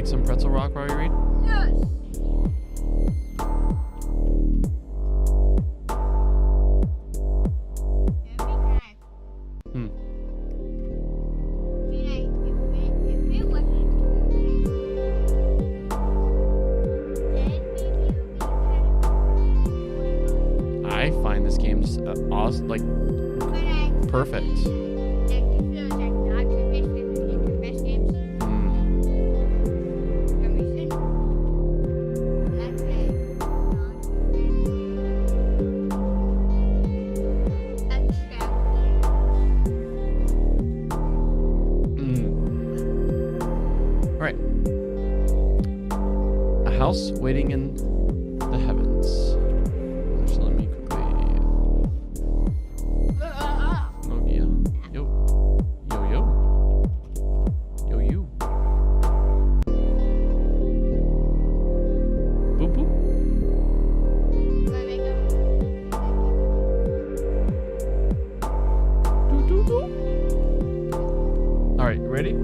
some pretzel rock while you read? Yes. Hmm. I find this game just awesome, like perfect. Right. A house waiting in the heavens. Actually, let me quickly. Oh yeah. Yo. You. Boop boop. Doo doo doo. All right, ready?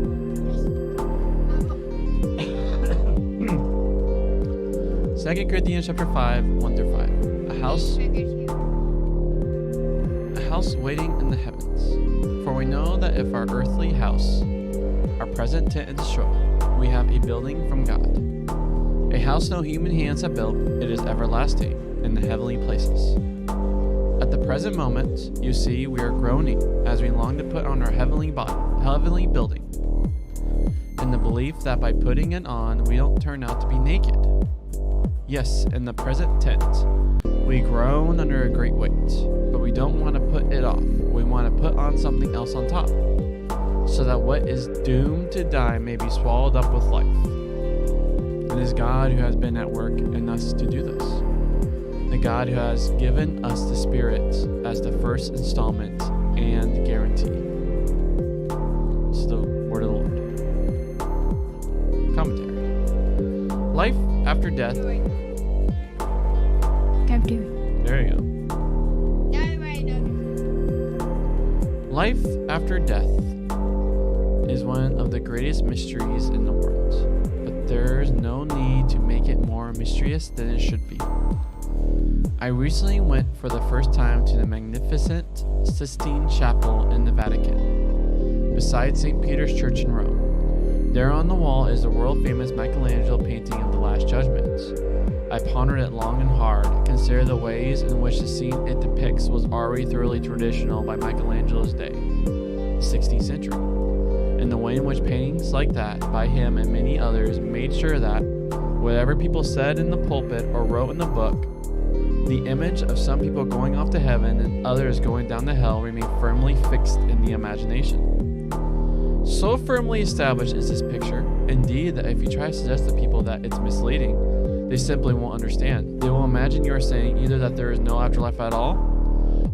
2 Corinthians chapter 5, 1 through 5. A house waiting in the heavens. For we know that if our earthly house, our present tent is destroyed, we have a building from God. A house no human hands have built, it is everlasting in the heavenly places. At the present moment, you see, we are groaning as we long to put on our heavenly building, in the belief that by putting it on, we don't turn out to be naked. Yes, in the present tent, we groan under a great weight, but we don't want to put it off. We want to put on something else on top, so that what is doomed to die may be swallowed up with life. It is God who has been at work in us to do this. The God who has given us the Spirit as the first installment and guarantee. This is the word of the Lord. Commentary. Life after death. There you go. Life after death is one of the greatest mysteries in the world, but there's no need to make it more mysterious than it should be. I recently went for the first time to the magnificent Sistine Chapel in the Vatican, beside St. Peter's Church in Rome. There on the wall is the world-famous Michelangelo painting of the Last Judgment. I pondered it long and hard, considered the ways in which the scene it depicts was already thoroughly traditional by Michelangelo's day, the 16th century, and the way in which paintings like that, by him and many others, made sure that, whatever people said in the pulpit or wrote in the book, the image of some people going off to heaven and others going down to hell remained firmly fixed in the imagination. So firmly established is this picture, indeed, that if you try to suggest to people that it's misleading, they simply won't understand. They will imagine you are saying either that there is no afterlife at all,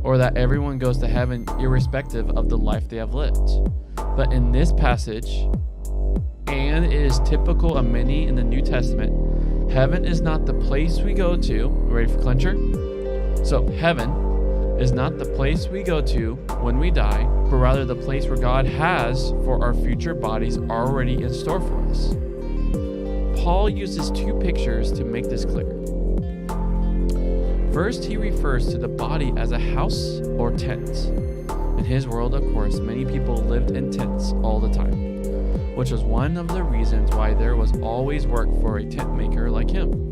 or that everyone goes to heaven irrespective of the life they have lived. But in this passage, and it is typical of many in the New Testament, heaven is not the place we go to. Ready for clincher? So, heaven is not the place we go to when we die, but rather the place where God has for our future bodies already in store for us. Paul uses two pictures to make this clear. First, he refers to the body as a house or tent. In his world, of course, many people lived in tents all the time, which was one of the reasons why there was always work for a tent maker like him.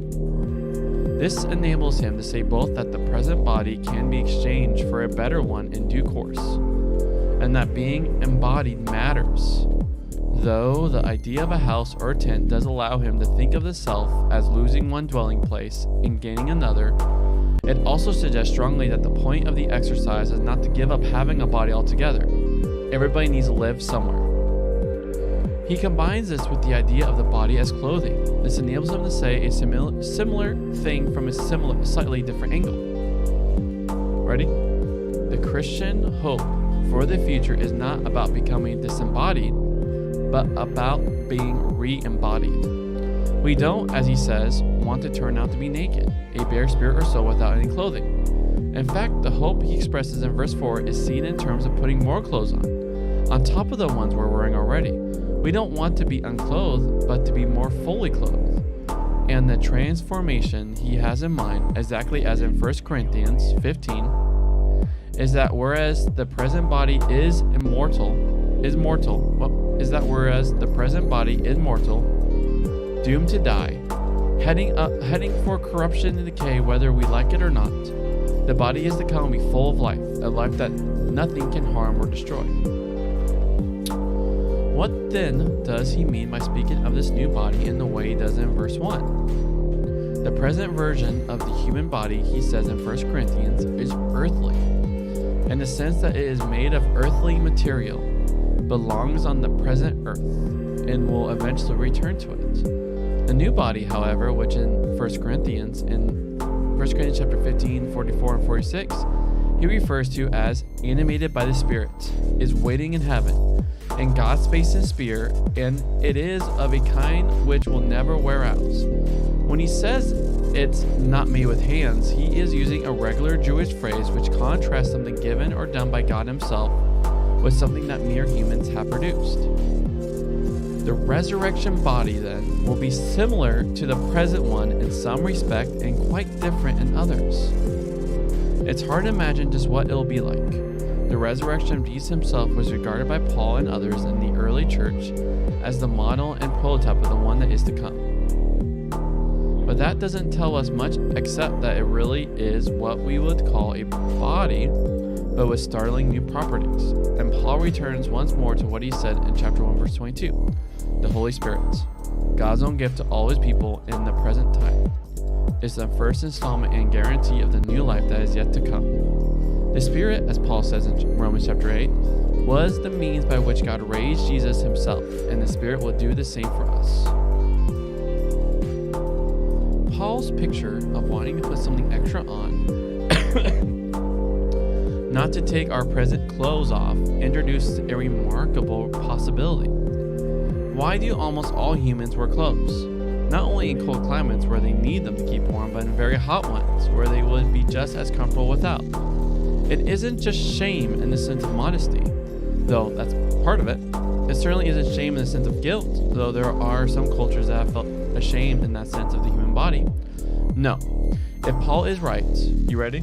This enables him to say both that the present body can be exchanged for a better one in due course, and that being embodied matters. Though the idea of a house or tent does allow him to think of the self as losing one dwelling place and gaining another, it also suggests strongly that the point of the exercise is not to give up having a body altogether. Everybody needs to live somewhere. He combines this with the idea of the body as clothing. This enables him to say a similar thing from a slightly different angle. Ready? The Christian hope for the future is not about becoming disembodied, but about being re-embodied. We don't, as he says, want to turn out to be naked, a bare spirit or soul without any clothing. In fact, the hope he expresses in verse 4 is seen in terms of putting more clothes on top of the ones we're wearing already. We don't want to be unclothed, but to be more fully clothed. And the transformation he has in mind, exactly as in 1 Corinthians 15, is that whereas the present body is mortal, doomed to die, heading for corruption and decay, whether we like it or not, the body is to come and be full of life, a life that nothing can harm or destroy. What then does he mean by speaking of this new body in the way he does in verse 1? The present version of the human body, he says in 1 Corinthians, is earthly, in the sense that it is made of earthly material, belongs on the present earth, and will eventually return to it. The new body, however, which in 1 Corinthians chapter 15, 44, and 46, he refers to as animated by the Spirit, is waiting in heaven, in God's space and spirit, and it is of a kind which will never wear out. When he says it's not made with hands, he is using a regular Jewish phrase which contrasts something given or done by God himself with something that mere humans have produced. The resurrection body, then, will be similar to the present one in some respect and quite different in others. It's hard to imagine just what it'll be like. The resurrection of Jesus himself was regarded by Paul and others in the early church as the model and prototype of the one that is to come. But that doesn't tell us much except that it really is what we would call a body, but with startling new properties. And Paul returns once more to what he said in chapter 1, verse 22. The Holy Spirit, God's own gift to all his people in the present time, is the first installment and guarantee of the new life that is yet to come. The Spirit, as Paul says in Romans chapter 8, was the means by which God raised Jesus himself, and the Spirit will do the same for us. Paul's picture of wanting to put something extra on, not to take our present clothes off, introduces a remarkable possibility. Why do almost all humans wear clothes? Not only in cold climates where they need them to keep warm, but in very hot ones where they would be just as comfortable without. It isn't just shame in the sense of modesty, though that's part of it. It certainly isn't shame in the sense of guilt, though there are some cultures that have felt ashamed in that sense of the human body. No. If Paul is right, you ready?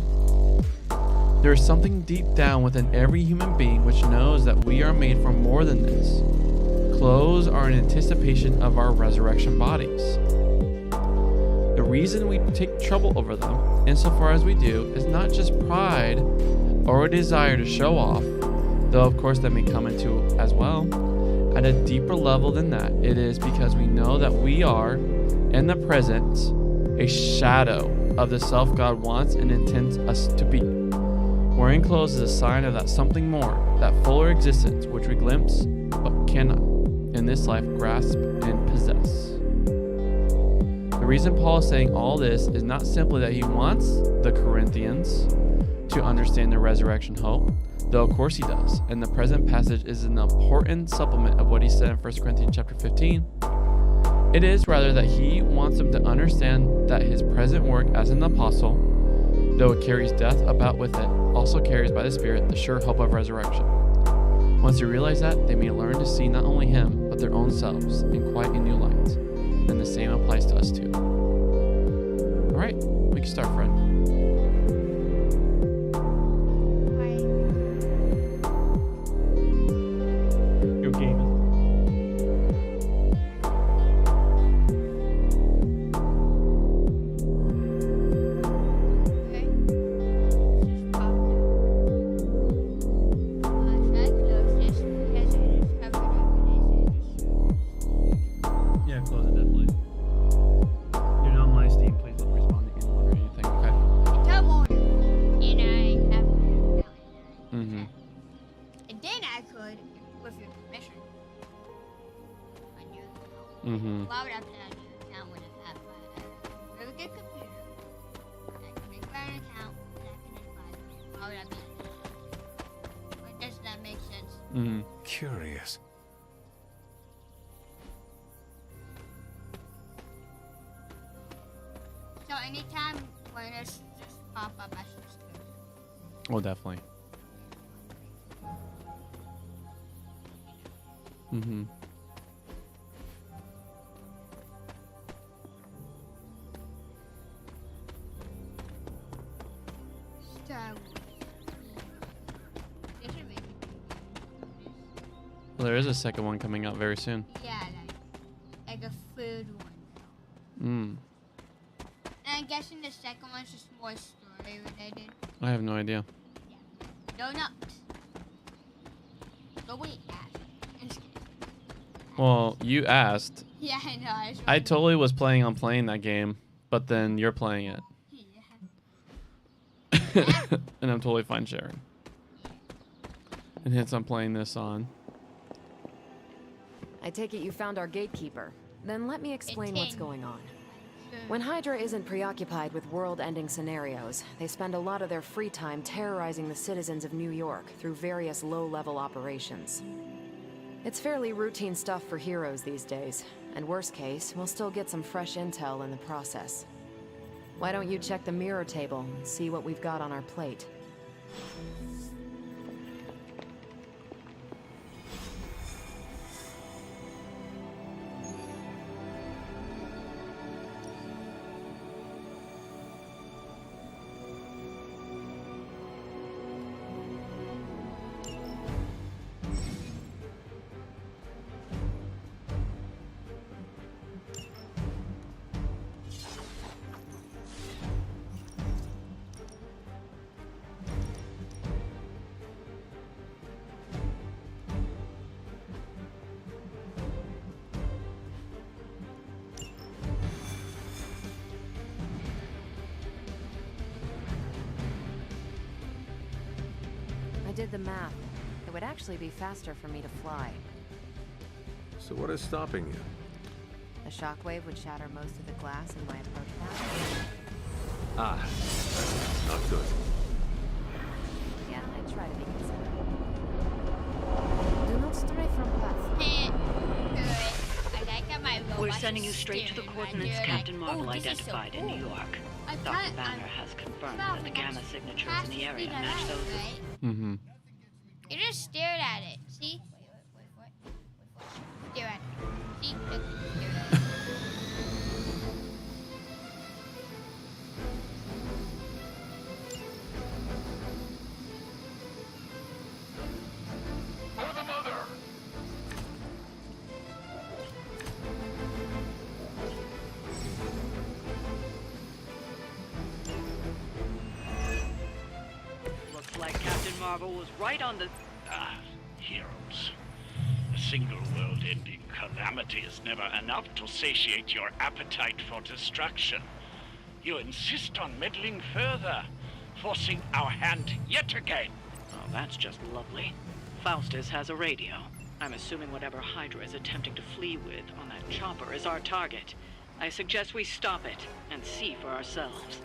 There is something deep down within every human being which knows that we are made for more than this. Clothes are an anticipation of our resurrection bodies. The reason we take trouble over them, insofar as we do, is not just pride or a desire to show off, though of course that may come into as well. At a deeper level than that, it is because we know that we are, in the present, a shadow of the self God wants and intends us to be. Wearing clothes is a sign of that something more, that fuller existence which we glimpse but cannot, in this life, grasp and possess. The reason Paul is saying all this is not simply that he wants the Corinthians to understand the resurrection hope, though of course he does, and the present passage is an important supplement of what he said in 1 Corinthians chapter 15. It is rather that he wants them to understand that his present work as an apostle, though it carries death about with it, also carries by the Spirit the sure hope of resurrection. Once they realize that, they may learn to see not only him, but their own selves in quite a new light. And the same applies to us too. Alright, we can start, friend. Your game is... Yeah, close it definitely. You're not on my Steam, please don't respond to anyone or anything, okay? Come on. And I have my calendar. Mm-hmm. And then I could, with your permission, on your account. Mm-hmm. Why would I put on your account when I have my really good computer? I can make my own account and I can advise you. Why would I be on that? But does that make sense? Mm-hmm. Curious. So anytime when it's just pop up, I should just go. Oh, definitely. Mm-hmm. Star Wars. They should make it. Well, there is a second one coming out very soon. Yeah, like a food one. Mm. And I'm guessing the second one's just more story related. I have no idea. Yeah. Donuts. Go wait, Ash. I'm just kidding. Well, you asked. Yeah, I know. I totally was planning on playing that game, but then you're playing it. Yeah. And I'm totally fine sharing. And hence I'm playing this on. I take it you found our gatekeeper. Then let me explain what's King. going on. Sure. When Hydra isn't preoccupied with world-ending scenarios, they spend a lot of their free time terrorizing the citizens of New York through various low-level operations. It's fairly routine stuff for heroes these days, and worst case, we'll still get some fresh intel in the process. Why don't you check the mirror table and see what we've got on our plate? I did the math. It would actually be faster for me to fly. So what is stopping you? The shockwave would shatter most of the glass in my approach path. Ah, not good. Yeah, I try to be considerate. Do not stray from path. I like that my robot We're sending you is straight to the steering, right? coordinates They're Captain like, Marvel "Oh, this is so identified in New cool." York. I Dr. can't- Banner I'm- has confirmed Ralph, that the gamma that's signatures in the fast area speed match alive, those of... right? Mm-hmm. You just stared at it. See? Wait, what? Stare at it. See? Look, stare at it. Looks like Captain Marvel was right on the... Ah, heroes. A single world-ending calamity is never enough to satiate your appetite for destruction. You insist on meddling further, forcing our hand yet again. Oh, that's just lovely. Faustus has a radio. I'm assuming whatever Hydra is attempting to flee with on that chopper is our target. I suggest we stop it and see for ourselves.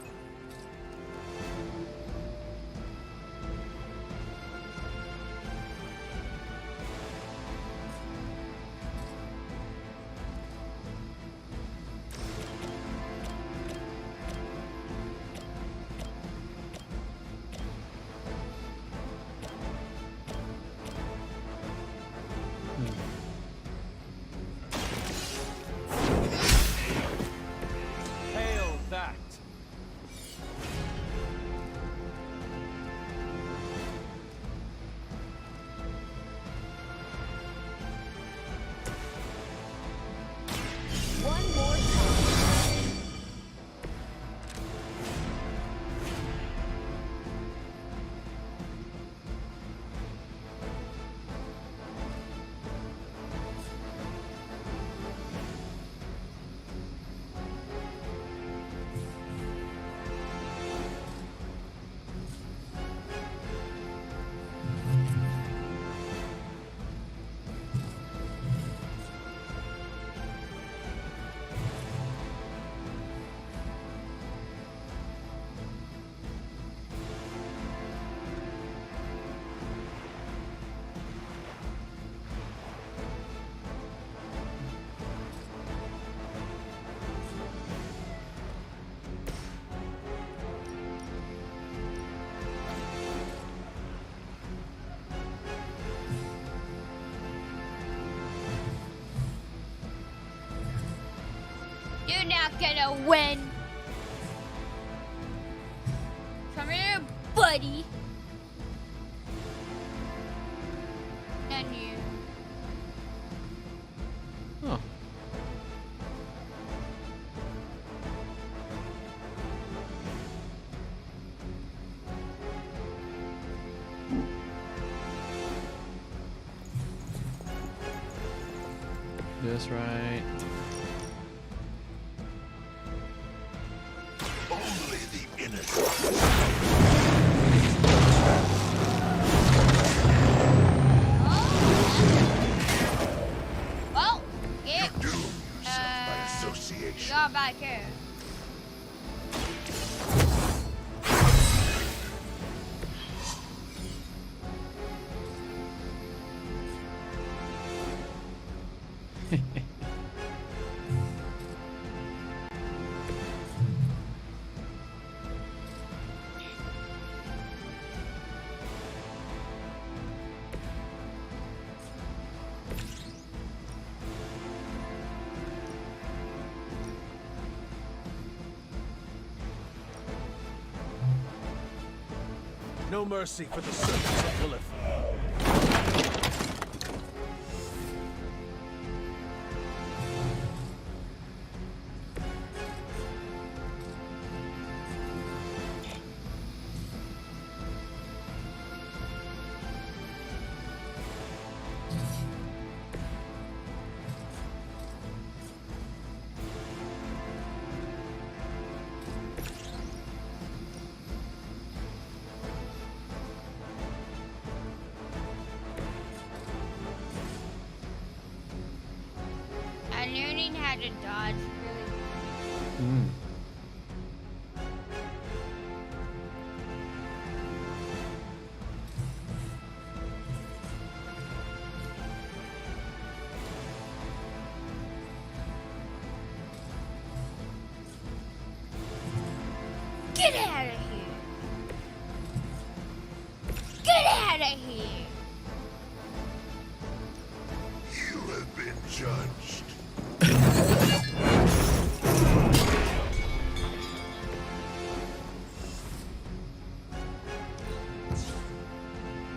Hail that! One more time. You're not gonna win. Come here, buddy. buddy. None you. Oh. This right. Only the innocent. Well, get. Doom yourself by association. Got back here. No mercy for the servants of Lilith. I'm learning how to dodge really. Mm. Get out of here! Get out of here! You have been judged. Oh,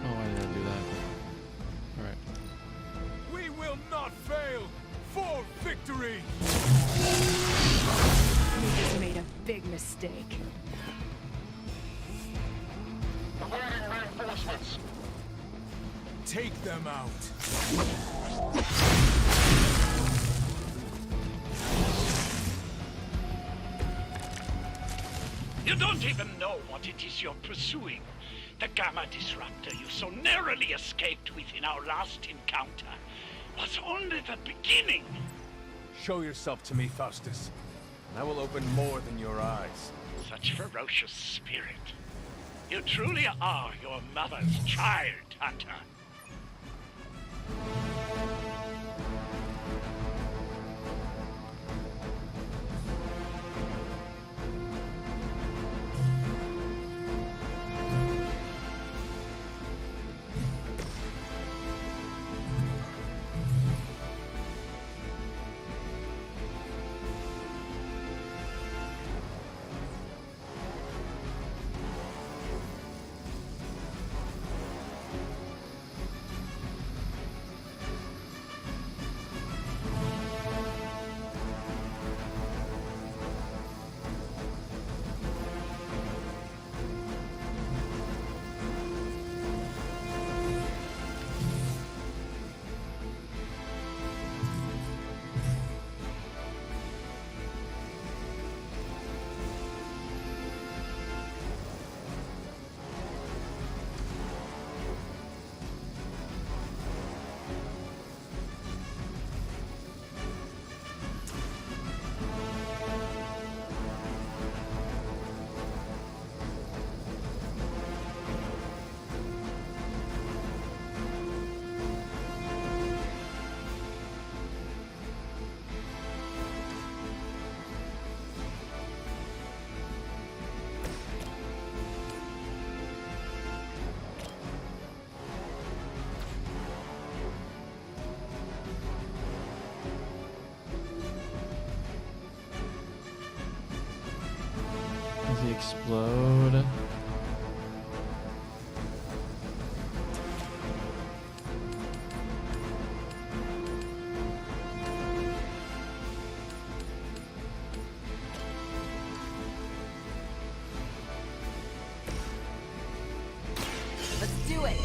why did I do that? Alright. We will not fail for victory. You just made a big mistake. Take them out. You don't even know what it is you're pursuing. The Gamma Disruptor you so narrowly escaped with in our last encounter was only the beginning. Show yourself to me, Faustus, and I will open more than your eyes. Such ferocious spirit. You truly are your mother's child, Hunter. Does he explode? Let's do it!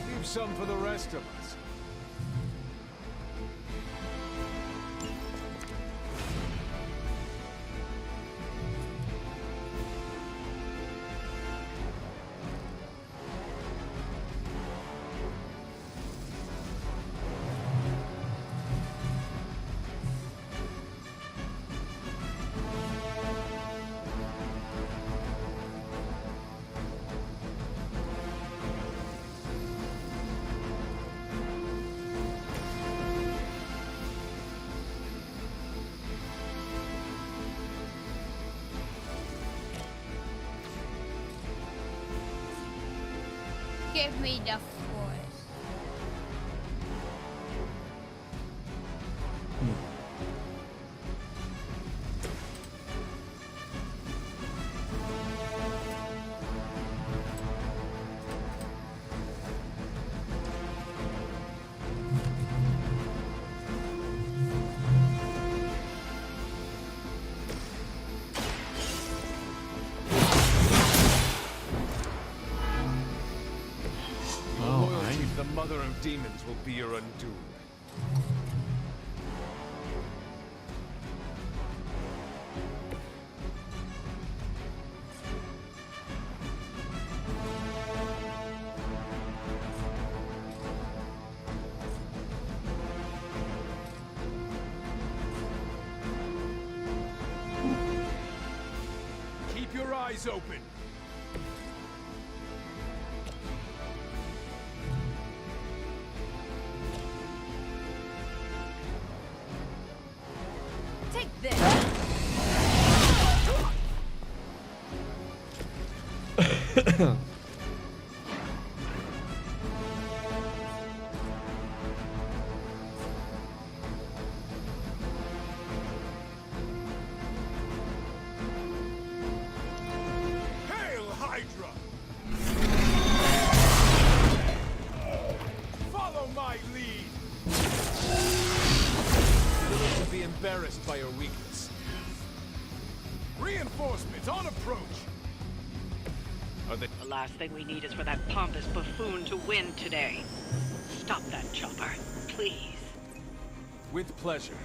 Leave some for the rest of us. Give me the force. Oh, Loyalty to the mother of demons will be your undoing. Keep your eyes open. Take this! Hail Hydra! Follow my lead! Willing to be embarrassed by your weakness. Reinforcements on approach! Are they... The last thing we need is for that pompous buffoon to win today. Stop that chopper, please. With pleasure.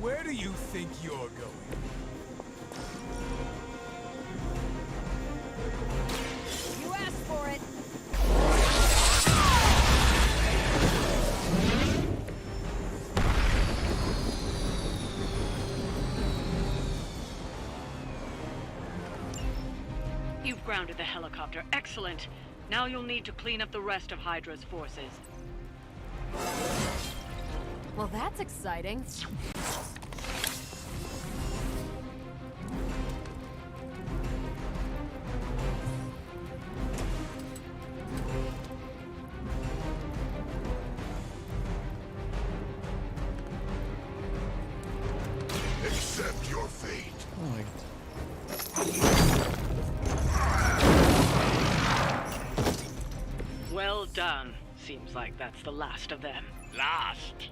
Where do you think you're going? You asked for it! You've grounded the helicopter. Excellent. Now you'll need to clean up the rest of Hydra's forces. Well, that's exciting. Accept your fate. Oh my. Well done. Seems like that's the last of them. Last?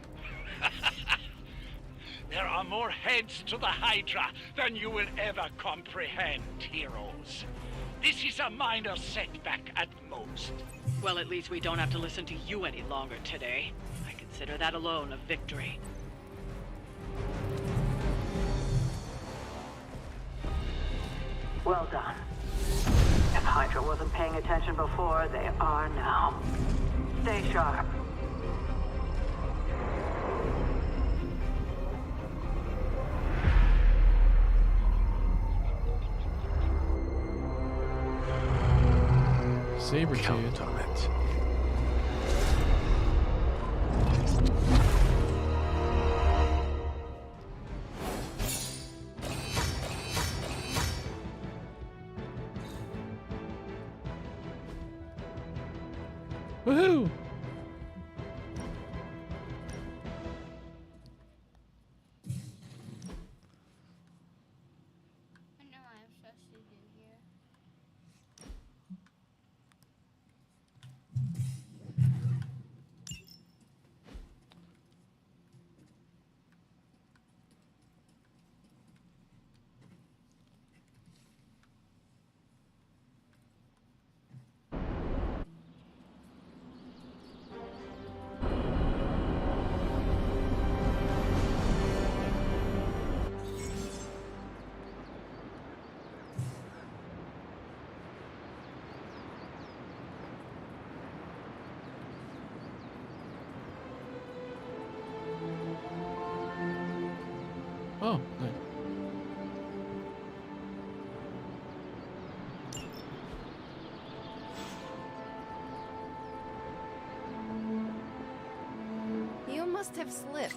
There are more heads to the Hydra than you will ever comprehend, heroes. This is a minor setback at most. Well, at least we don't have to listen to you any longer today. I consider that alone a victory. Well done. If Hydra wasn't paying attention before, they are now. Stay sharp. Saber-tooth. Count on it. Woohoo! I know I'm supposed to do here. Oh, nice. You must have slipped.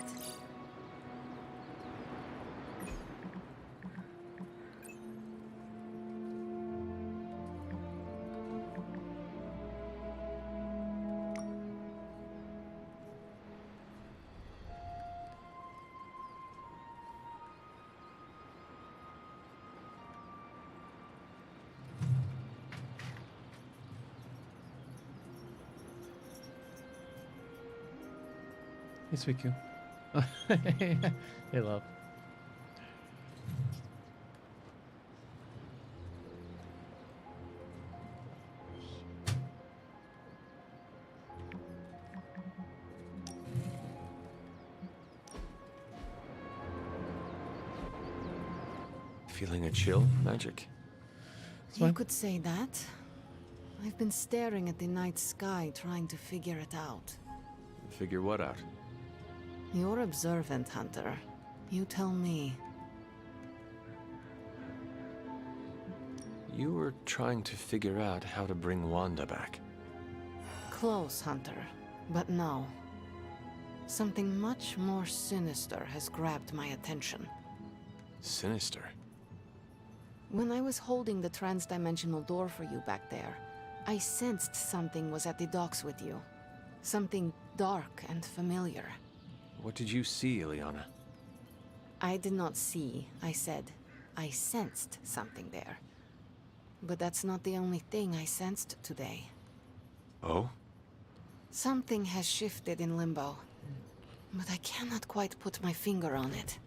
Hey, Suicune. Hey, love. Feeling a chill, Magic? It's You fine. could say that. I've been staring at the night sky trying to figure it out. Figure what out? You're observant, Hunter. You tell me. You were trying to figure out how to bring Wanda back. Close, Hunter. But no. Something much more sinister has grabbed my attention. Sinister? When I was holding the transdimensional door for you back there, I sensed something was at the docks with you. Something dark and familiar. What did you see, Ileana? I did not see, I said. I sensed something there. But that's not the only thing I sensed today. Oh? Something has shifted in Limbo. But I cannot quite put my finger on it.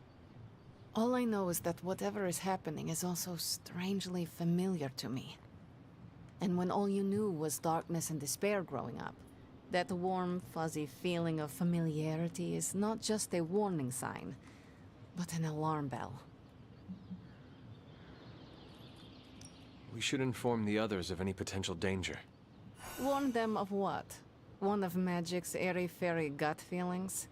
All I know is that whatever is happening is also strangely familiar to me. And when all you knew was darkness and despair growing up, that warm, fuzzy feeling of familiarity is not just a warning sign, but an alarm bell. We should inform the others of any potential danger. Warn them of what? One of Magic's airy-fairy gut feelings?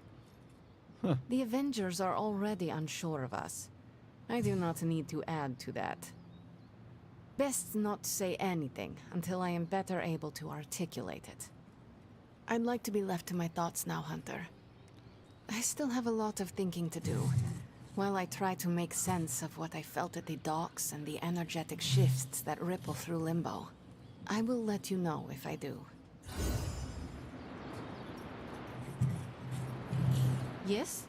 Huh. The Avengers are already unsure of us. I do not need to add to that. Best not say anything until I am better able to articulate it. I'd like to be left to my thoughts now, Hunter. I still have a lot of thinking to do, while I try to make sense of what I felt at the docks and the energetic shifts that ripple through Limbo. I will let you know if I do. Yes?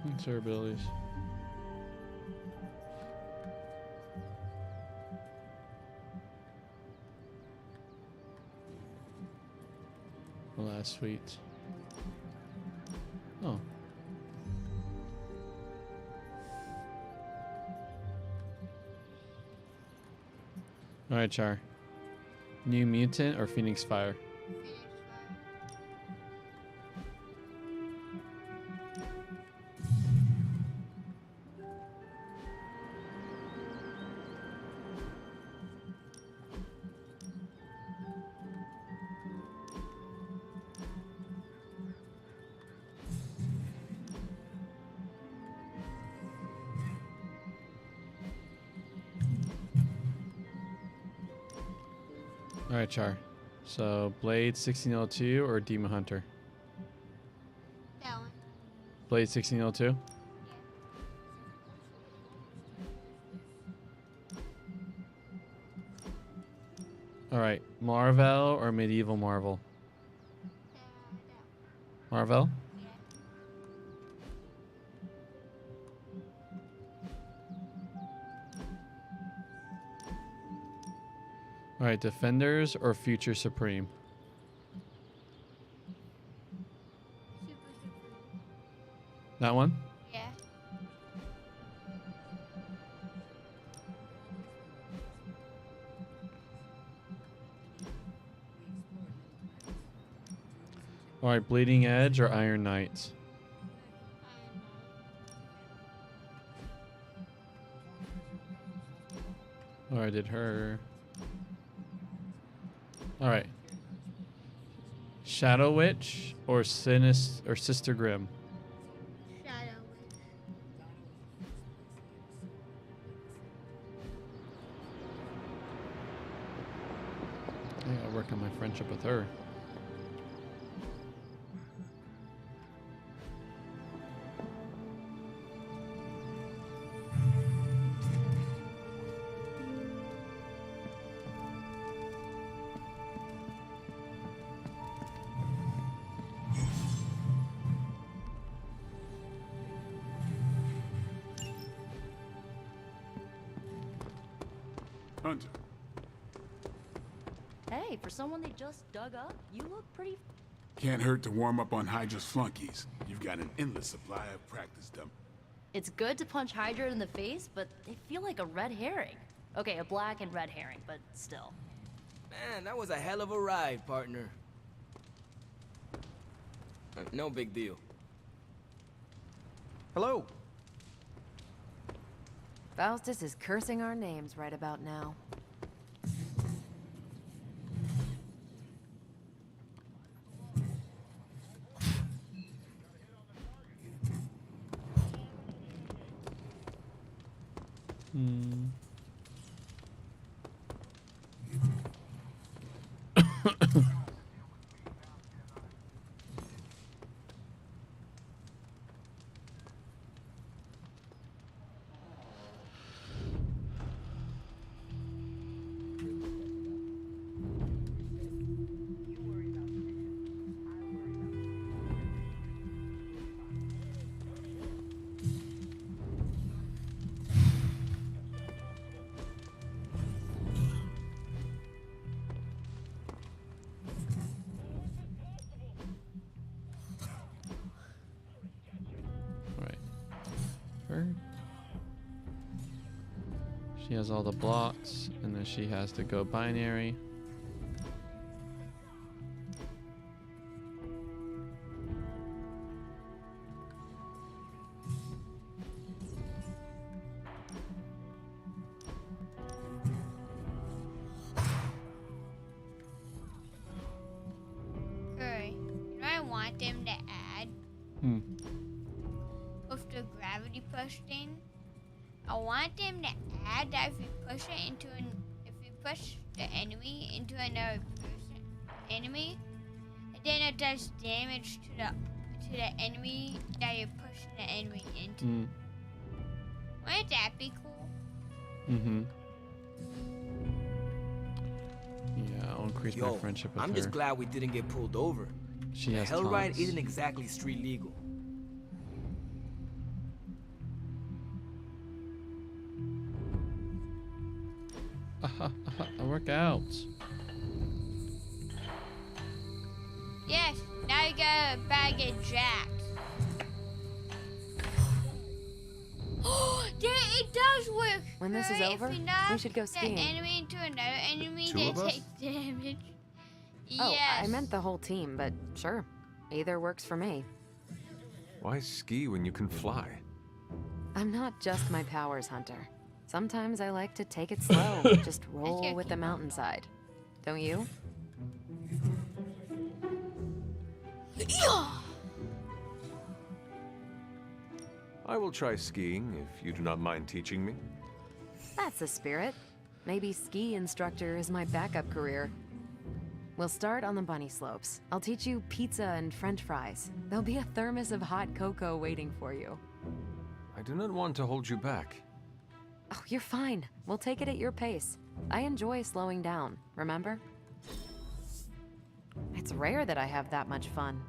What's her abilities? Oh, that's sweet. Oh. Alright, Char. New Mutant or Phoenix Fire? Alright, Char. So, Blade 1602 or Demon Hunter? That one. Blade 1602? Alright, Marvel or Medieval Marvel? Marvel? Alright, Defenders or Future Supreme? That one? Yeah. Alright, Bleeding Edge or Iron Knight? Oh, I did her. Alright. Shadow Witch or Sister Grimm? Shadow Witch. I gotta work on my friendship with her. Hunter. Hey, for someone they just dug up, you look pretty... Can't hurt to warm up on Hydra's flunkies. You've got an endless supply of practice dump. It's good to punch Hydra in the face, but they feel like a red herring. Okay, a black and red herring, but still. Man, that was a hell of a ride, partner. No big deal. Hello. Faustus is cursing our names right about now. She has all the blocks, and then she has to go binary. Curry, you know I want them to add with the gravity push thing. I want them to add that if you push it into if you push the enemy into another enemy, and then it does damage to the enemy that you're pushing the enemy into. Wouldn't that be cool? Yeah, I'll increase my friendship with her. I'm just glad we didn't get pulled over. She has Hell ride taunts. isn't exactly street legal. I work out. Yes, gotta bag of jacks. It does work. When this is Hurry, over, if you knock we should go skiing. the enemy into another enemy, Two they of us? take damage. Oh, Yes. I meant the whole team, but sure. Either works for me. Why ski when you can fly? I'm not just my powers hunter. Sometimes I like to take it slow, just roll with the mountainside. Don't you? I will try skiing if you do not mind teaching me. That's the spirit. Maybe ski instructor is my backup career. We'll start on the bunny slopes. I'll teach you pizza and french fries. There'll be a thermos of hot cocoa waiting for you. I do not want to hold you back. Oh, you're fine. We'll take it at your pace. I enjoy slowing down, remember? It's rare that I have that much fun.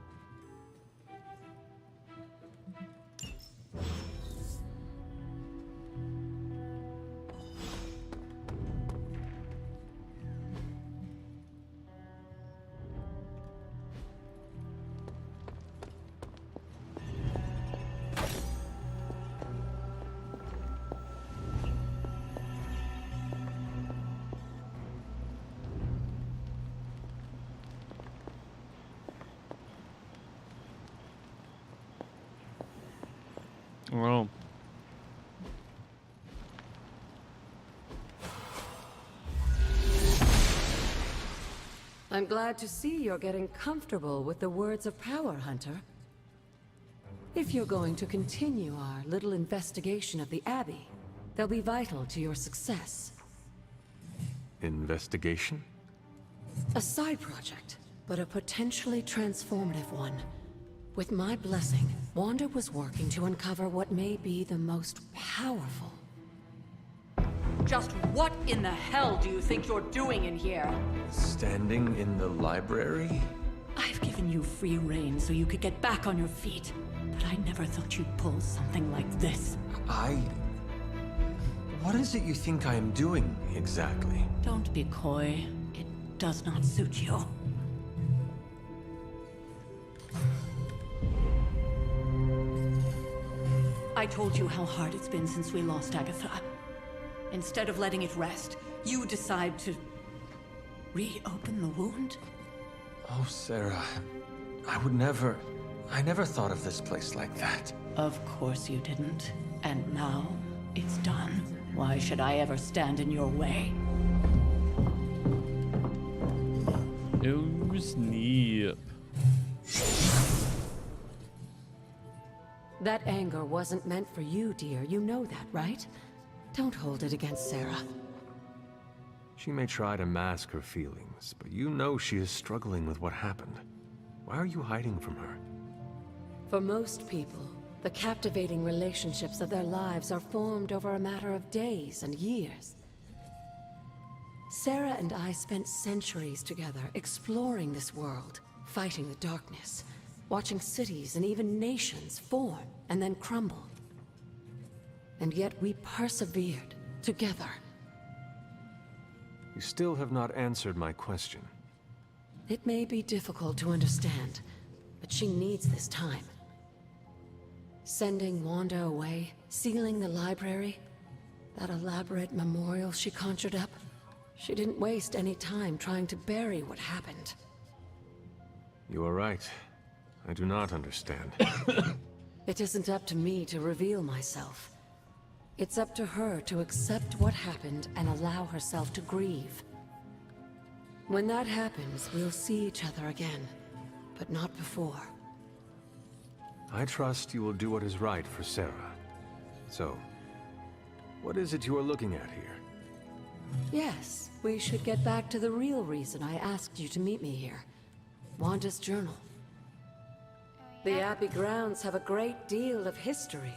Well, I'm glad to see you're getting comfortable with the words of power, Hunter. If you're going to continue our little investigation of the Abbey, they'll be vital to your success. Investigation? A side project, but a potentially transformative one. With my blessing, Wanda was working to uncover what may be the most powerful. Just what in the hell do you think you're doing in here? Standing in the library? I've given you free rein so you could get back on your feet, but I never thought you'd pull something like this. What is it you think I am doing, exactly? Don't be coy. It does not suit you. I told you how hard it's been since we lost Agatha. Instead of letting it rest, you decide to reopen the wound? Oh, Sarah. I never thought of this place like that. Of course you didn't. And now, it's done. Why should I ever stand in your way? oh snap. That anger wasn't meant for you, dear. You know that, right? Don't hold it against Sarah. She may try to mask her feelings, but you know she is struggling with what happened. Why are you hiding from her? For most people, the captivating relationships of their lives are formed over a matter of days and years. Sarah and I spent centuries together exploring this world, fighting the darkness, watching cities and even nations form and then crumble. And yet we persevered together. You still have not answered my question. It may be difficult to understand, but she needs this time. Sending Wanda away, sealing the library, that elaborate memorial she conjured up, she didn't waste any time trying to bury what happened. You are right. I do not understand. It isn't up to me to reveal myself. It's up to her to accept what happened and allow herself to grieve. When that happens, we'll see each other again, but not before. I trust you will do what is right for Sarah. So, what is it you are looking at here? Yes, we should get back to the real reason I asked you to meet me here. Wanda's journal. The Abbey grounds have a great deal of history.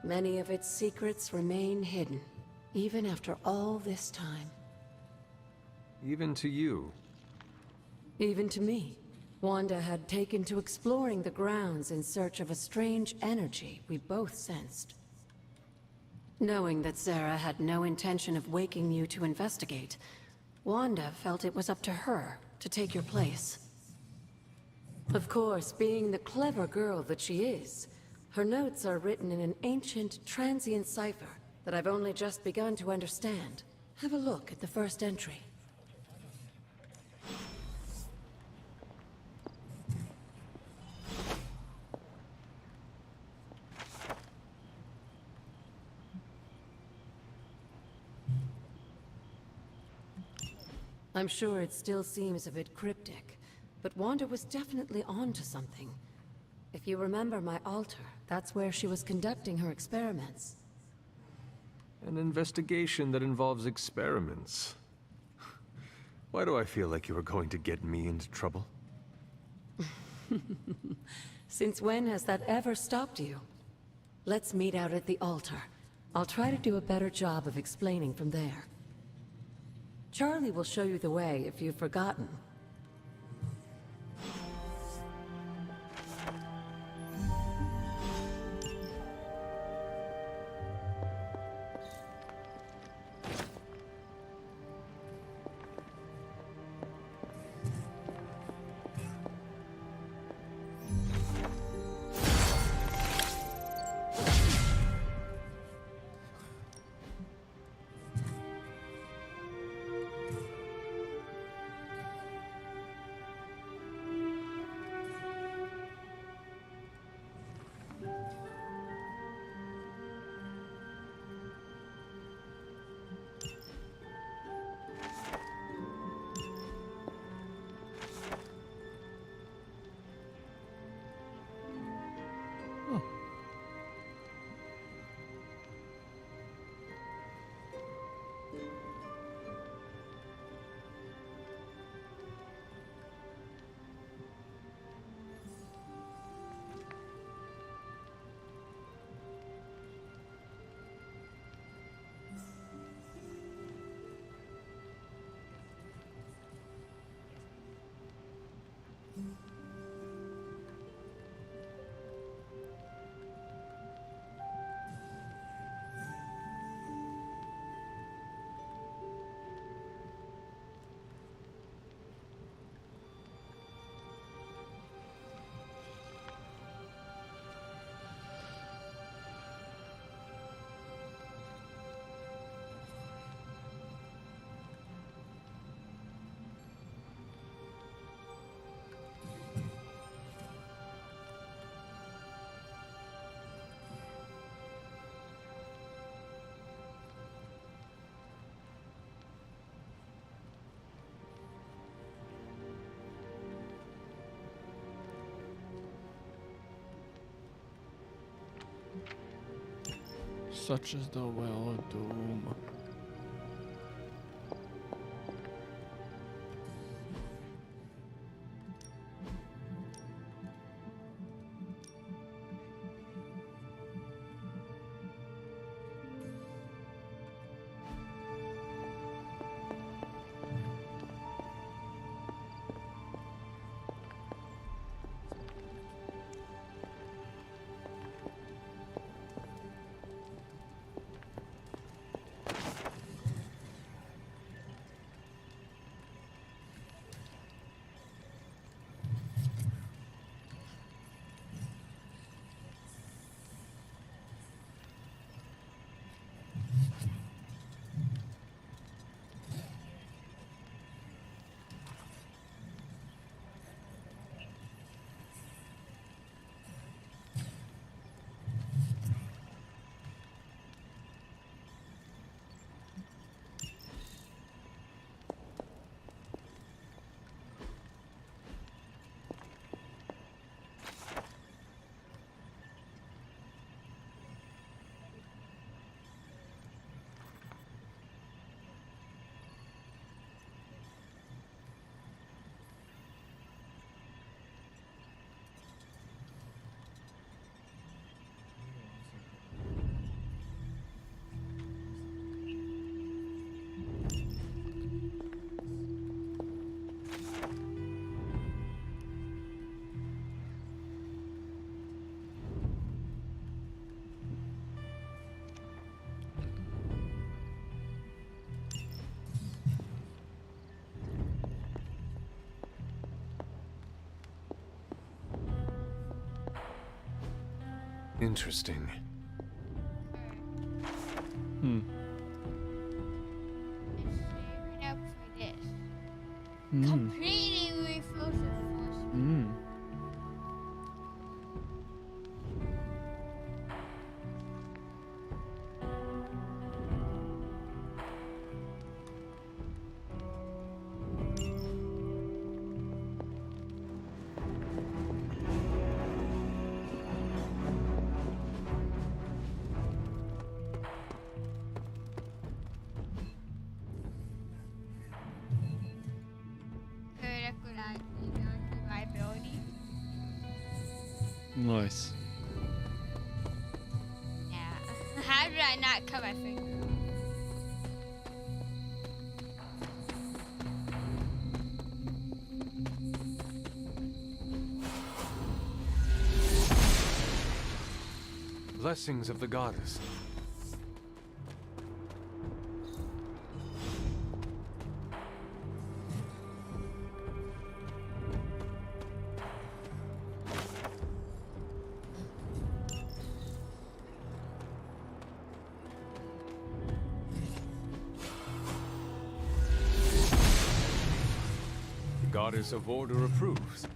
Many of its secrets remain hidden, even after all this time. Even to you. Even to me. Wanda had taken to exploring the grounds in search of a strange energy we both sensed. Knowing that Sarah had no intention of waking you to investigate, Wanda felt it was up to her to take your place. Of course, being the clever girl that she is, her notes are written in an ancient, transient cipher that I've only just begun to understand. Have a look at the first entry. I'm sure it still seems a bit cryptic, but Wanda was definitely onto something. If you remember my altar, that's where she was conducting her experiments. An investigation that involves experiments. Why do I feel like you are going to get me into trouble? Since when has that ever stopped you? Let's meet out at the altar. I'll try to do a better job of explaining from there. Charlie will show you the way if you've forgotten. Such is the well of doom. Interesting. And saving up for this. Completely refills the force. Nice. Yeah. How did I not cut my finger off? Blessings of the goddess. Goddess of Order approves.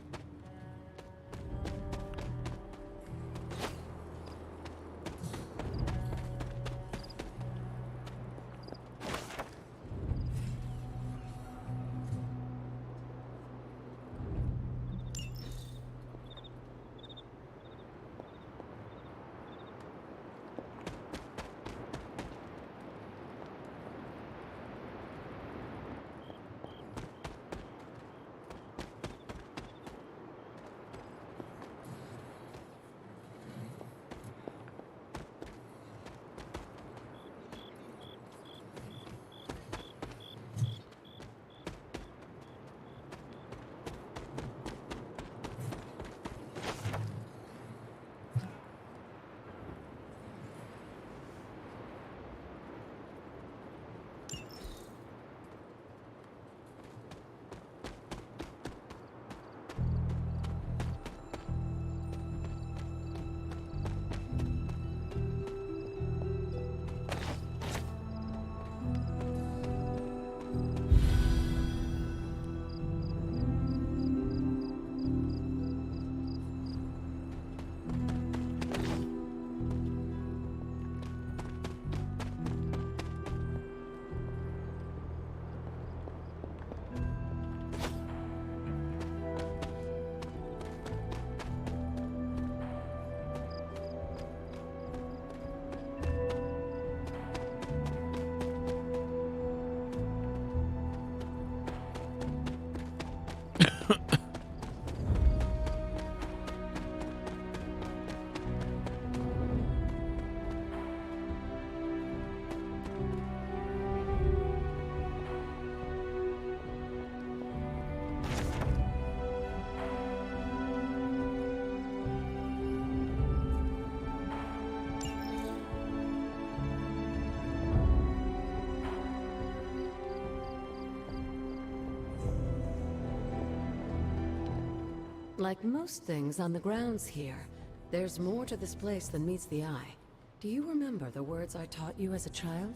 Like most things on the grounds here, there's more to this place than meets the eye. Do you remember the words I taught you as a child?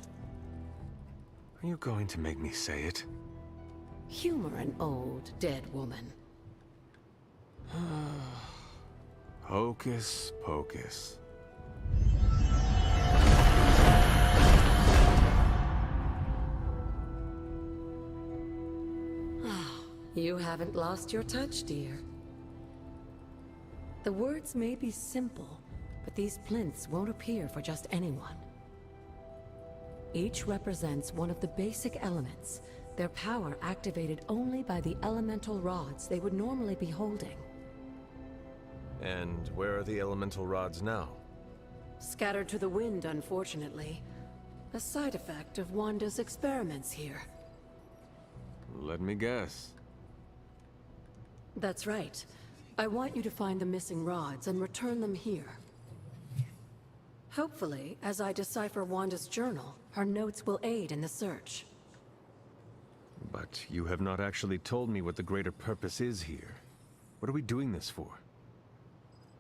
Are you going to make me say it? Humor an old, dead woman. Hocus pocus. You haven't lost your touch, dear. The words may be simple, but these plinths won't appear for just anyone. Each represents one of the basic elements, their power activated only by the elemental rods they would normally be holding. And where are the elemental rods now? Scattered to the wind, unfortunately. A side effect of Wanda's experiments here. Let me guess. That's right. I want you to find the missing rods and return them here. Hopefully, as I decipher Wanda's journal, her notes will aid in the search. But you have not actually told me what the greater purpose is here. What are we doing this for?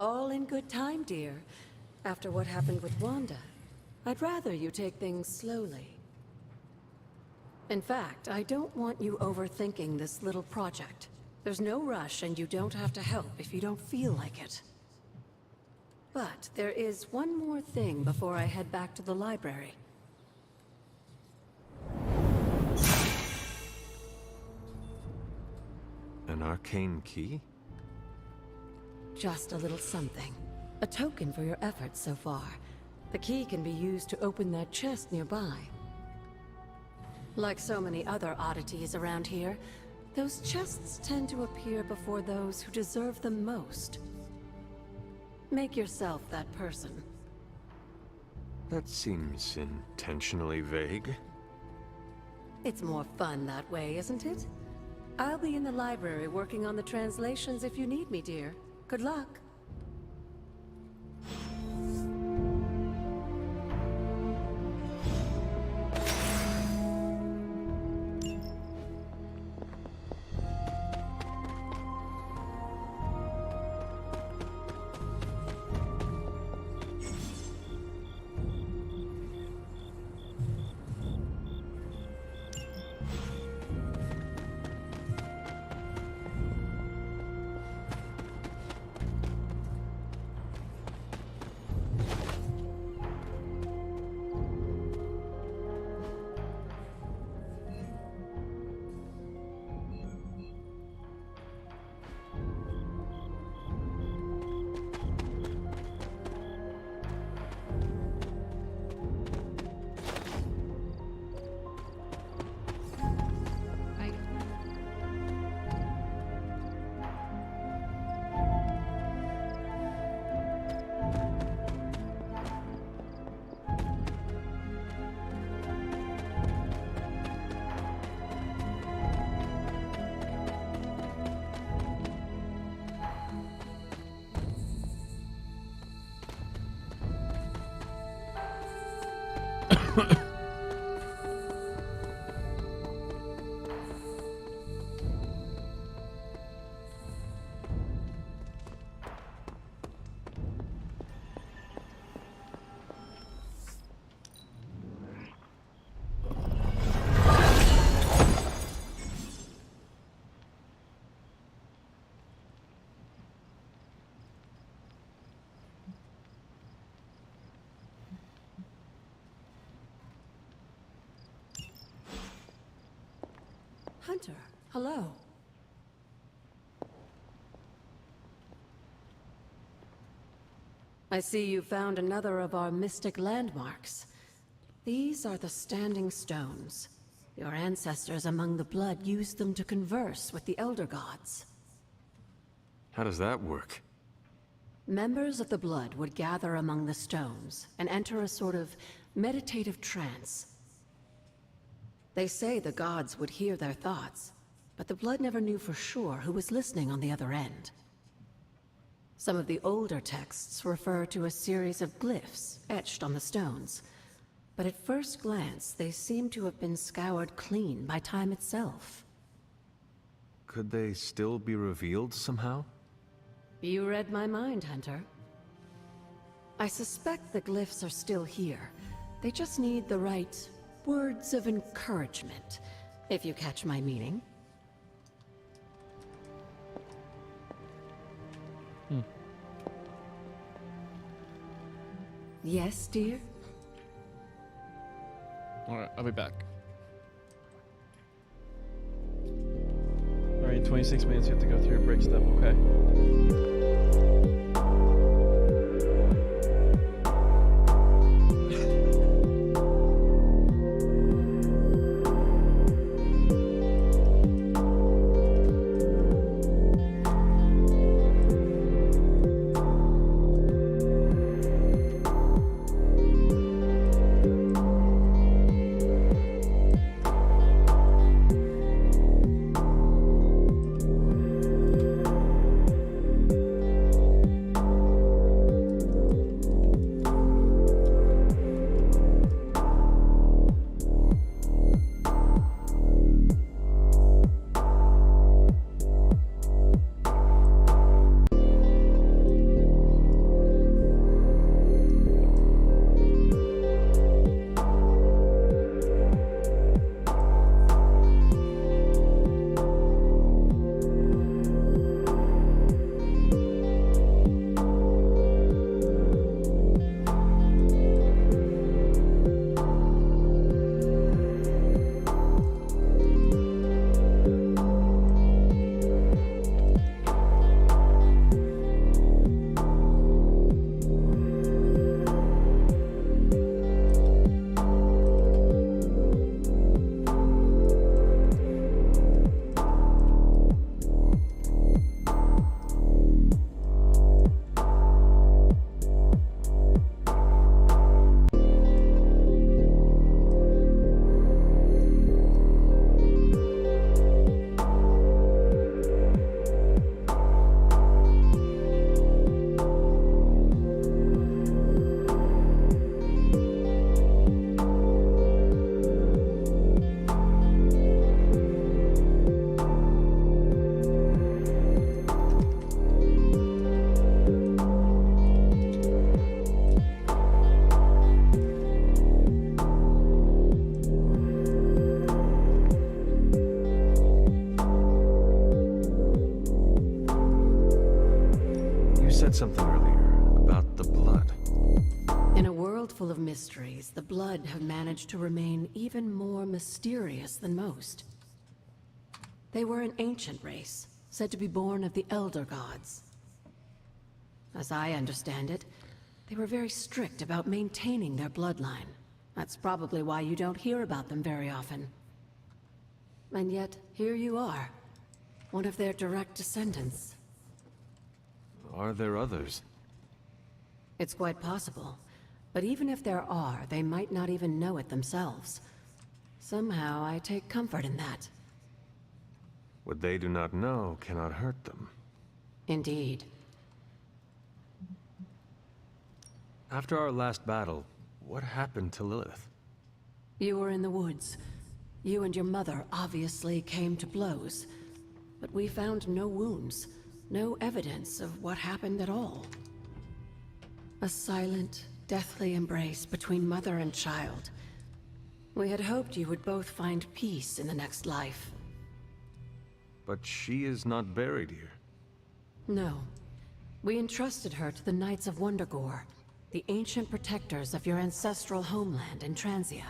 All in good time, dear. After what happened with Wanda, I'd rather you take things slowly. In fact, I don't want you overthinking this little project. There's no rush, and you don't have to help if you don't feel like it. But there is one more thing before I head back to the library. An arcane key? Just a little something. A token for your efforts so far. The key can be used to open that chest nearby. Like so many other oddities around here, those chests tend to appear before those who deserve them most. Make yourself that person. That seems intentionally vague. It's more fun that way, isn't it? I'll be in the library working on the translations if you need me, dear. Good luck. Hunter, hello. I see you found another of our mystic landmarks. These are the Standing Stones. Your ancestors among the Blood used them to converse with the Elder Gods. How does that work? Members of the Blood would gather among the stones and enter a sort of meditative trance. They say the gods would hear their thoughts, but the Blood never knew for sure who was listening on the other end. Some of the older texts refer to a series of glyphs etched on the stones, but at first glance they seem to have been scoured clean by time itself. Could they still be revealed somehow? You read my mind, Hunter. I suspect the glyphs are still here. They just need the right words of encouragement, if you catch my meaning. Yes, dear? Alright, I'll be back. Alright, in 26 minutes you have to go through your break step, okay? said something earlier about the blood. In a world full of mysteries, the Blood have managed to remain even more mysterious than most. They were an ancient race, said to be born of the Elder Gods. As I understand it, they were very strict about maintaining their bloodline. That's probably why you don't hear about them very often. And yet, here you are, one of their direct descendants. Are there others? It's quite possible. But even if there are, they might not even know it themselves. Somehow, I take comfort in that. What they do not know cannot hurt them. Indeed. After our last battle, what happened to Lilith? You were in the woods. You and your mother obviously came to blows. But we found no wounds, no evidence of what happened at all. A silent, deathly embrace between mother and child. We had hoped you would both find peace in the next life. But she is not buried here. No. We entrusted her to the Knights of Wundagore, the ancient protectors of your ancestral homeland in Transia.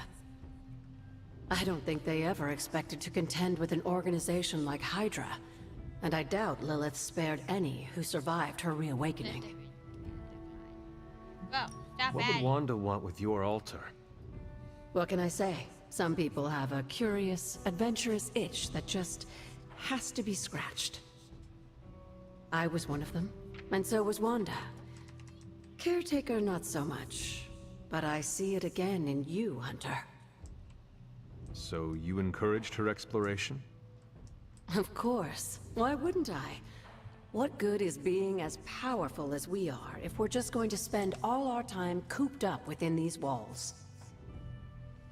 I don't think they ever expected to contend with an organization like Hydra, and I doubt Lilith spared any who survived her reawakening. Well, stop What would Wanda want with your altar? What can I say? Some people have a curious, adventurous itch that just has to be scratched. I was one of them, and so was Wanda. Caretaker, not so much. But I see it again in you, Hunter. So you encouraged her exploration? Of course. Why wouldn't I? What good is being as powerful as we are if we're just going to spend all our time cooped up within these walls?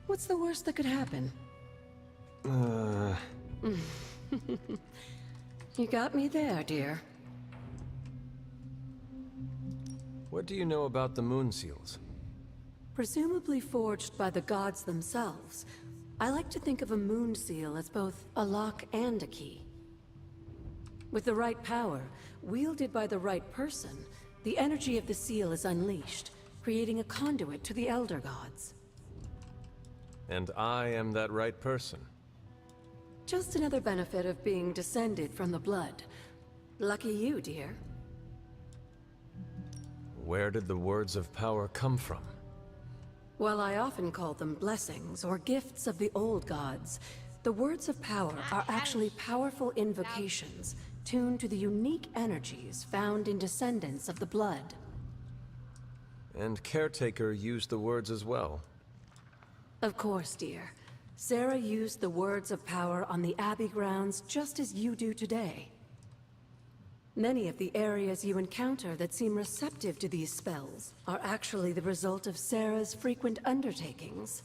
What's the worst that could happen? You got me there, dear. What do you know about the Moon Seals? Presumably forged by the gods themselves, I like to think of a moon seal as both a lock and a key. With the right power, wielded by the right person, the energy of the seal is unleashed, creating a conduit to the Elder Gods. And I am that right person. Just another benefit of being descended from the Blood. Lucky you, dear. Where did the words of power come from? While I often call them blessings or gifts of the old gods, the words of power are actually powerful invocations tuned to the unique energies found in descendants of the Blood. And Caretaker used the words as well. Of course, dear. Sarah used the words of power on the Abbey grounds just as you do today. Many of the areas you encounter that seem receptive to these spells are actually the result of Sarah's frequent undertakings.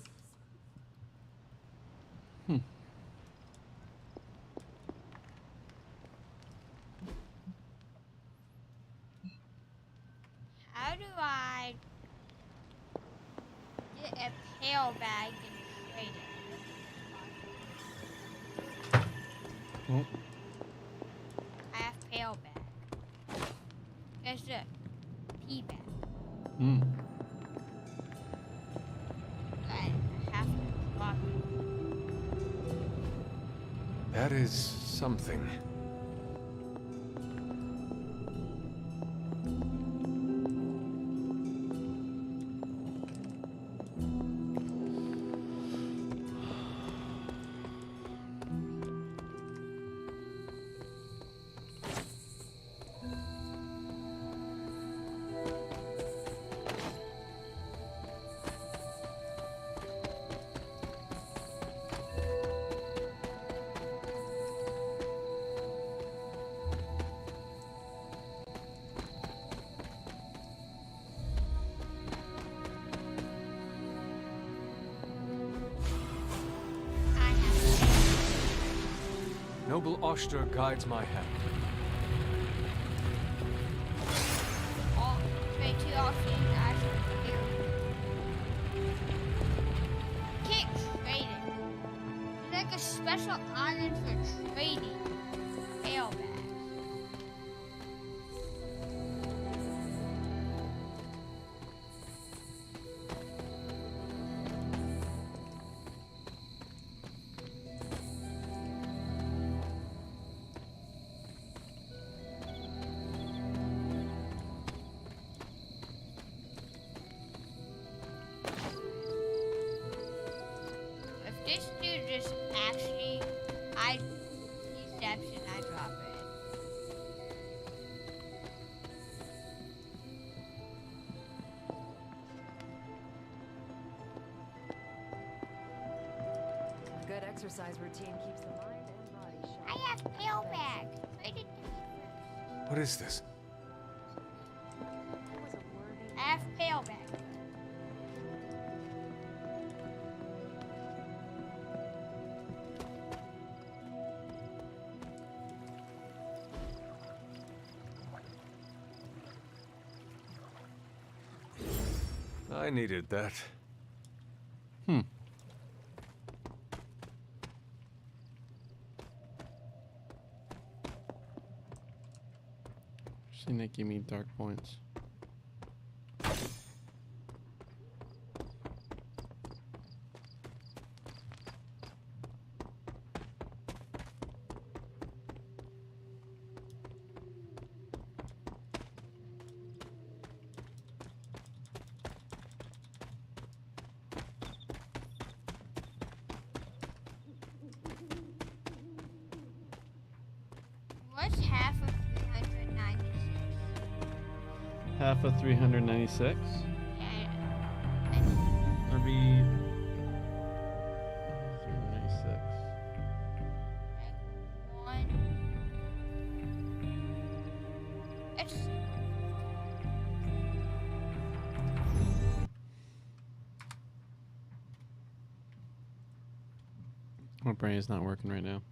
How do I get a pail bag and trade it? I have pail bag. There's a pea bag. I have to drop it. That is something. Noble Oster guides my hand. Oh, trade two options. I should do. Can't trade it. It's like a special island for trading pail bags. this dude just actually, he steps and I drop it. A good exercise routine keeps the mind and body sharp. I have pale bag. Trade it to me What is this? first. I have pale bag. I needed that. Seen that give me dark points. What's half of 396? Half of 396? Yeah. That'd be 396. One. It's My brain is not working right now.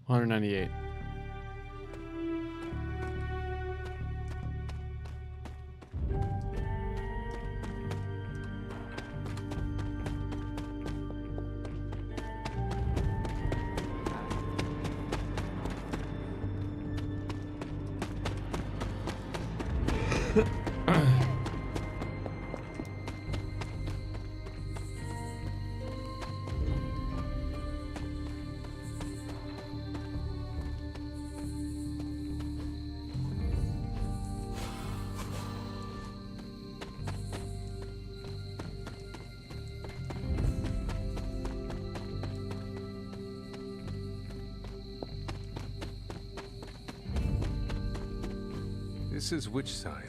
198. This is which sign?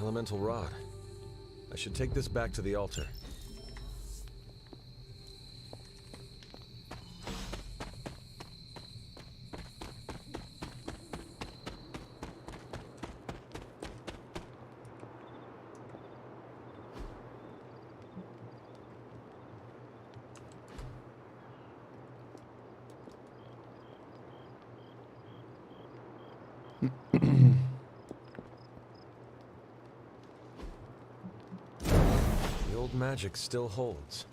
Elemental rod. I should take this back to the altar. The old magic still holds.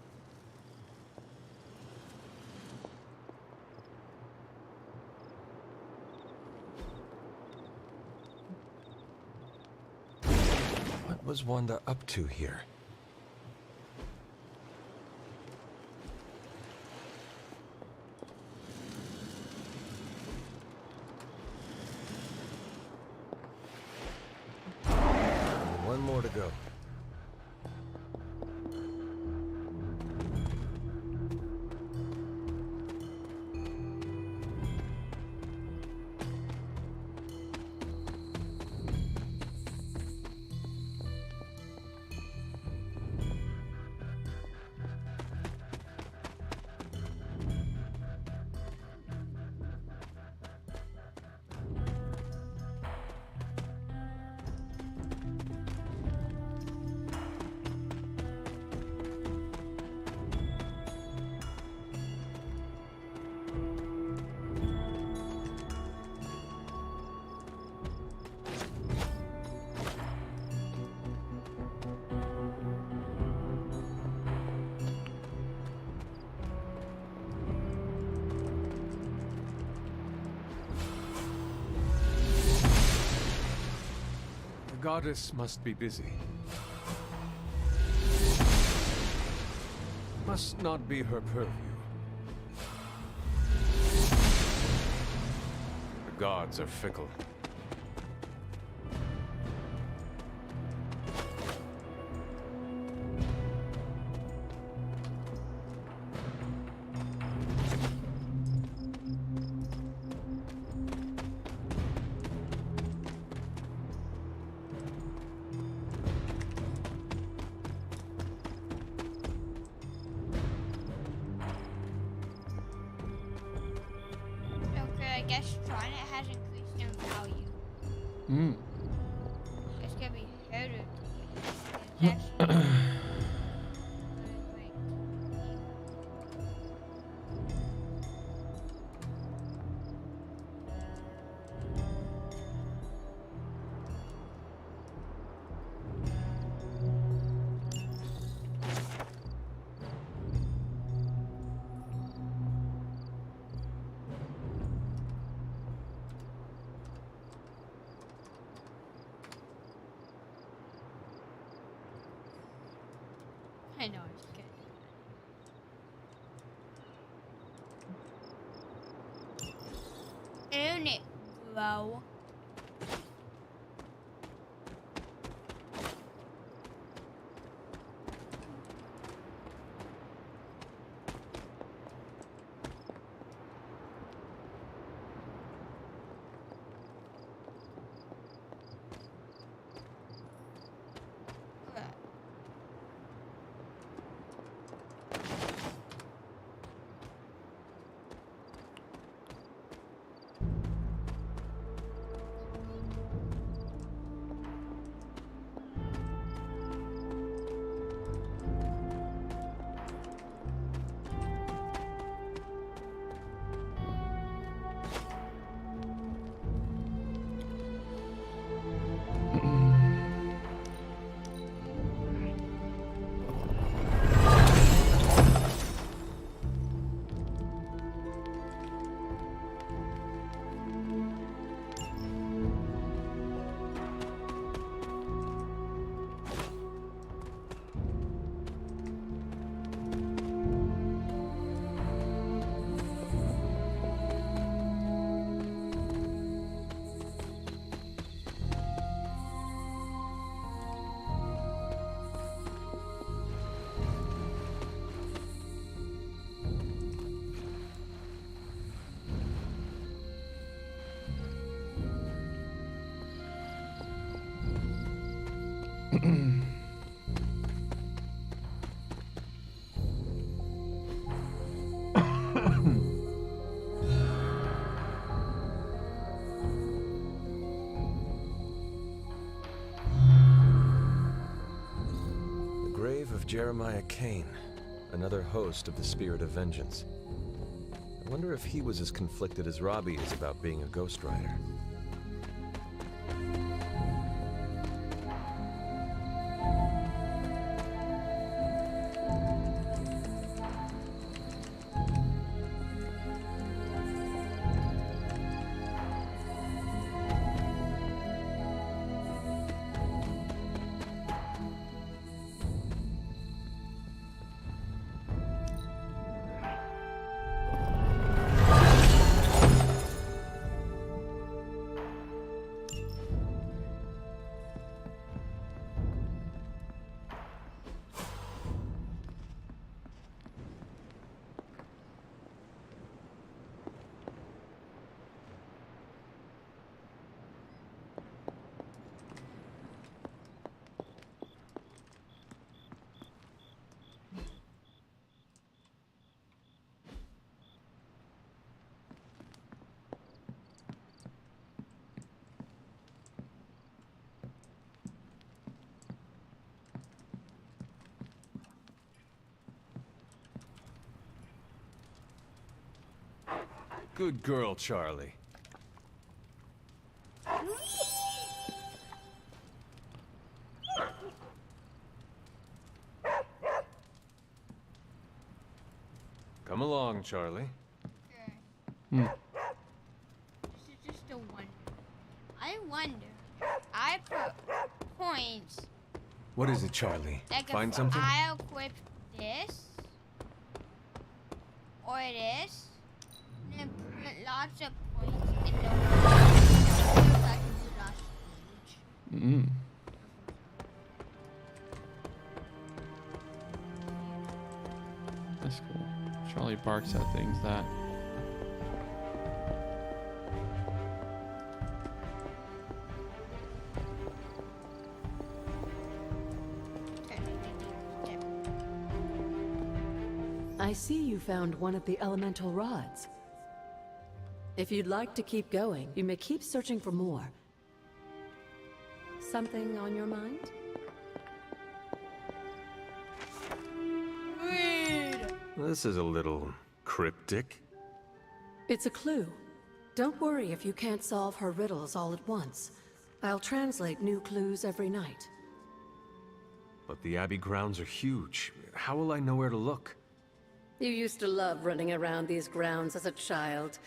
What was Wanda up to here? One more to go. goddess must be busy. Must not be her purview. The gods are fickle. Okay, I guess Tron has increased in value. Hmm. It's gonna be harder. It's actually I know, I'm just kidding. Own it, bro. The grave of Jeremiah Kane, another host of the Spirit of Vengeance. I wonder if he was as conflicted as Robbie is about being a Ghost Rider. Good girl, Charlie. Come along, Charlie. This is just a wonder. I wonder. I put What is it, Charlie? Like Find if something? I equip this or this, then put lots of points in the Mm. That's cool. Charlie barks at things that. I see you found one of the elemental rods. If you'd like to keep going, you may keep searching for more. Something on your mind? This is a little cryptic. It's a clue. Don't worry if you can't solve her riddles all at once. I'll translate new clues every night. But the Abbey grounds are huge. How will I know where to look? You used to love running around these grounds as a child.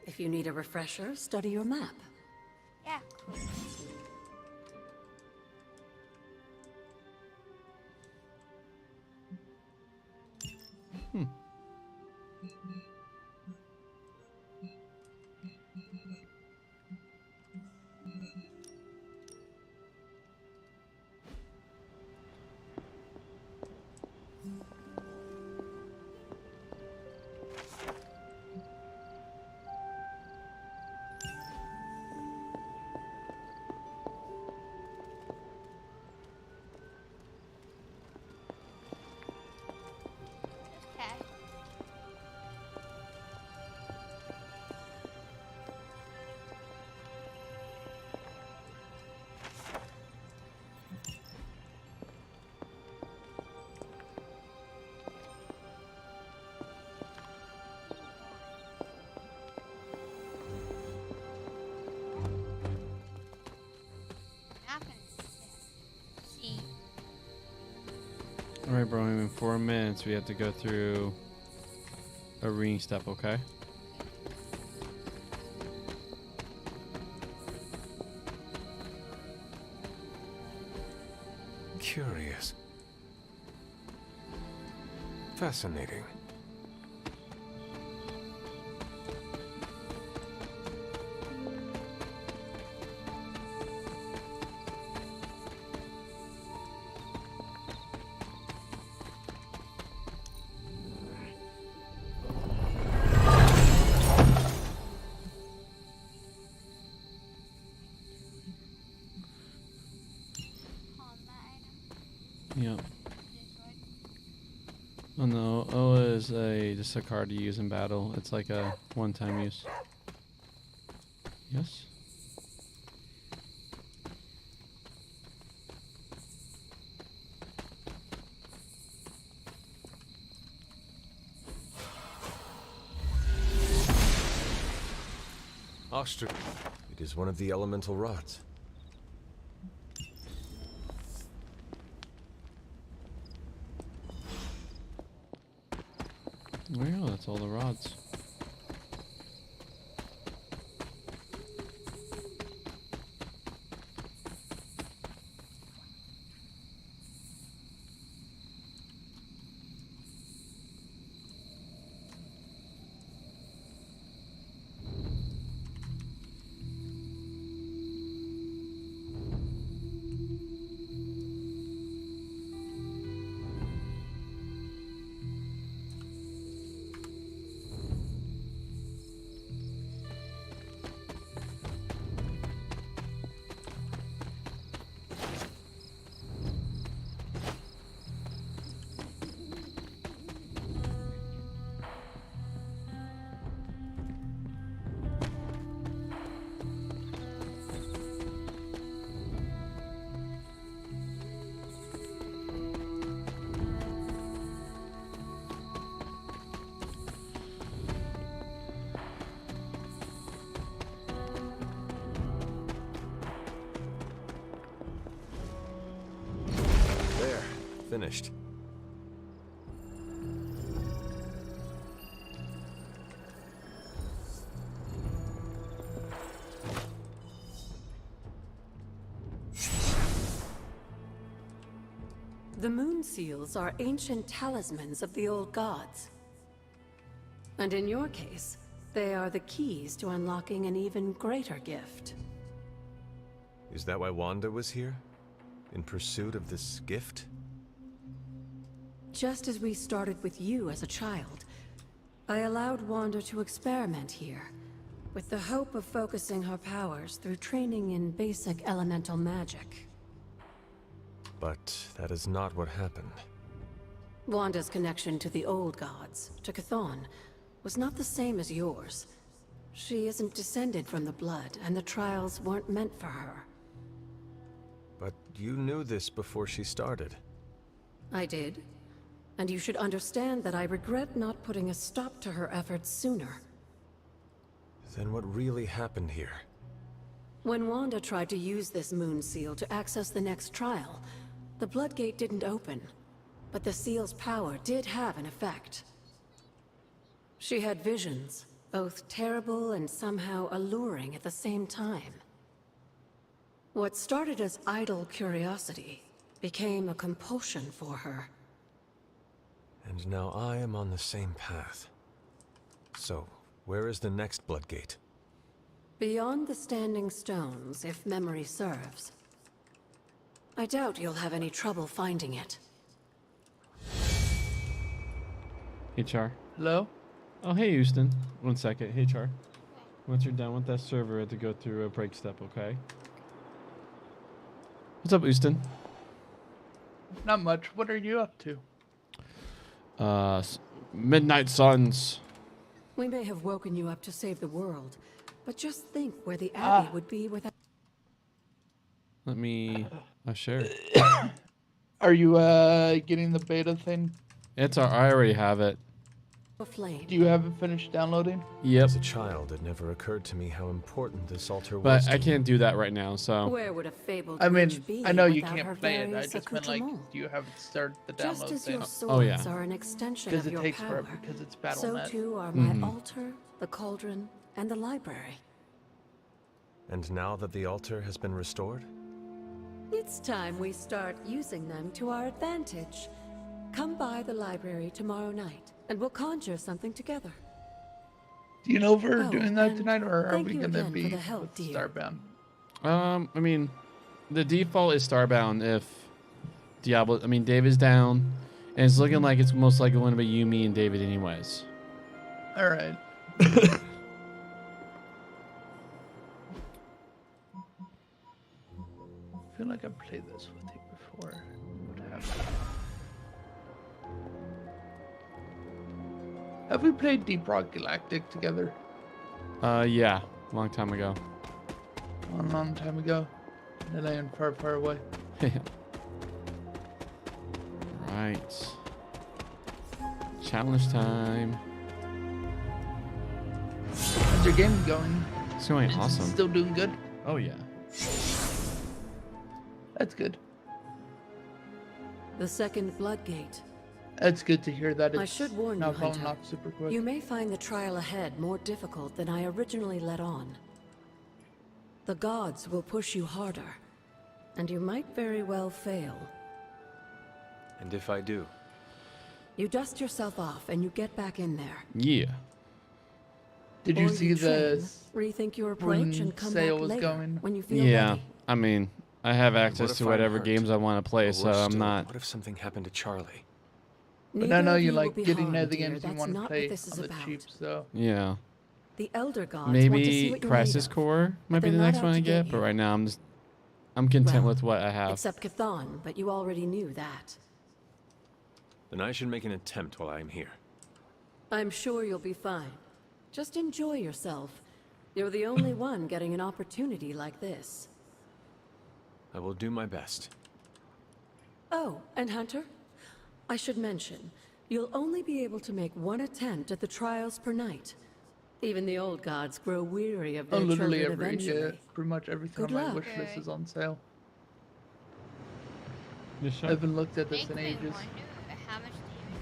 If you need a refresher, study your map. Yeah. Okay. Not gonna see. Alright, bro, in 4 minutes we have to go through a ringing step, okay? Curious. Fascinating. Yep. Oh no, Oa is just a card to use in battle. It's like a one-time use. Yes? Oster. It is one of the elemental rods. Oh yeah, that's all the rods. Finished. The moon seals are ancient talismans of the old gods. And in your case, they are the keys to unlocking an even greater gift. Is that why Wanda was here? In pursuit of this gift? Just as we started with you as a child, I allowed Wanda to experiment here, with the hope of focusing her powers through training in basic elemental magic. But that is not what happened. Wanda's connection to the old gods, to Chthon, was not the same as yours. She isn't descended from the blood, and the trials weren't meant for her. But you knew this before she started. I did. And you should understand that I regret not putting a stop to her efforts sooner. Then what really happened here? When Wanda tried to use this moon seal to access the next trial, the Bloodgate didn't open. But the seal's power did have an effect. She had visions, both terrible and somehow alluring at the same time. What started as idle curiosity became a compulsion for her. And now I am on the same path. So, where is the next Bloodgate? Beyond the Standing Stones, if memory serves. I doubt you'll have any trouble finding it. HR. Hello? Oh, hey, Houston. 1 second. HR. Once you're done with that server, I have to go through a break step, okay? What's up, Houston? Not much. What are you up to? Midnight Suns. We may have woken you up to save the world, but just think where the Abbey would be without... Let me share it. Are you getting the beta thing? I already have it. a flame. Do you have it finished downloading? Yep. As a child, it never occurred to me how important this altar was. But I can't do that right now, so. Where would a fabled I mean, witch be I know you without her can't play it. I various just meant like, accoutrements? do you have it start the Just download as thing? your swords are an extension Because of it your takes power, forever because it's so Battle.net. too are my altar, the cauldron, and the library. And now that the altar has been restored? It's time we start using them to our advantage. Come by the library tomorrow night, and we'll conjure something together. Do you know if we're Oh, doing that and tonight, or are thank we you going to again be for the help, with dear. Starbound? I mean, the default is Starbound if Diablo. I mean, David's down, and it's looking like it's most likely going to be you, me, and David, anyways. All right. I feel like I've played this with you before. What happened? Have we played Deep Rock Galactic together? Yeah, long time ago. A long time ago. In a land far, far away. Right. Challenge time. How's your game going? It's going Is it awesome. Still doing good? Oh yeah. That's good. The second Bloodgate. That's good to hear that it's I should warn you, not falling Hunter. off super quick. You may find the trial ahead more difficult than I originally let on. The gods will push you harder, and you might very well fail. And if I do? You dust yourself off and you get back in there. Yeah. Did you Or see the train, rethink your when approach and come sale back was later going? when you feel Yeah. ready. I mean, I have access if to I'm whatever hurt? games I want to play, Or so worse I'm still, not. What if something happened to Charlie? But I Neither know of you will like be getting harmed, the games dear. you That's want to not play what this is on the about. cheap, so. Yeah. The Elder Gods want to see Maybe what you're Crisis made of, Core might but be the they're next not one out I to get, get but you. right now I'm content Well, with what I have. Except Chthon, but you already knew that. Then I should make an attempt while I'm here. I'm sure you'll be fine. Just enjoy yourself. You're the only one getting an opportunity like this. I will do my best. Oh, and Hunter, I should mention, you'll only be able to make one attempt at the trials per night. Even the old gods grow weary of their Literally children eventually. pretty much everything Good on my luck. wish list is on sale. You sure? I haven't looked at this Makes in me ages. wonder how much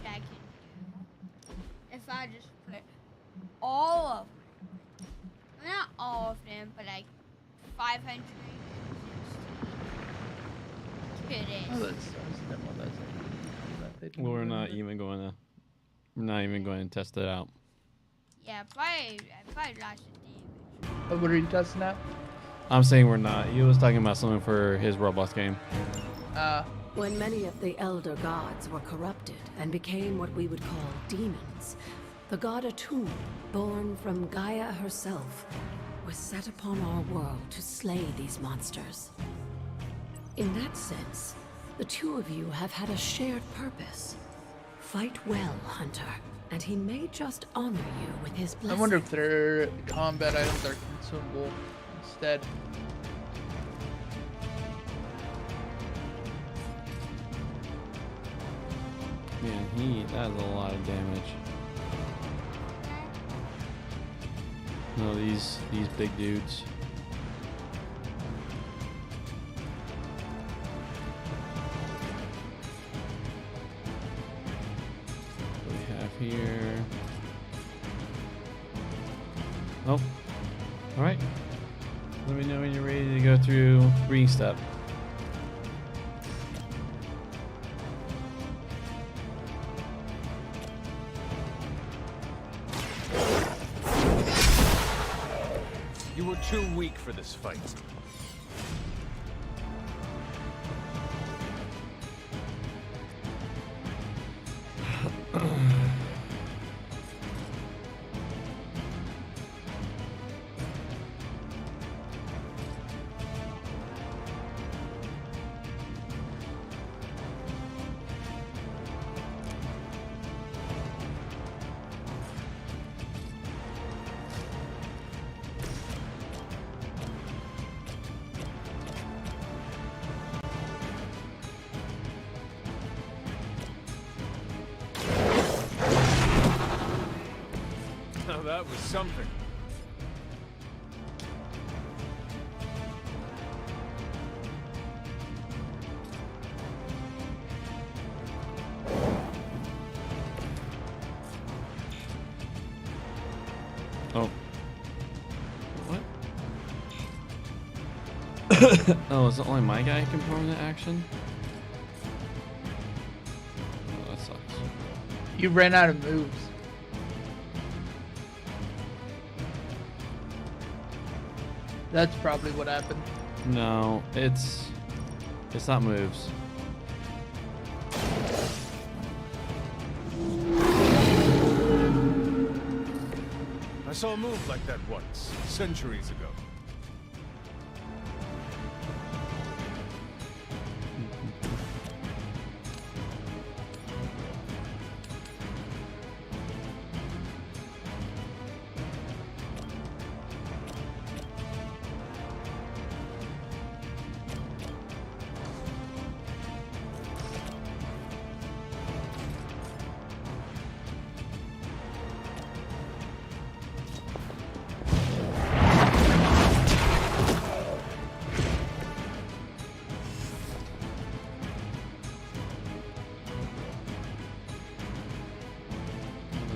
damage I can do if I just put all of them. Not all of them, but like 500 to Oh, this. that's that one. That's Well, we're not even going to test it out. Yeah, I probably lost the damage. Oh, what are you testing out? I'm saying we're not. He was talking about something for his Roblox game. When many of the Elder Gods were corrupted and became what we would call demons, the god Atum, born from Gaia herself, was set upon our world to slay these monsters. In that sense, the two of you have had a shared purpose. Fight well, Hunter, and he may just honor you with his blessing. I wonder if their combat items are consumable instead. Man, that is a lot of damage. No, these big dudes. What we have here? Oh, all right. Let me know when you're ready to go through breeding step. You were too weak for this fight. Now that was something. Oh. What? Oh, is it only my guy can perform that action? Oh, that sucks. You ran out of moves. That's probably what happened. No, it's not moves. I saw a move like that once, centuries ago.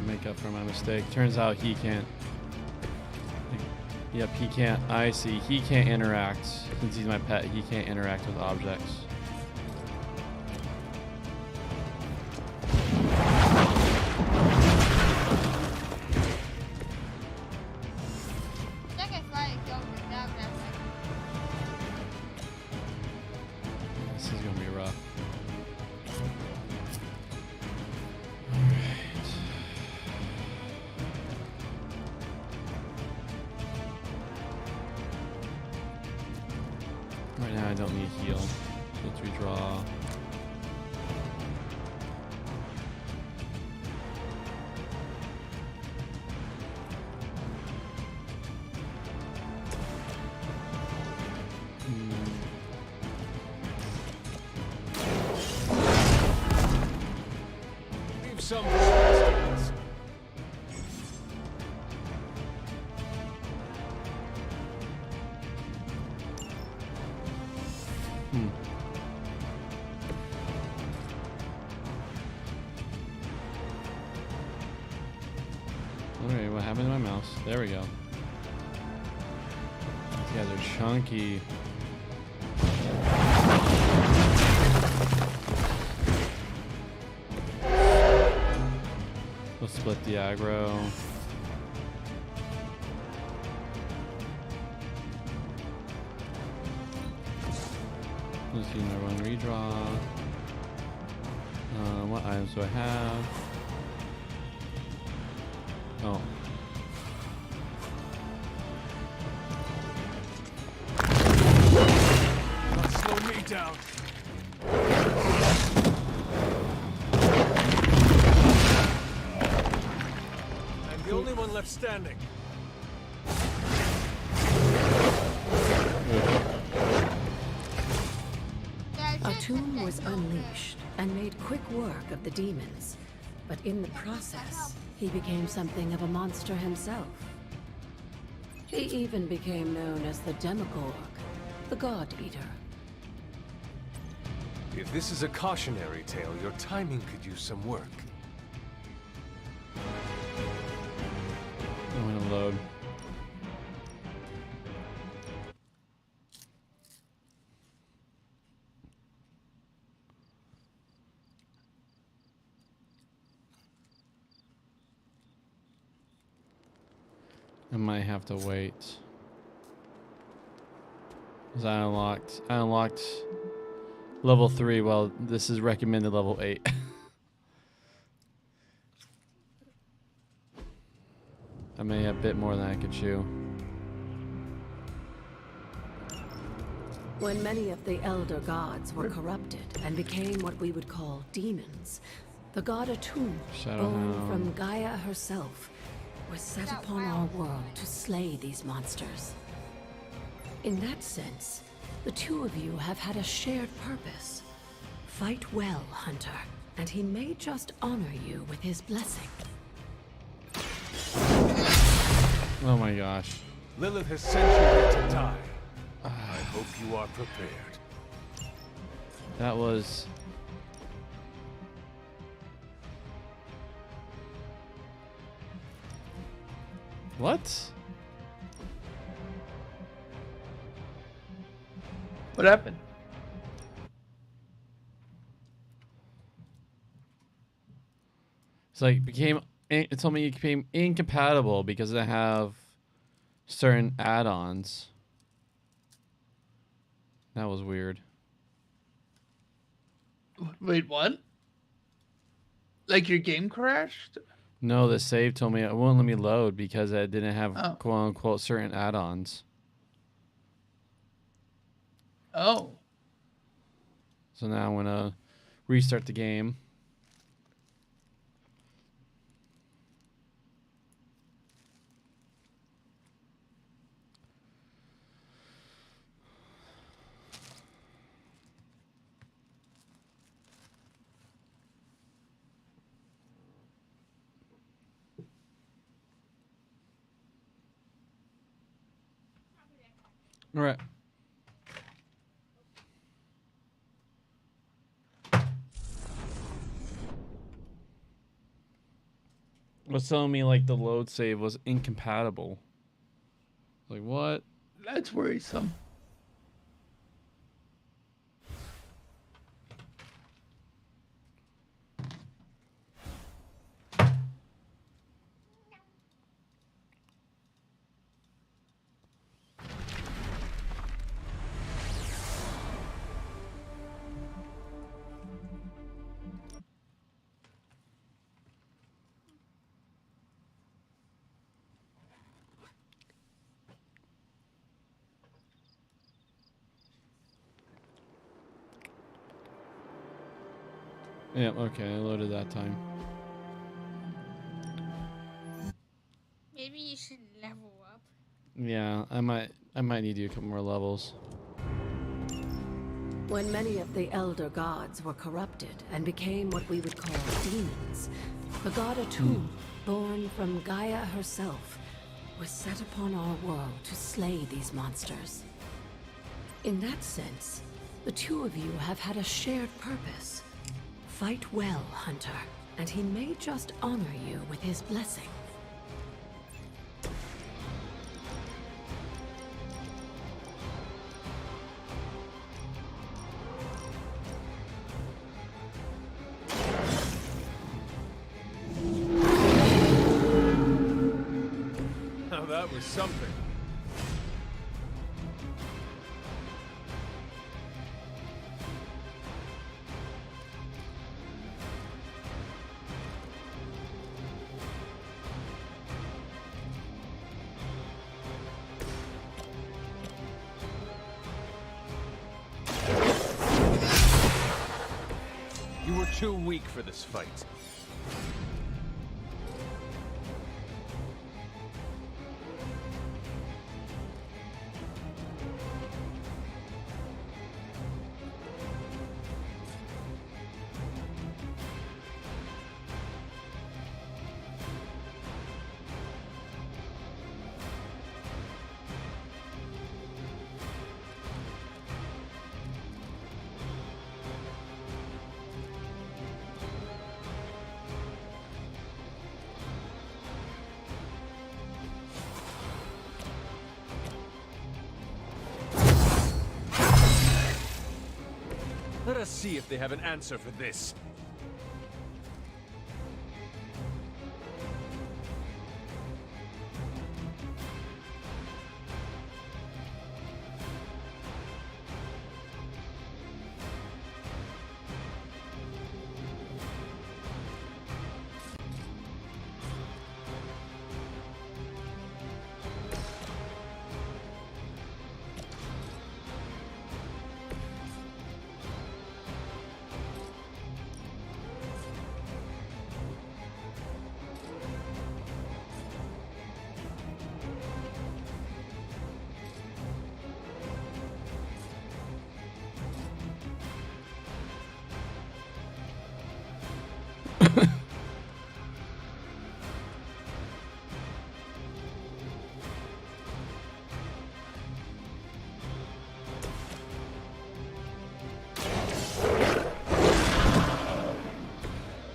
Make up for my mistake. Turns out he can't. Yep, he can't. I see. He can't interact. Since he's my pet, he can't interact with objects. This is gonna be rough. Right now I don't need heal, so let's redraw. Leave some for us. Alright, what happened to my mouse? There we go. These guys are chunky. We'll split the aggro. Let's use my run redraw. What items do I have? Oh. Slow me down. I'm the only one left standing. Atum was unleashed and made quick work of the demons, but in the process, he became something of a monster himself. He even became known as the Demogorg, the God Eater. If this is a cautionary tale, your timing could use some work. I'm gonna load. I might have to wait. 'Cause I unlocked level 3 while this is recommended level 8. I may have a bit more than I could chew. When many of the elder gods were corrupted and became what we would call demons, the god Atum, born from Gaia herself, was set upon our world to slay these monsters. In that sense, the two of you have had a shared purpose. Fight well, Hunter, and he may just honor you with his blessing. Oh my gosh. Lilith has sent you here to die. I hope you are prepared. That was... What? What happened? It's like it told me it became incompatible because I have certain add-ons. That was weird. Wait, what? Like your game crashed? No, the save told me it wouldn't let me load because I didn't have quote unquote certain add-ons. Oh. So now I'm gonna restart the game. All right. Was telling me like the load save was incompatible. Like what? That's worrisome. Yeah, okay, I loaded that time. Maybe you should level up. Yeah, I might need to do a couple more levels. When many of the elder gods were corrupted and became what we would call demons, the god Atum, born from Gaia herself, was set upon our world to slay these monsters. In that sense, the two of you have had a shared purpose. Fight well, Hunter, and he may just honor you with his blessing. was something. You were too weak for this fight. Let us see if they have an answer for this.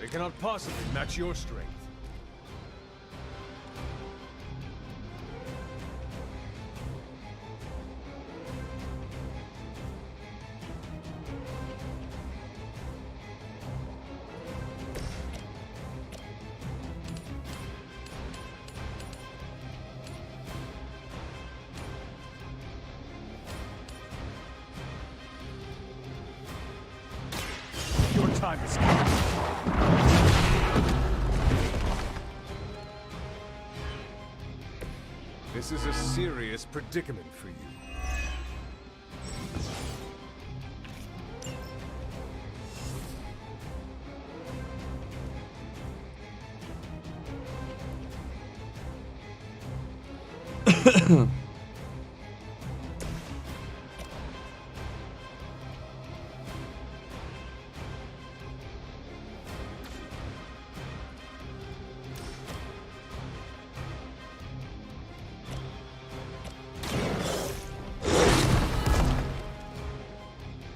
They cannot possibly match your strength. Your time is coming. This is a serious predicament for you.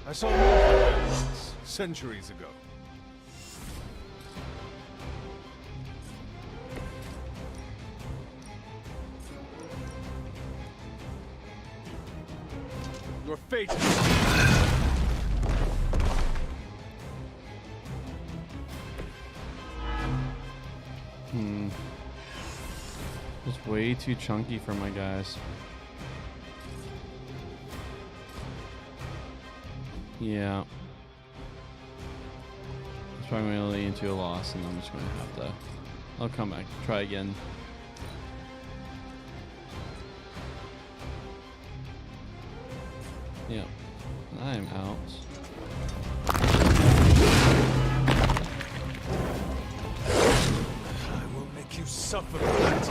I saw more centuries ago. Your fate is... It's way too chunky for my guys. Yeah. It's probably going to lead into a loss, and I'm just going to have to... I'll come back, try again. Yeah. I am out. I will make you suffer for that.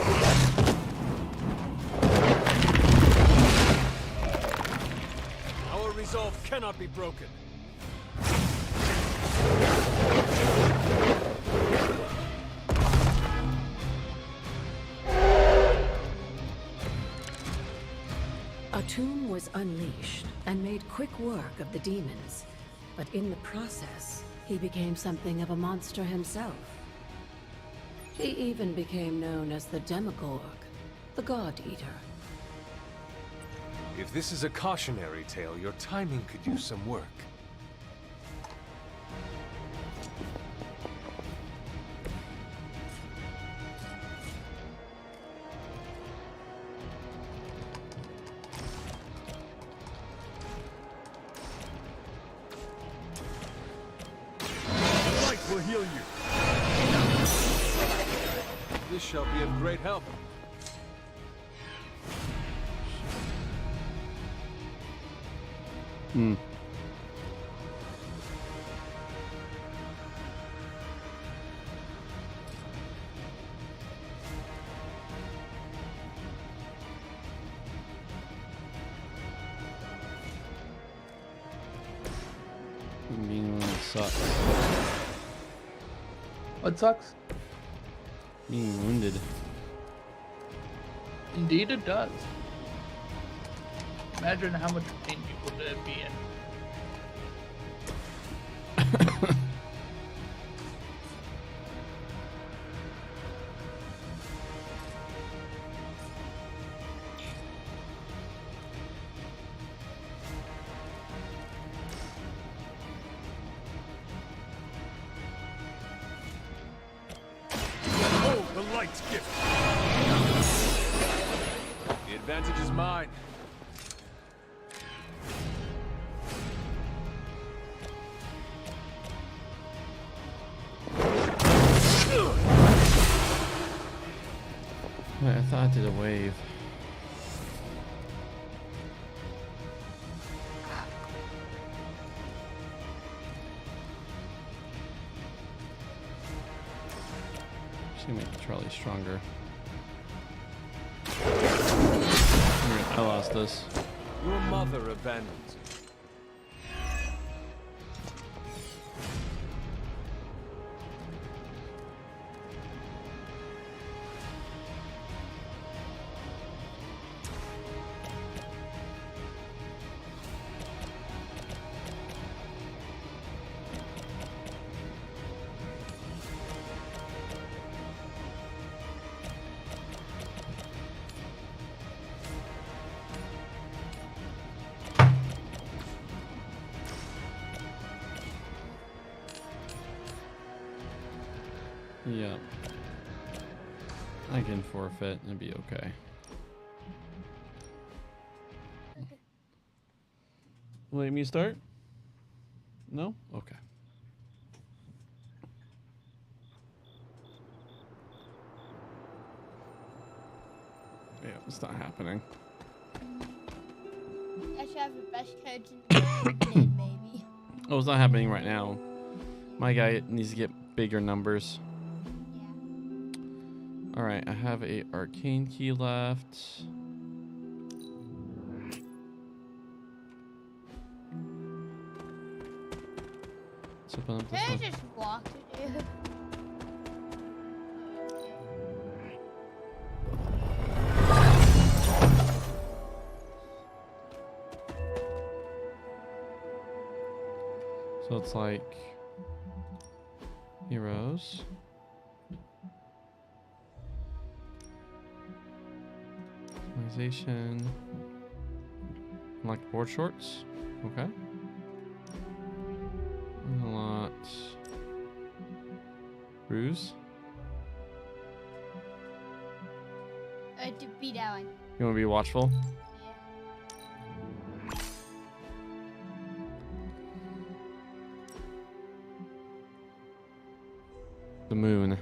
Our resolve cannot be broken. Atum was unleashed and made quick work of the demons, but in the process, he became something of a monster himself. He even became known as the Demogorg, the God Eater. If this is a cautionary tale, your timing could use some work. heal you. This shall be of great help. Hmm. Being sucks. What sucks? Being wounded. Indeed it does. Imagine how much pain people would be in. Oh, the light's gift. The advantage is mine. Wait, I thought I did a wave. Just gonna make Charlie stronger. I lost this. Your mother abandoned you. Yeah. I can forfeit and be okay. Let me start? No? Okay. Yeah, it's not happening. I should have the best codes in the world then, maybe. Oh, it's not happening right now. My guy needs to get bigger numbers. Alright, I have a arcane key left. Let's open up this Can I one. just walk to do? So it's like heroes. Customization. Unlock board shorts. Okay. Unlock Ruse. To beat that one. You want to be watchful? The moon.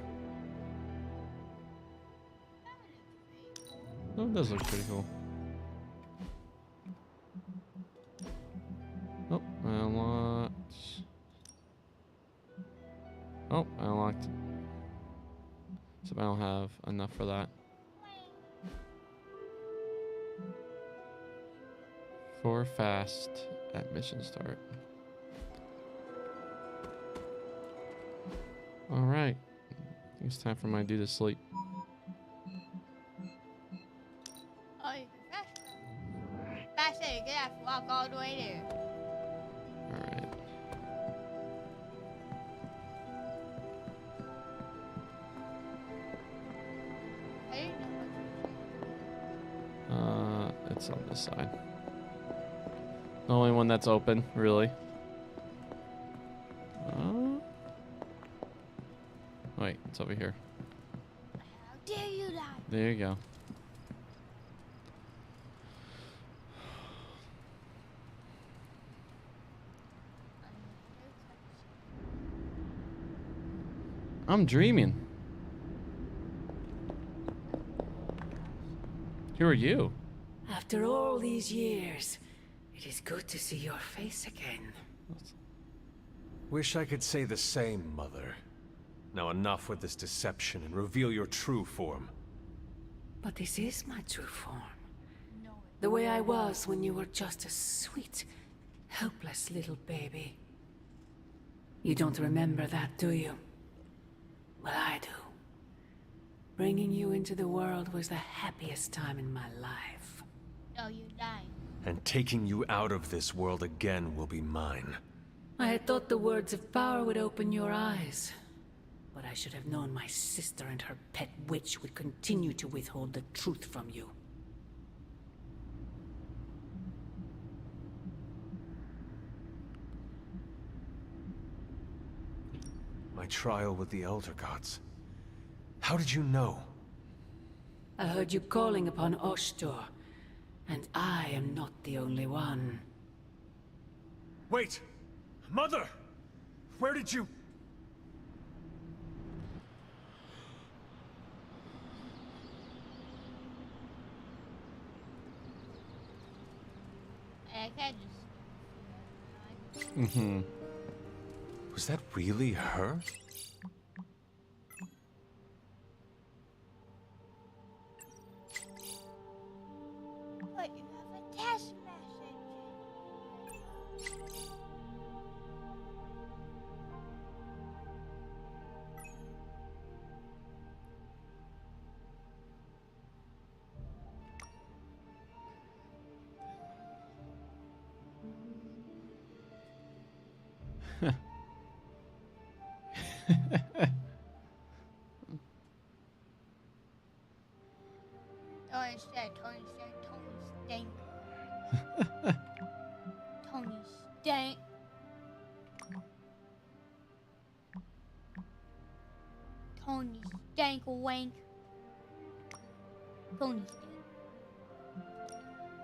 Oh, it does look pretty cool. Oh, I unlocked. Oh, I unlocked. So I don't have enough for that. 4 fast at mission start. Alright. I think it's time for my dude to sleep. Oh, you can fast. Faster, you're gonna have to walk all the way there. Alright. I didn't know It's on this side. The only one that's open, really. Wait, it's over here. How dare you lie? There you go. I'm dreaming. Who are you? After all these years, it is good to see your face again. Wish I could say the same, Mother. Now enough with this deception and reveal your true form. But this is my true form. The way I was when you were just a sweet, helpless little baby. You don't remember that, do you? Well, I do. Bringing you into the world was the happiest time in my life. No, you died. And taking you out of this world again will be mine. I had thought the words of power would open your eyes. But I should have known my sister and her pet witch would continue to withhold the truth from you. My trial with the Elder Gods. How did you know? I heard you calling upon Oshtor, and I am not the only one. Wait! Mother! Where did you... I can't just... Mm-hmm. Was that really her? But you have a test message. Tony said, Tony stink. Tony stink. Tony stank wank. Tony stink.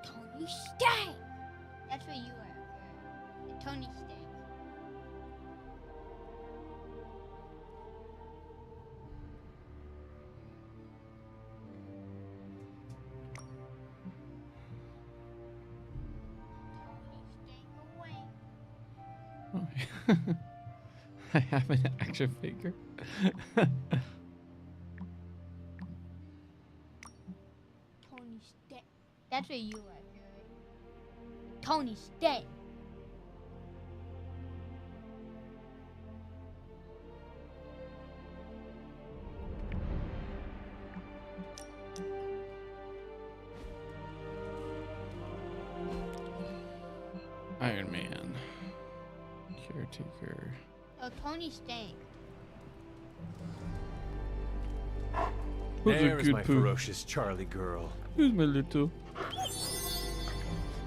Tony stank. That's what you are. Tony stink. I have an action figure. Tony Stank. That's what you are. Tony Stank. Iron Man. Caretaker. Oh, Tony Stank. There's my ferocious Charlie girl. Who's my little?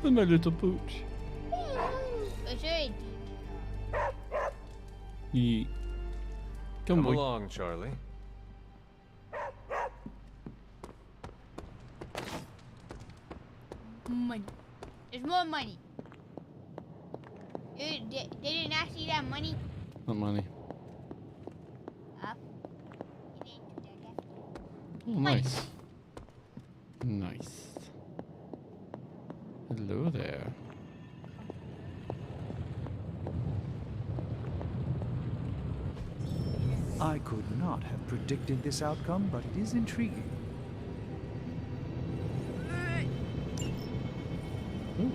Who's my little pooch? It's already Yeet. Come boy. Along, Charlie. money. There's more money. They did not see that money. What money? Up. Oh, nice. Nice. Hello there. I could not have predicted this outcome, but it is intriguing. Ooh.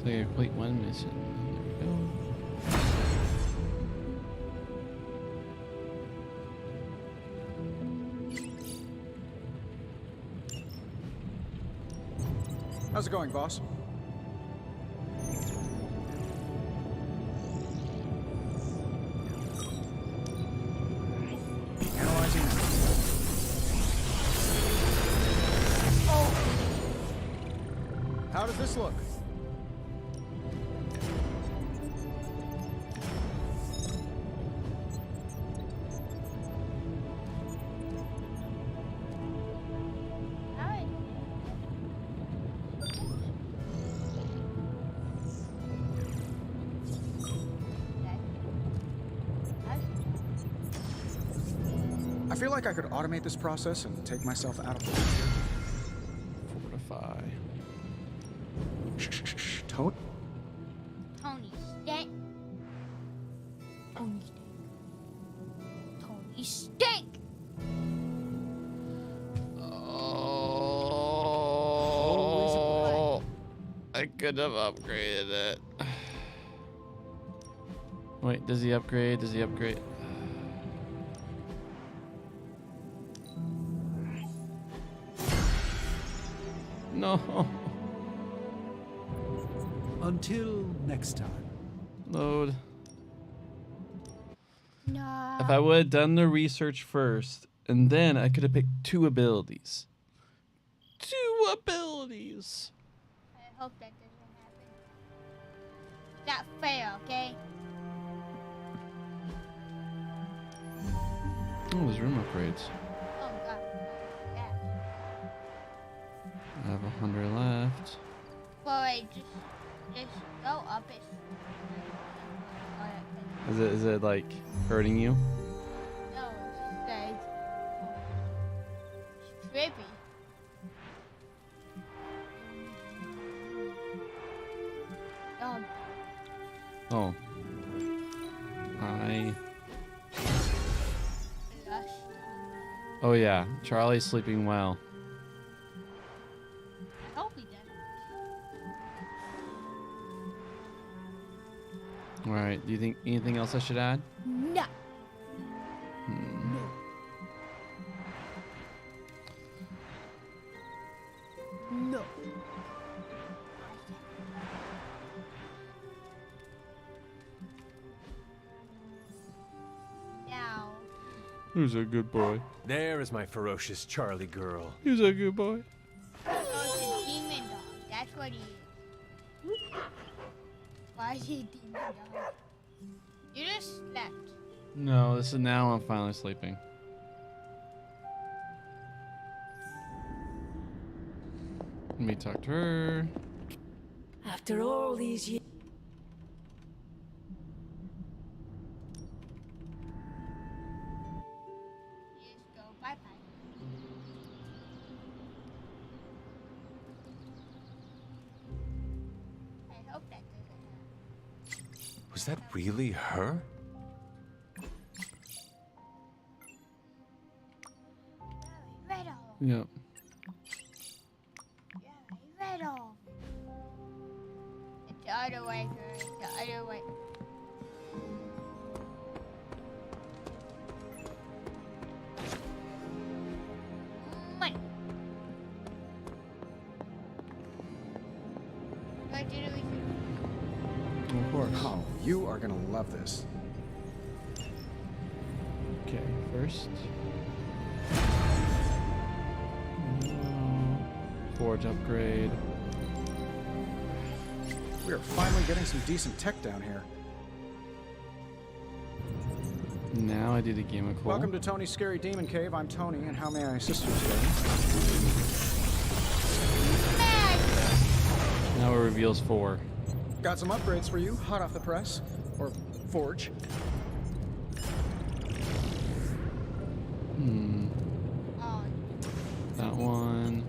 So you complete one mission. There we go. How's it going, boss? Analyzing. Oh! How does this look? feel like I could automate this process and take myself out of the picture. Fortify. Shh, Tony. Tony Stank. Tony Stank. Tony Stank. Oh, I could have upgraded it. Wait, does he upgrade? Does he upgrade? No. Until next time. Load. No. If I would have done the research first, and then I could have picked 2 abilities. 2 abilities. I hope that doesn't happen. It's not fair, okay? Oh, there's room upgrades. Oh god. Yeah. I have 100 left. Boy, just go up it. Is it like hurting you? No, it's like it's trippy. Oh. Oh yeah, Charlie's sleeping well. I hope he does. All right. Do you think anything else I should add? No. No. Now. Who's a good boy? There is my ferocious Charlie girl. Who's a good boy? Oh, it's a demon dog. That's what he is. Why is he a demon dog? You just slept. No, this is now I'm finally sleeping. Let me talk to her. After all these years. Just go bye bye. I hope that doesn't happen. Was that really her? Riddle. Yep. Riddle. It's the other way, girl. It's the other way. Money. What did we do? Of course. Oh, you are gonna love this. Okay, first. Forge upgrade. We are finally getting some decent tech down here. Now I do the game of cool. Welcome to Tony's Scary Demon Cave. I'm Tony, and how may I assist you today? Now it reveals 4. Got some upgrades for you, hot off the press. Or forge. That one.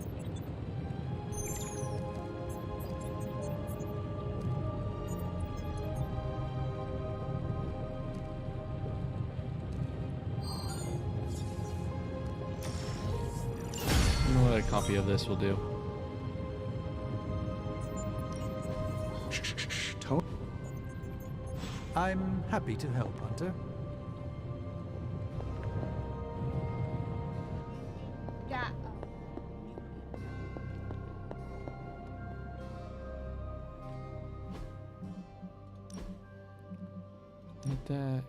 I know what a copy of this will do. Tony? I'm happy to help, Hunter. Yeah. Deck.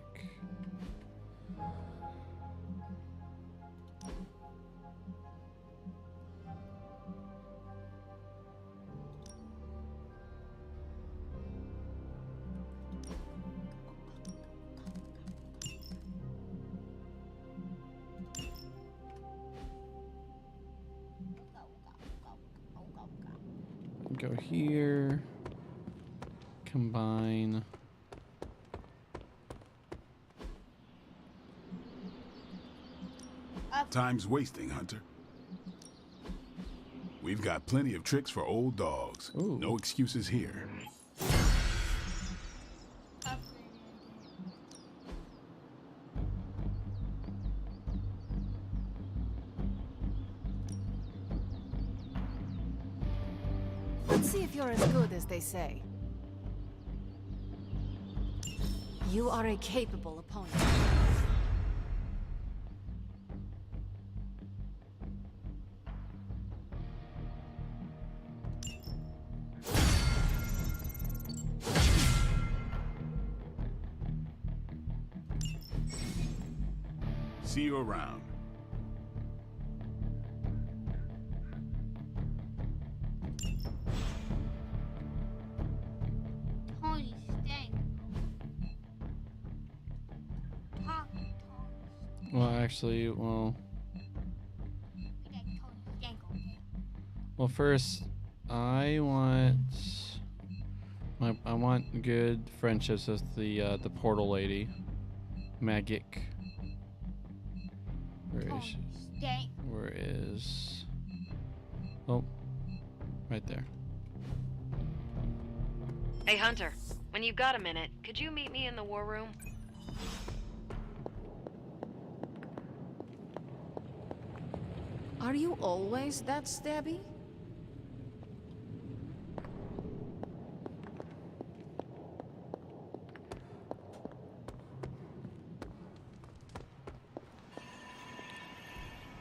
Go here. Combine. Time's wasting, Hunter. We've got plenty of tricks for old dogs. Ooh. No excuses here. Let's see if you're as good as they say. You are a capable opponent. See you around. Holy stank. Talk. Well, actually, well, first, I want good friendships with the portal lady, Magic. Where is? Oh, right there. Hey, Hunter. When you've got a minute, could you meet me in the war room? Are you always that stabby?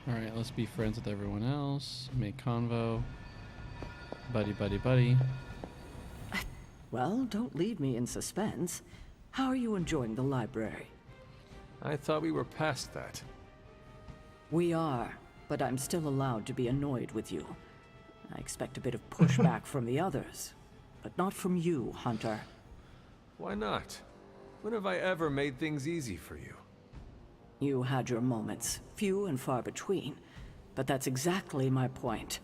Alright, let's be friends with everyone else. Make convo. Buddy, buddy, buddy. Well, don't leave me in suspense. How are you enjoying the library? I thought we were past that. We are, but I'm still allowed to be annoyed with you. I expect a bit of pushback from the others, but not from you, Hunter. Why not? When have I ever made things easy for you? You had your moments, few and far between, but that's exactly my point.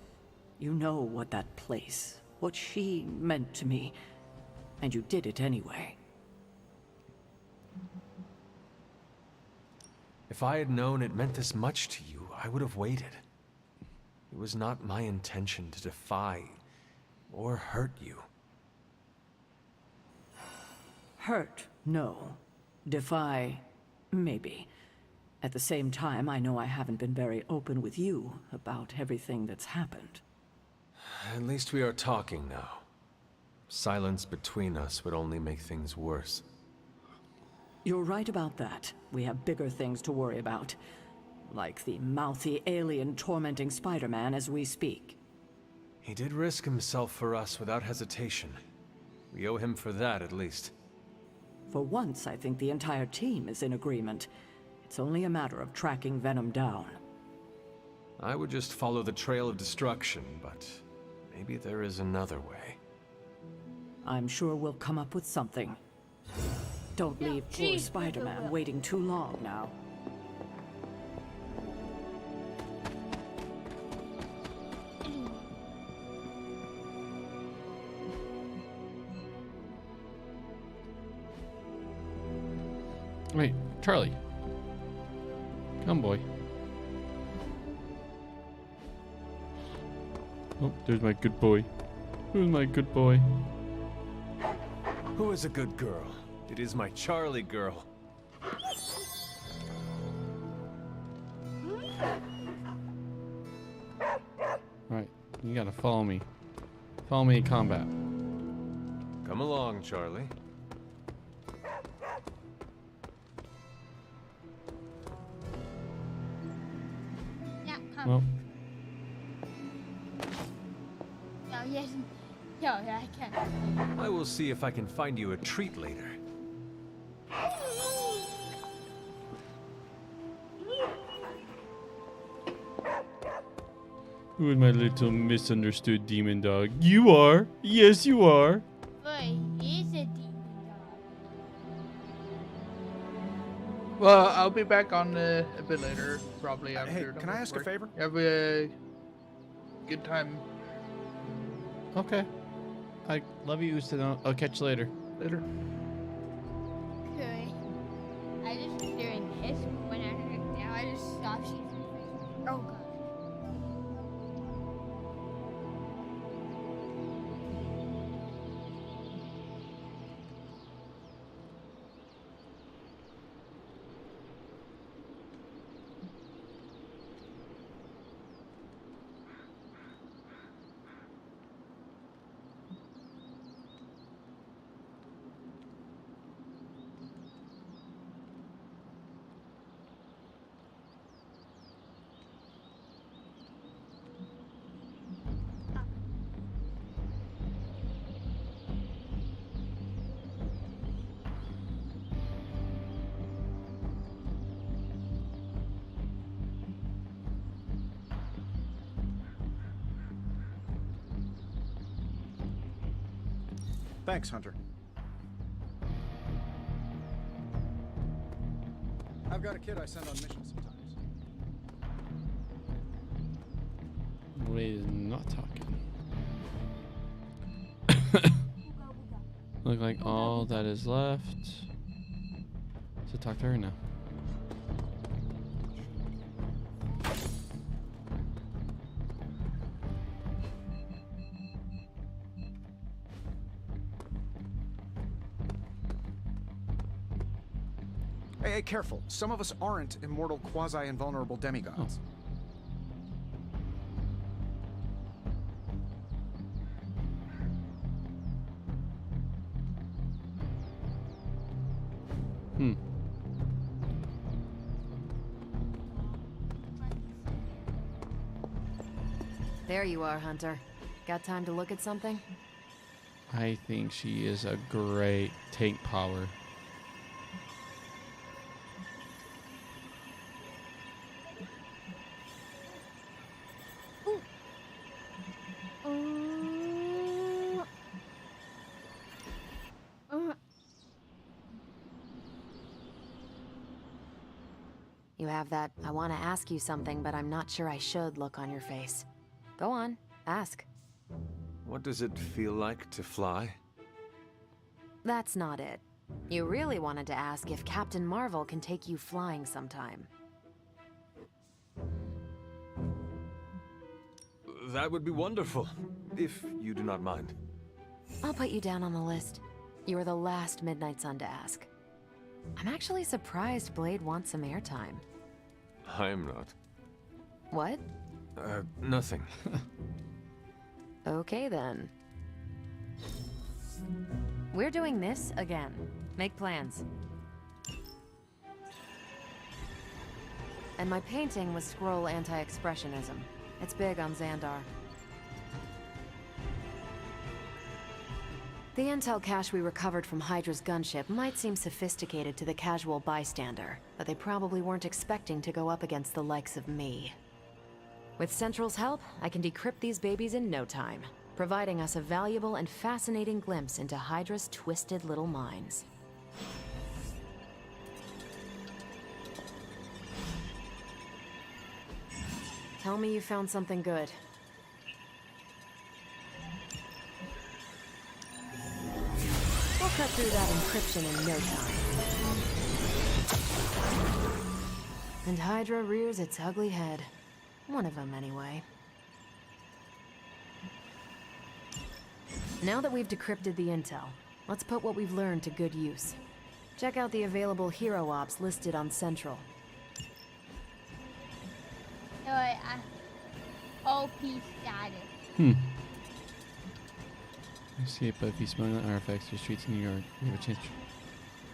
You know what that place, what she meant to me, and you did it anyway. If I had known it meant this much to you, I would have waited. It was not my intention to defy or hurt you. Hurt, no. Defy, maybe. At the same time, I know I haven't been very open with you about everything that's happened. At least we are talking now. Silence between us would only make things worse. You're right about that. We have bigger things to worry about. Like the mouthy alien tormenting Spider-Man as we speak. He did risk himself for us without hesitation. We owe him for that, at least. For once, I think the entire team is in agreement. It's only a matter of tracking Venom down. I would just follow the trail of destruction, but maybe there is another way. I'm sure we'll come up with something. Don't leave poor Spider-Man waiting too long now. Wait, Charlie. Come, boy. Oh, there's my good boy. Who's my good boy? Who is a good girl? It is my Charlie girl. Alright, you gotta follow me. Follow me in combat. Come along, Charlie. Well. No, yes. No, I can't. I will see if I can find you a treat later. Who is my little misunderstood demon dog? You are. Yes, you are. Boy, he's a demon dog. Well, I'll be back on a bit later, probably after. Hey, can I ask a favor? Have a good time. Okay. I love you, Ustan. I'll catch you later. Later. Okay. I just was doing this when I heard now I just stopped seeing Thanks, Hunter. I've got a kid I send on missions sometimes. Wade is not talking. Look like all that is left. So talk to her now. Hey, careful. Some of us aren't immortal, quasi-invulnerable demigods. There you are, Hunter. Got time to look at something? I think she is a great tank power. You have that, I want to ask you something, but I'm not sure I should look on your face. Go on, ask. What does it feel like to fly? That's not it. You really wanted to ask if Captain Marvel can take you flying sometime. That would be wonderful, if you do not mind. I'll put you down on the list. You are the last Midnight Sun to ask. I'm actually surprised Blade wants some airtime. I'm not. What? Nothing. Okay then. We're doing this again. Make plans. And my painting was scroll anti-expressionism. It's big on Xandar. The intel cache we recovered from Hydra's gunship might seem sophisticated to the casual bystander, but they probably weren't expecting to go up against the likes of me. With Central's help, I can decrypt these babies in no time, providing us a valuable and fascinating glimpse into Hydra's twisted little minds. Tell me you found something good. We'll cut through that encryption in no time. And Hydra rears its ugly head. One of them, anyway. Now that we've decrypted the intel, let's put what we've learned to good use. Check out the available hero ops listed on Central. OP status. I see it, but if you smuggling artifacts to the streets of New York, we have a chance.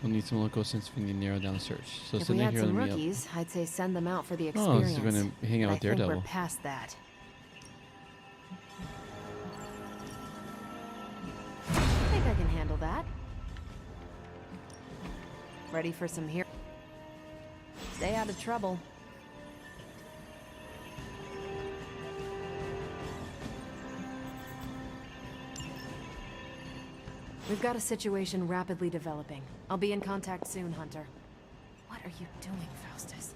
We'll need some local sense if we can narrow down the search. So If send we a had hero to some meet up. rookies, I'd say send them out for the Oh, experience. this is going to hang out But with I think Daredevil. we're past that. I think I can handle that. Ready for some hero? Stay out of trouble. We've got a situation rapidly developing. I'll be in contact soon, Hunter. What are you doing, Faustus?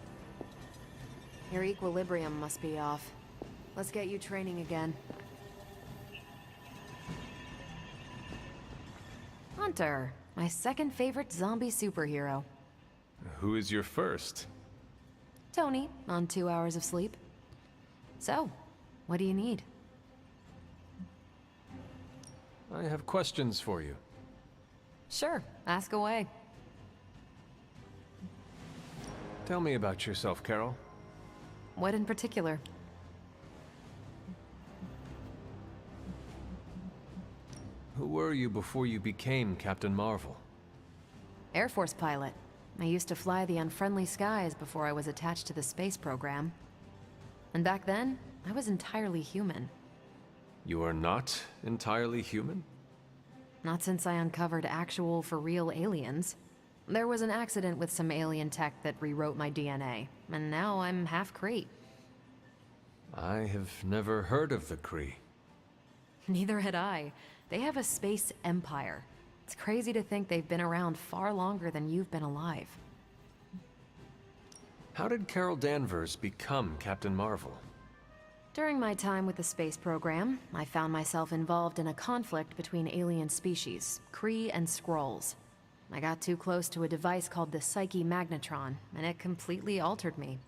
Your equilibrium must be off. Let's get you training again. Hunter, my second favorite zombie superhero. Who is your first? Tony, on 2 hours of sleep. So, what do you need? I have questions for you. Sure, ask away. Tell me about yourself, Carol. What in particular? Who were you before you became Captain Marvel? Air Force pilot. I used to fly the unfriendly skies before I was attached to the space program. And back then, I was entirely human. You are not entirely human? Not since I uncovered actual, for real aliens. There was an accident with some alien tech that rewrote my DNA, and now I'm half Kree. I have never heard of the Kree. Neither had I. They have a space empire. It's crazy to think they've been around far longer than you've been alive. How did Carol Danvers become Captain Marvel? During my time with the space program, I found myself involved in a conflict between alien species, Kree and Skrulls. I got too close to a device called the Psyche Magnetron, and it completely altered me.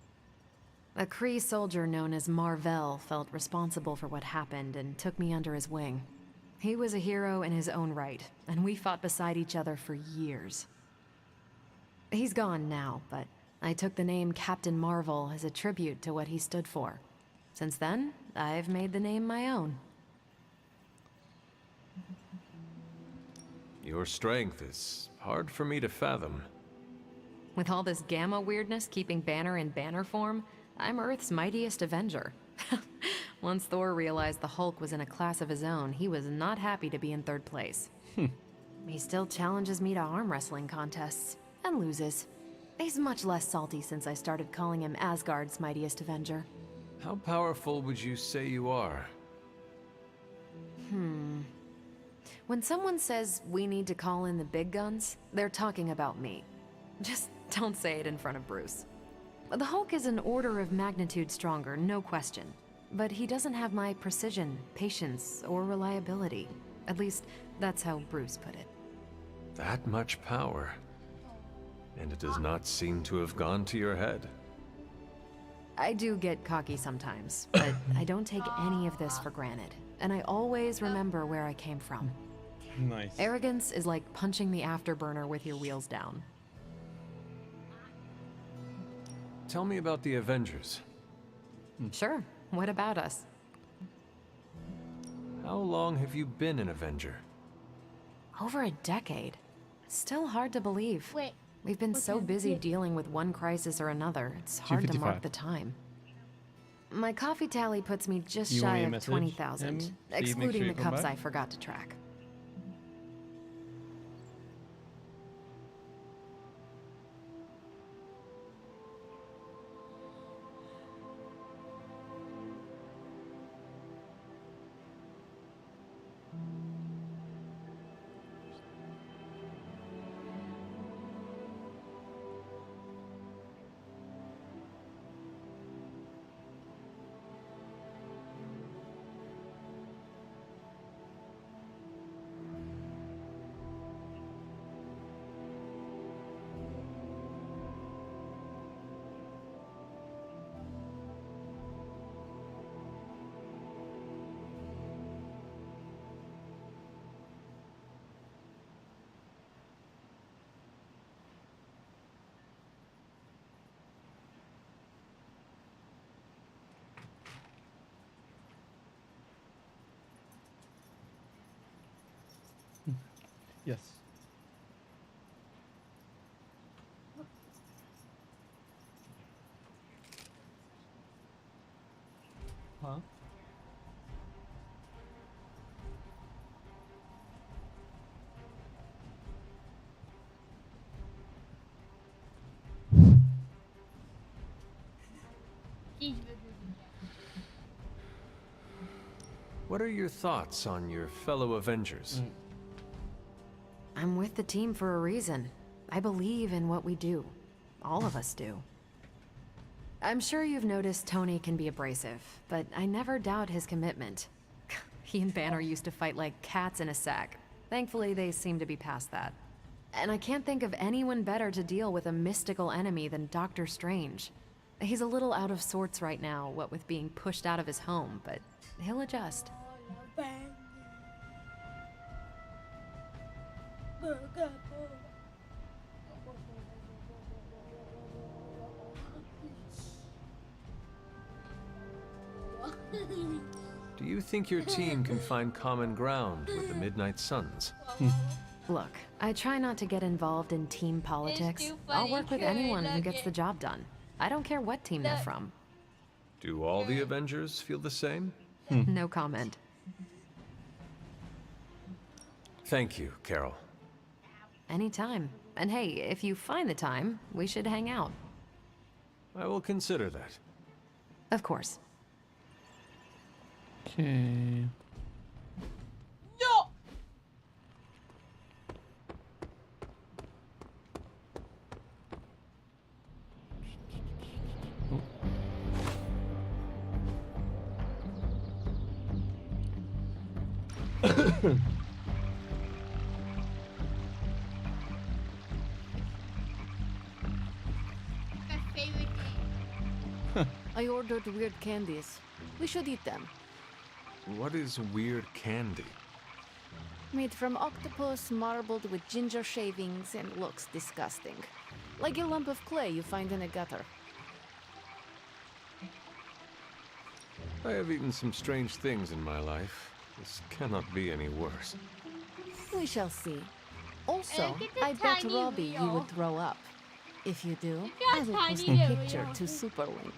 A Kree soldier known as Mar-Vell felt responsible for what happened and took me under his wing. He was a hero in his own right, and we fought beside each other for years. He's gone now, but I took the name Captain Marvel as a tribute to what he stood for. Since then, I've made the name my own. Your strength is hard for me to fathom. With all this Gamma weirdness keeping Banner in banner form, I'm Earth's mightiest Avenger. Once Thor realized the Hulk was in a class of his own, he was not happy to be in third place. He still challenges me to arm wrestling contests, and loses. He's much less salty since I started calling him Asgard's mightiest Avenger. How powerful would you say you are? When someone says we need to call in the big guns, they're talking about me. Just don't say it in front of Bruce. The Hulk is an order of magnitude stronger, no question. But he doesn't have my precision, patience, or reliability. At least, that's how Bruce put it. That much power. And it does not seem to have gone to your head. I do get cocky sometimes, but I don't take any of this for granted. And I always remember where I came from. Nice. Arrogance is like punching the afterburner with your wheels down. Tell me about the Avengers. Sure. What about us? How long have you been an Avenger? Over a decade. Still hard to believe. Wait. We've been so busy dealing with one crisis or another, it's hard to mark the time. My coffee tally puts me just shy of 20,000, excluding the cups I forgot to track. Yes. Huh? What are your thoughts on your fellow Avengers? I'm with the team for a reason. I believe in what we do. All of us do. I'm sure you've noticed Tony can be abrasive, but I never doubt his commitment. He and Banner used to fight like cats in a sack. Thankfully, they seem to be past that. And I can't think of anyone better to deal with a mystical enemy than Doctor Strange. He's a little out of sorts right now, what with being pushed out of his home, but he'll adjust. Do you think your team can find common ground with the Midnight Suns? Look, I try not to get involved in team politics. I'll work with anyone who gets the job done. I don't care what team they're from. Do all the Avengers feel the same? No comment. Thank you, Carol. Anytime. And hey, if you find the time, we should hang out. I will consider that. Of course. Okay. My favorite thing. I ordered weird candies. We should eat them. What is weird candy? Made from octopus, marbled with ginger shavings, and looks disgusting. Like a lump of clay you find in a gutter. I have eaten some strange things in my life. This cannot be any worse. We shall see. Also, look at the I bet tiny Robbie you wheel. would throw up. If you do, Look I how will post tiny a the picture wheel to is. Superlink.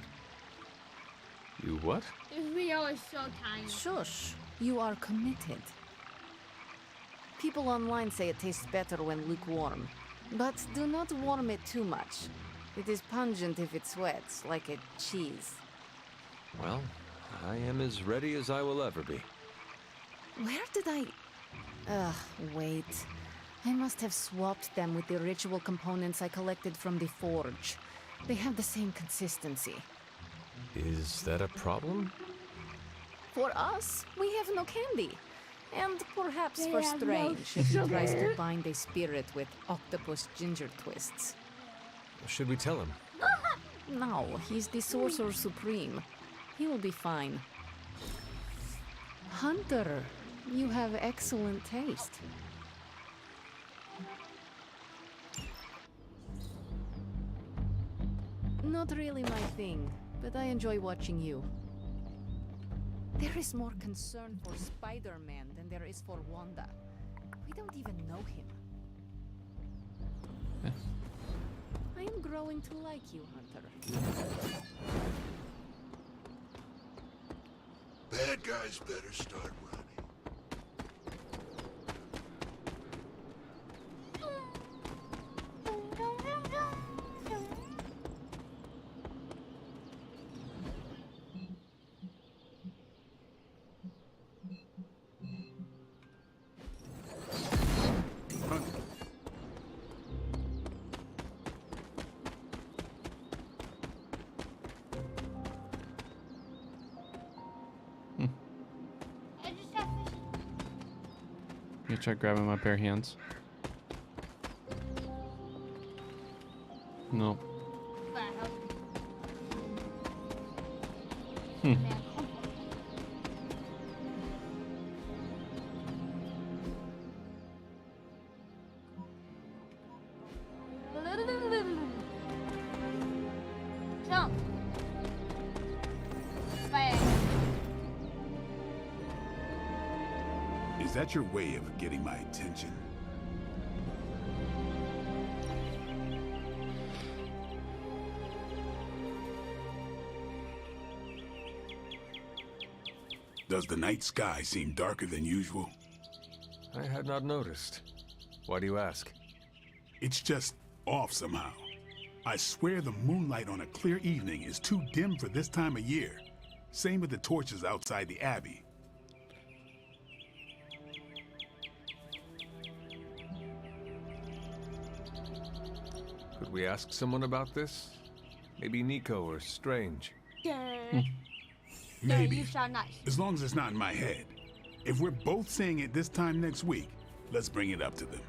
You what? This video is so tiny. Shush, you are committed. People online say it tastes better when lukewarm, but do not warm it too much. It is pungent if it sweats, like a cheese. Well, I am as ready as I will ever be. Where did I... wait. I must have swapped them with the ritual components I collected from the forge. They have the same consistency. Is that a problem? For us, we have no candy. And perhaps They for have no Strange if he tries to sugar. bind a spirit with octopus ginger twists. Should we tell him? No, he's the Sorcerer Supreme. He will be fine. Hunter, you have excellent taste. Not really my thing, but I enjoy watching you. There is more concern for Spider-Man than there is for Wanda. We don't even know him. I am growing to like you, Hunter. Bad guys better start running. You try grabbing my bare hands. No. Hmm. Jump. Fire. Is that your way of getting my attention? Does the night sky seem darker than usual? I had not noticed. Why do you ask? It's just off somehow. I swear the moonlight on a clear evening is too dim for this time of year. Same with the torches outside the Abbey. Could we ask someone about this? Maybe Nico or Strange. Maybe. You shall not. As long as it's not in my head. If we're both saying it this time next week, let's bring it up to them.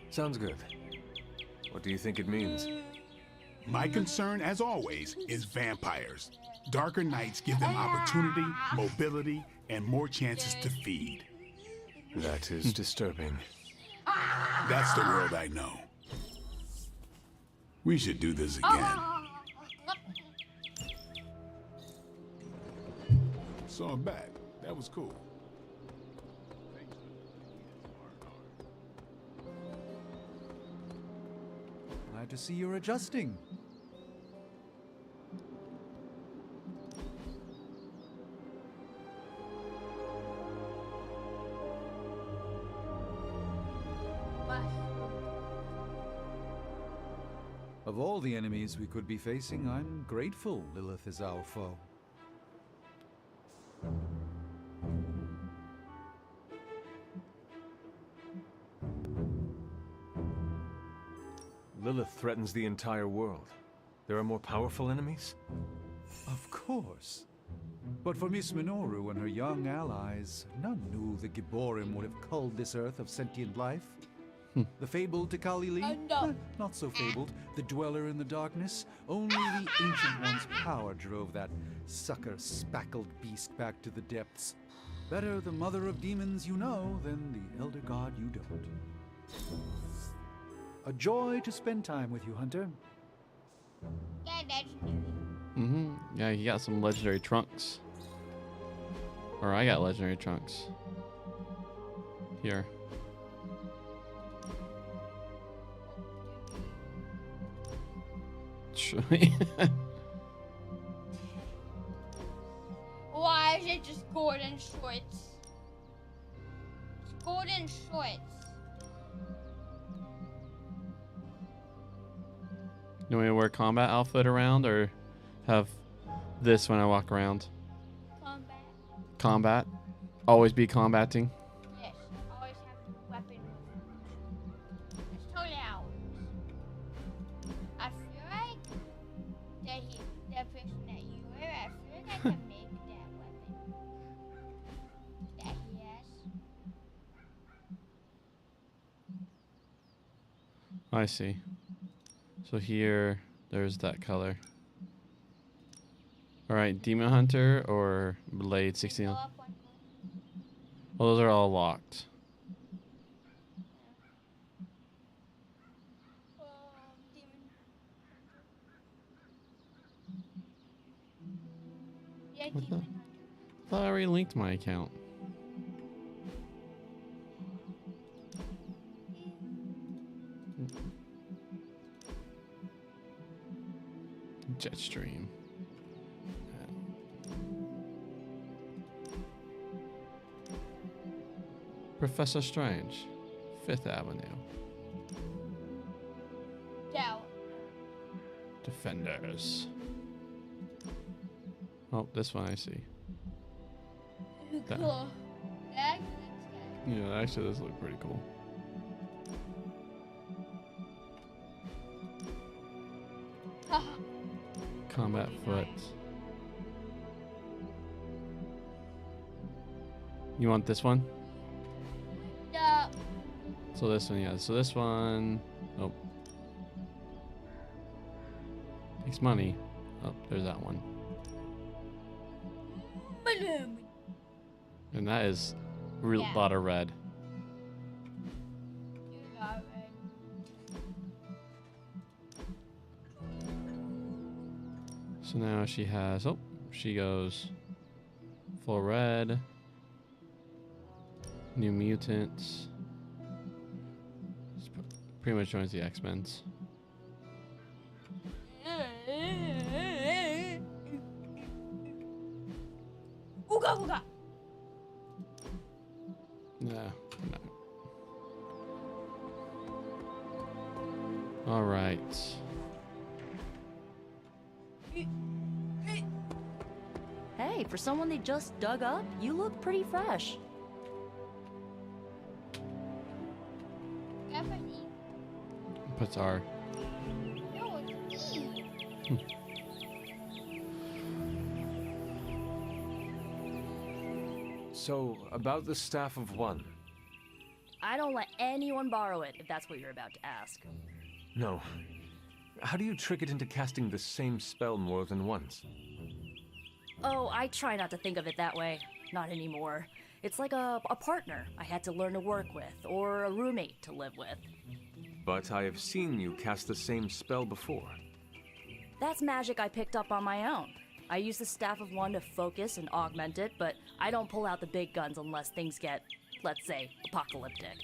Sounds good. What do you think it means? My concern, as always, is vampires. Darker nights give them opportunity, mobility, and more chances to feed. That is disturbing. That's the world I know. We should do this again. So I'm back. That was cool. Glad to see you're adjusting. Of all the enemies we could be facing, I'm grateful Lilith is our foe. Lilith threatens the entire world. There are more powerful enemies? Of course. But for Miss Minoru and her young allies, none knew the Gibborim would have culled this earth of sentient life. The fabled Tikali Lee? Not so fabled. The dweller in the darkness? Only the Ancient One's power drove that sucker spackled beast back to the depths. Better the mother of demons you know than the elder god you don't. A joy to spend time with you, Hunter. Yeah, that's new. Mm-hmm. Yeah, you got some legendary trunks. Or I got legendary trunks. Here. Why is it just golden shorts? It's golden shorts. You want me to wear combat outfit around or have this when I walk around? Combat. Combat? Always be combating? Yes, always have a weapon. It's totally ours. I feel like the person that you wear, I feel like I can make that weapon that he has. I see. So here, there's that color. Alright, Demon Hunter or Blade 16? Well, those are all locked. What the? I thought I already linked my account. Jetstream. Professor Strange, 5th Avenue. Down. Defenders. Oh, this one I see. That- Cool. That Yeah, actually this looks pretty cool. Combat foot. You want this one? No. So this one, yeah. So this one, oh, takes money. Oh, there's that one. And that is a lot of red. So now she has, oh, she goes full red. New Mutants. Pretty much joins the X-Men's. Ooga ooga. No. All right. Hey, for someone they just dug up, you look pretty fresh. Puts our. No, it's me. So, about the Staff of One. I don't let anyone borrow it, if that's what you're about to ask. No. How do you trick it into casting the same spell more than once? Oh, I try not to think of it that way. Not anymore. It's like a partner I had to learn to work with, or a roommate to live with. But I have seen you cast the same spell before. That's magic I picked up on my own. I use the Staff of One to focus and augment it, but I don't pull out the big guns unless things get, let's say, apocalyptic.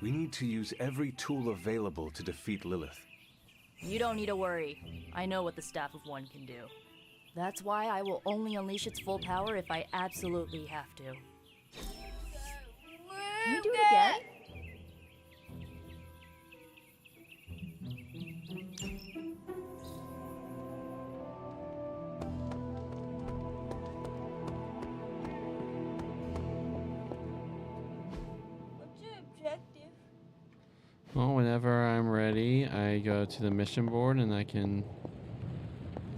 We need to use every tool available to defeat Lilith. You don't need to worry. I know what the Staff of One can do. That's why I will only unleash its full power if I absolutely have to. Can you do it again? I go to the mission board and I can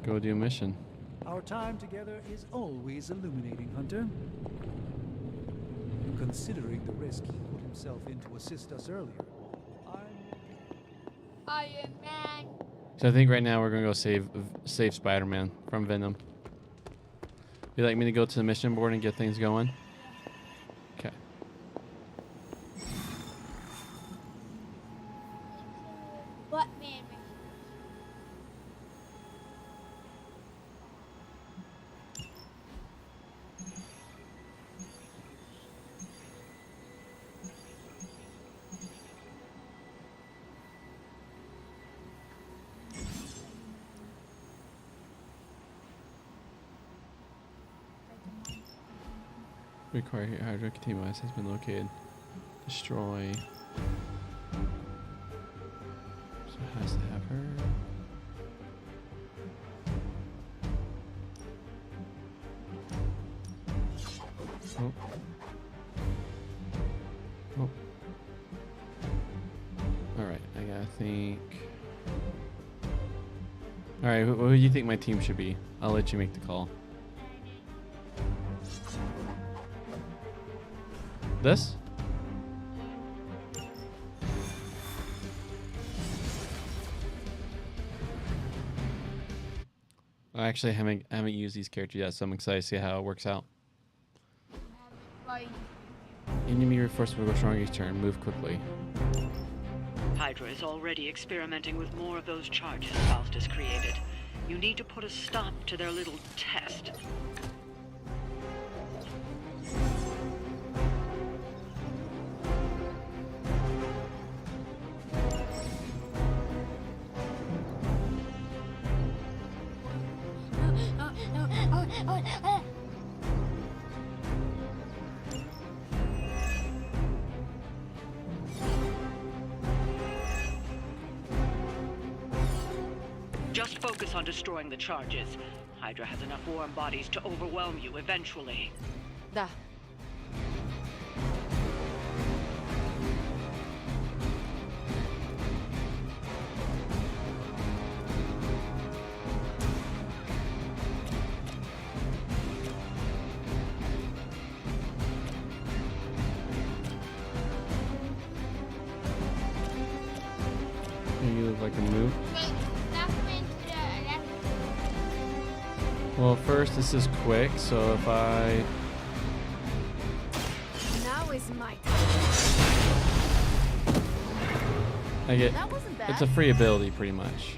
go do a mission. Our time together is always illuminating, Hunter. Considering the risk he put himself in to assist us earlier, Iron Man. So I think right now we're gonna go save Spider-Man from Venom. You like me to go to the mission board and get things going? Okay. Batman. Require Hydra containment has been located. Destroy. So it has to have her. Oh. Oh. Alright, I gotta think. Alright, who do you think my team should be? I'll let you make the call. This? I actually haven't used these characters yet, so I'm excited to see how it works out. Enemy reinforcement will go strong each turn. Move quickly. Hydra is already experimenting with more of those charges Faustus created. You need to put a stop to their little test. Just focus on destroying the charges. Hydra has enough warm bodies to overwhelm you eventually. Da. You look like a move. Well, first this is quick, so if I... Now is my I get... That wasn't bad. It's a free ability, pretty much.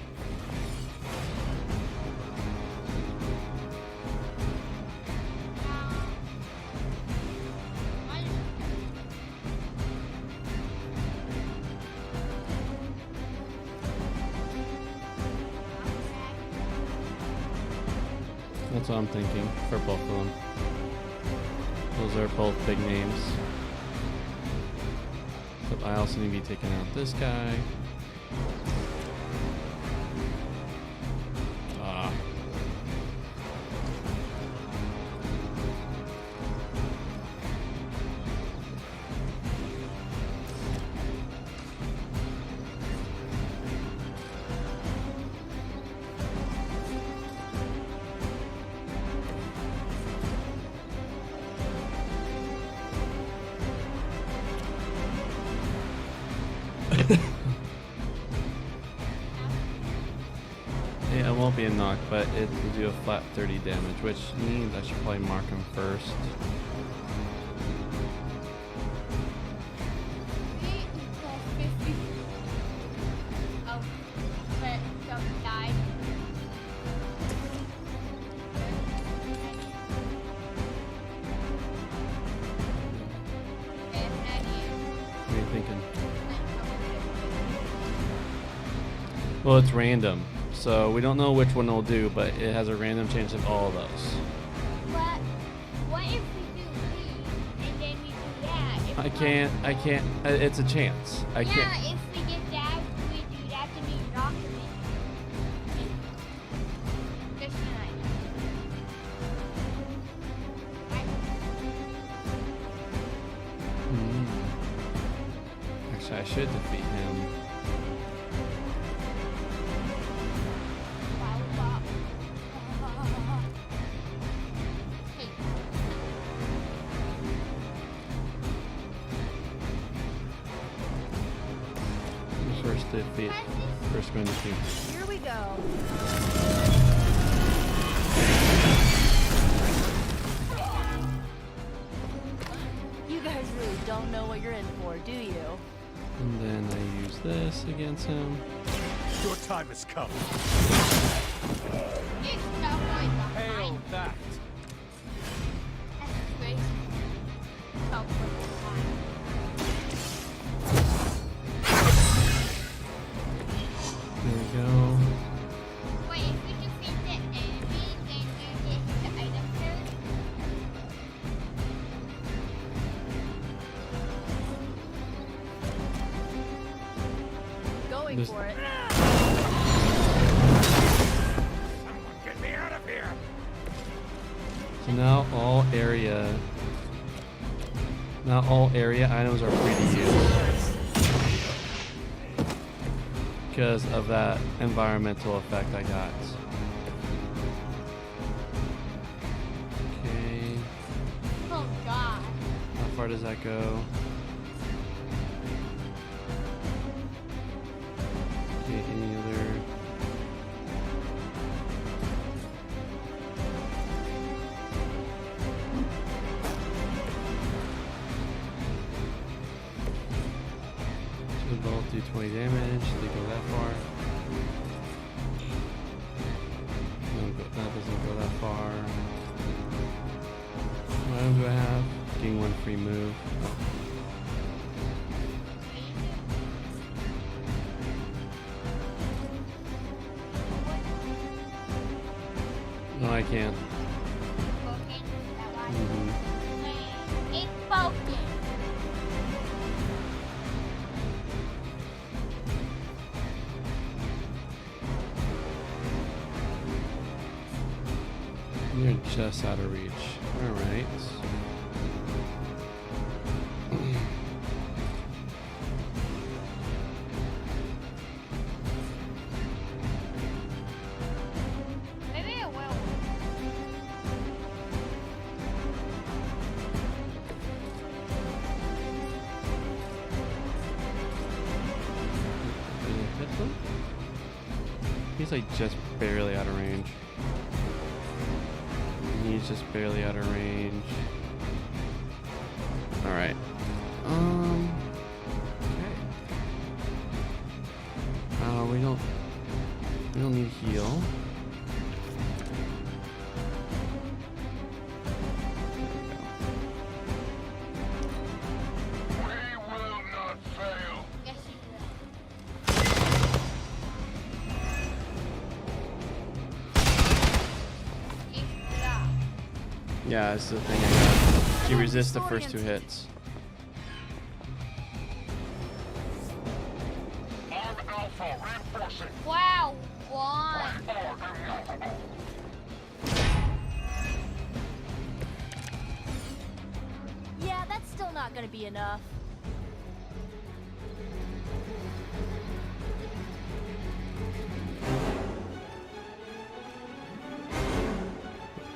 That's what I'm thinking for both of them. Those are both big names. But I also need to be taking out this guy. Ah. Yeah, it won't be a knock, but it will do a flat 30 damage, which means I should probably mark him first. What are you thinking? Well, it's random, so we don't know which one it'll do, but it has a random chance of all of those. But what if we do these and then we do that? If I can't, it's a chance. I can't. Yeah, if we get that, we do that to be documented. Just tonight. Actually, I should defeat him. defeat first commander team. Here we go. You guys really don't know what you're in for, do you? And then I use this against him. Your time has come. Hail that. There we go. Wait, if we defeat the enemy, then you get the item code? Going This- for it. Get me out of here. So now all area items are free to use because of that environmental effect I got. Okay, Oh god. how far does that go? Okay, any other? The bolt do 20 damage. They go that far. That doesn't go that far. What item do I have? Gain 1 free move. No, I can't. It's broken. You're just out of reach. Alright. Maybe it will. Did I hit them? He's like just barely out of range. He's just barely out of range. Alright. Okay. We don't need heal. Yes, you will. Yeah, that's the thing I got. She resists the first 2 hits. Wow, one. Yeah, that's still not gonna be enough.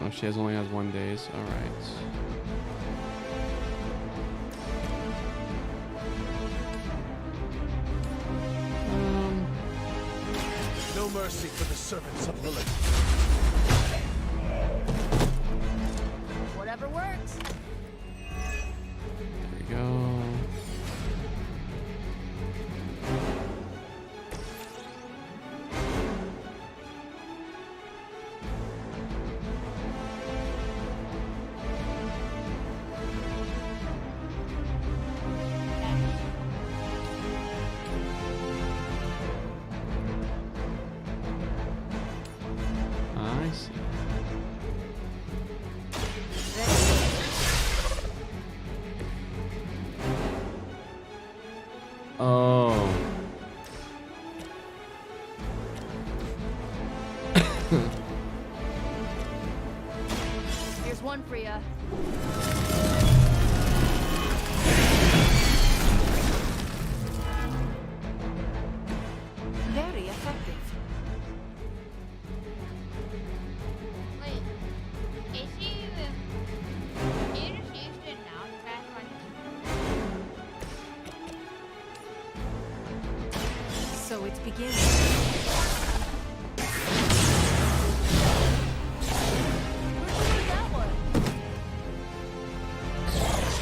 Oh, she only has 1 days. Alright. No mercy for the servants of Lilith. Whatever works. There we go. I see. Oh. Here's one for ya. Very effective. Wait, is he used it now? Trash one. So begin. That one.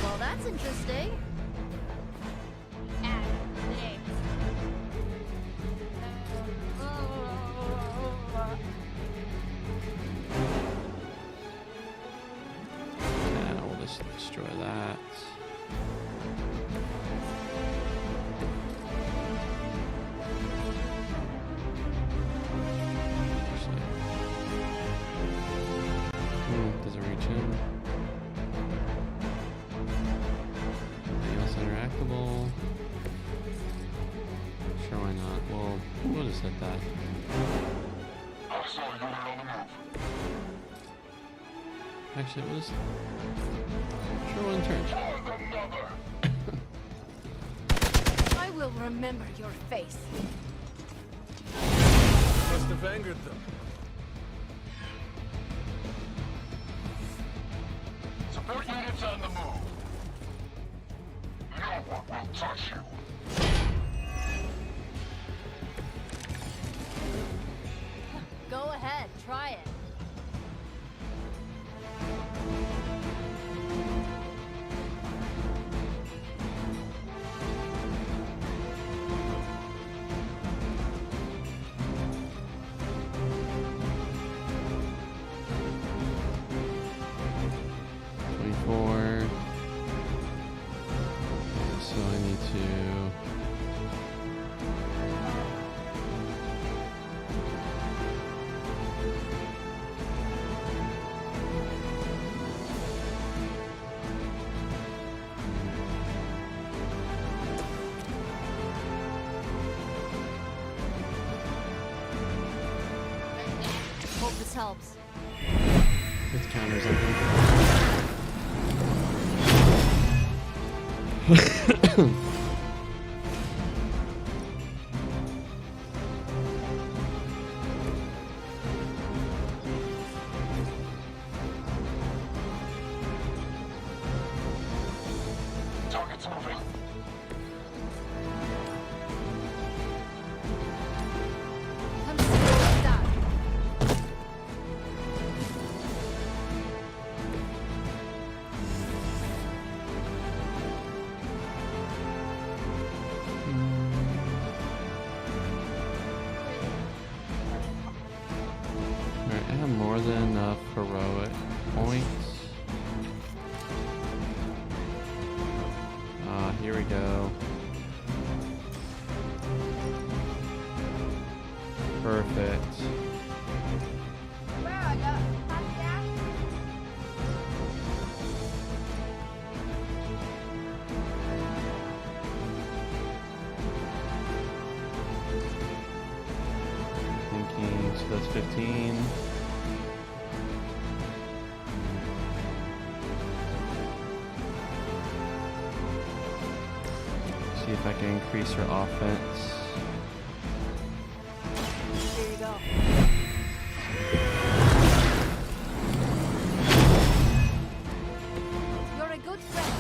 Well, that's interesting. Yeah, we'll just destroy that. Doesn't reach in. Anything else interactable? Sure, why not? We'll just hit that. Actually, it was sure one turn. I will remember your face. Must have angered them. Support units on the move. No one will touch you. Go ahead, try it. So I need to. Hope this helps. It's counters, I think. Target's moving. Alright, I have more than enough heroic points. Here we go. Perfect. Thinking, so that's 15. See if I can increase her offense. Here you go. You're a good friend.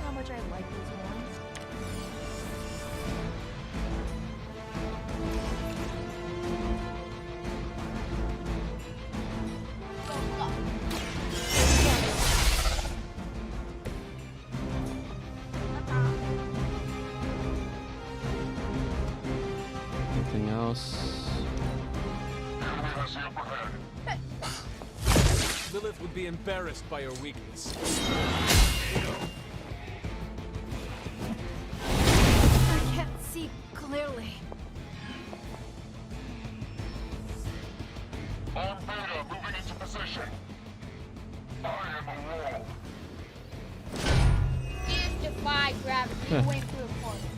How much I like these ones. Anything else? Lilith would be embarrassed by your weakness. I can't see clearly. On Beta, moving into position. I am a wall. You defy gravity. You went through a portal.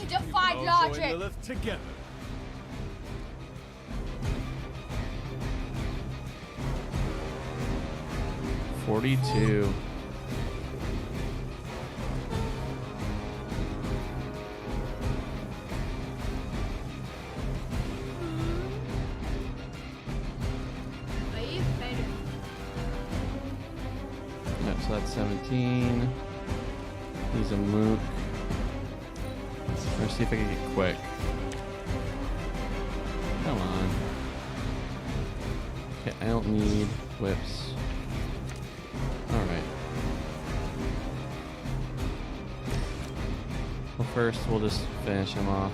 You defy All logic. join Lilith together. 42. Yep, so that's 17. He's a mook. Let's see if I can get quick. Come on. Okay, I don't need whips. Alright. Well, first we'll just finish him off.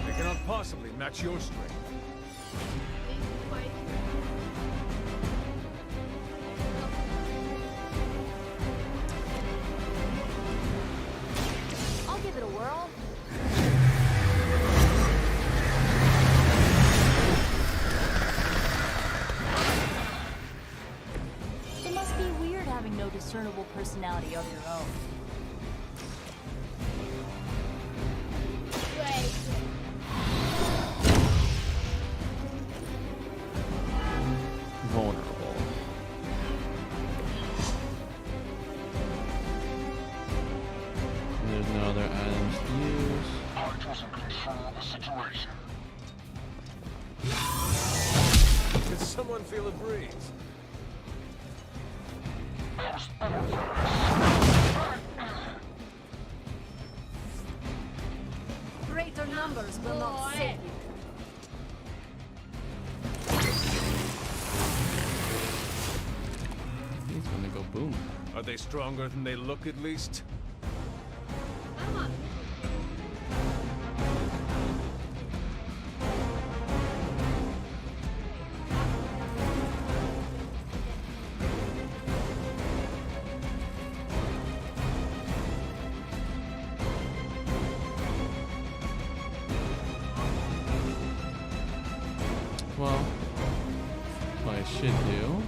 They cannot possibly match your strength. I'll give it a whirl. It must be weird having no discernible personality of your own. Vulnerable. And there's no other items to use. Hydra's in control of the situation. Can someone feel a breeze? Greater numbers will not save you. He's gonna go boom. Are they stronger than they look at least? Well, what I should do.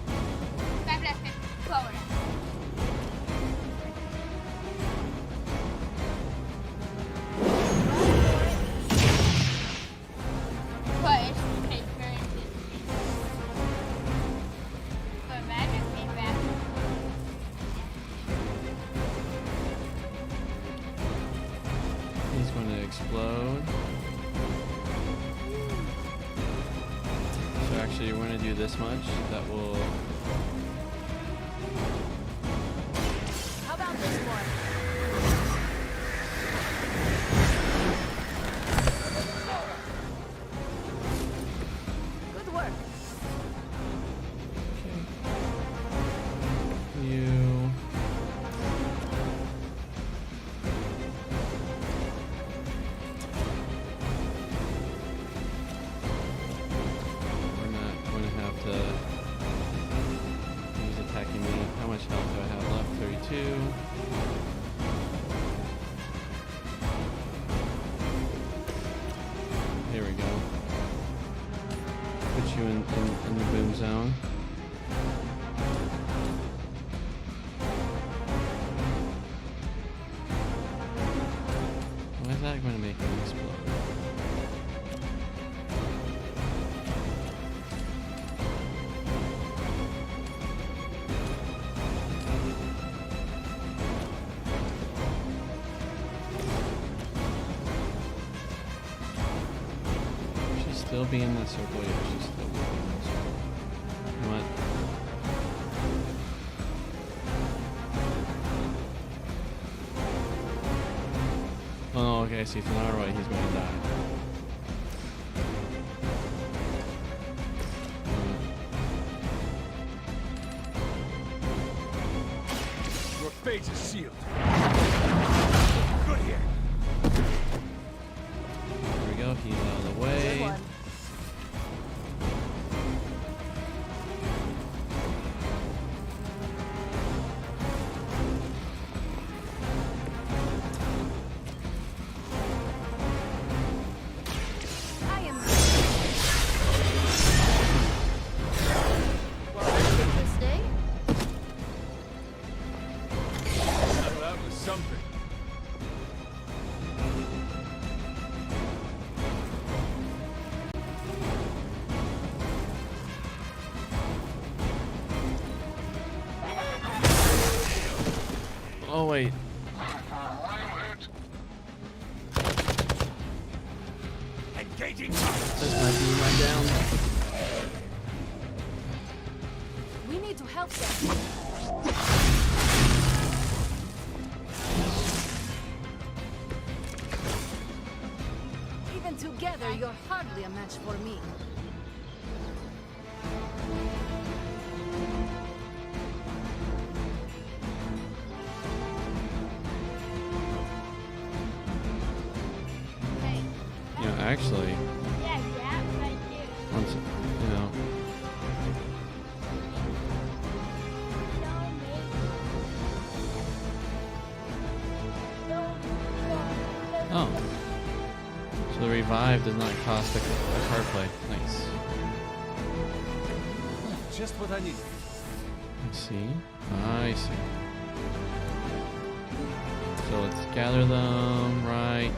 He's going to explode. So actually, we're going to do this much. That will. How about this one? Good work. You. We're not going to have to. He's attacking me. How much health do I have left? 32. Here we go. Put you in the boom zone. Why is that going to make him explode? She's still being in that circle. Yeah, she's still being in that circle. You know what? Oh, no, okay, I see. From our right, he's going to die. Your fate is sealed. Good here. There we go. He's out of the way. Oh wait. Engaging. This might be my down. We need to help them. Even together, you're hardly a match for me. Actually, once, you know. Oh. So the revive does not cost a card play. Nice. Just what I need. I see. I see. So let's gather them right.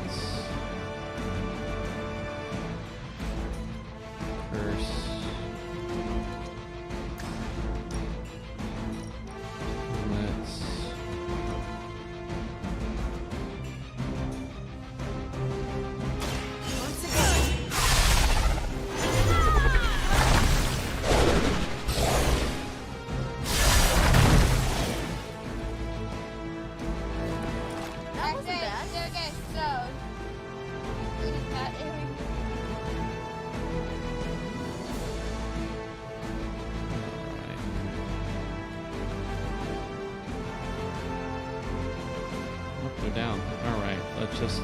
Down. All right, let's just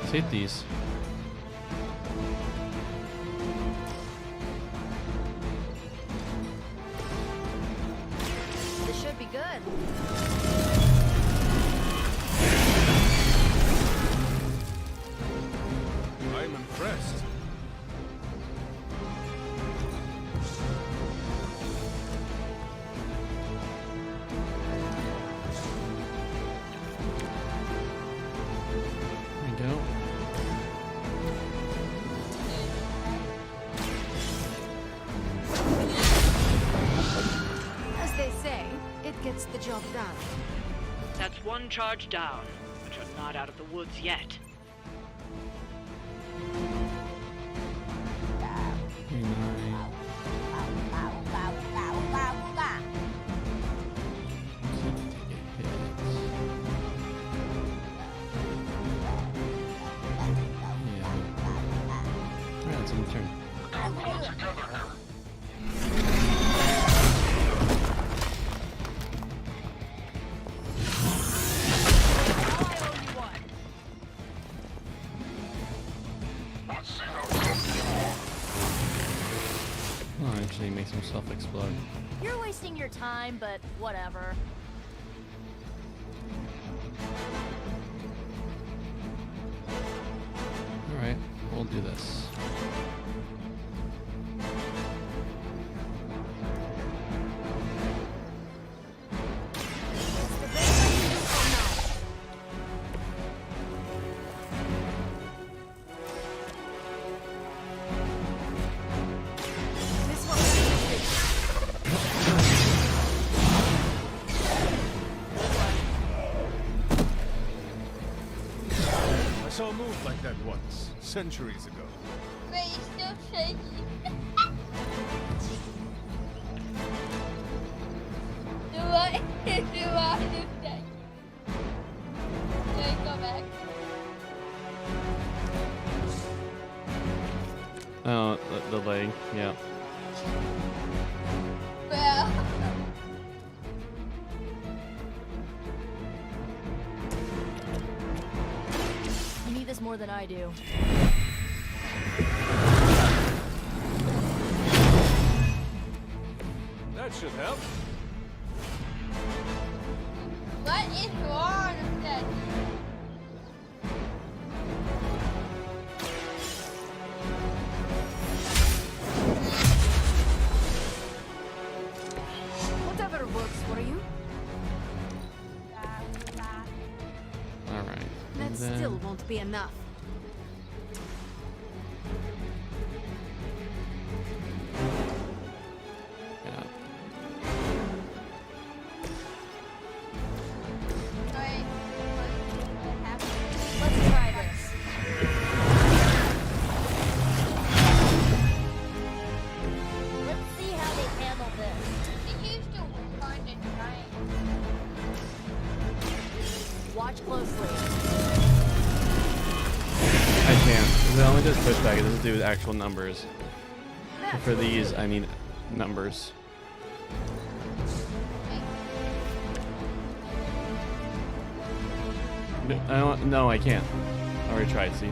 save these. This should be good. I'm impressed. Gets the job done. That's one charge down, but you're not out of the woods yet. Alright, it's in turn. He makes himself explode. You're wasting your time, but whatever. Alright, we'll do this. I saw a move like that once, centuries ago. But he's still shaky. Do I do shaky? Can I go back? Oh, the leg, yeah. Well. You need this more than I do. That should help. What is wrong with that? Whatever works for you. Alright. That still won't be enough. Watch closely. I can't. 'Cause it only does pushback. It doesn't do actual numbers. But for these, I need numbers. No, I can't. I already tried, see?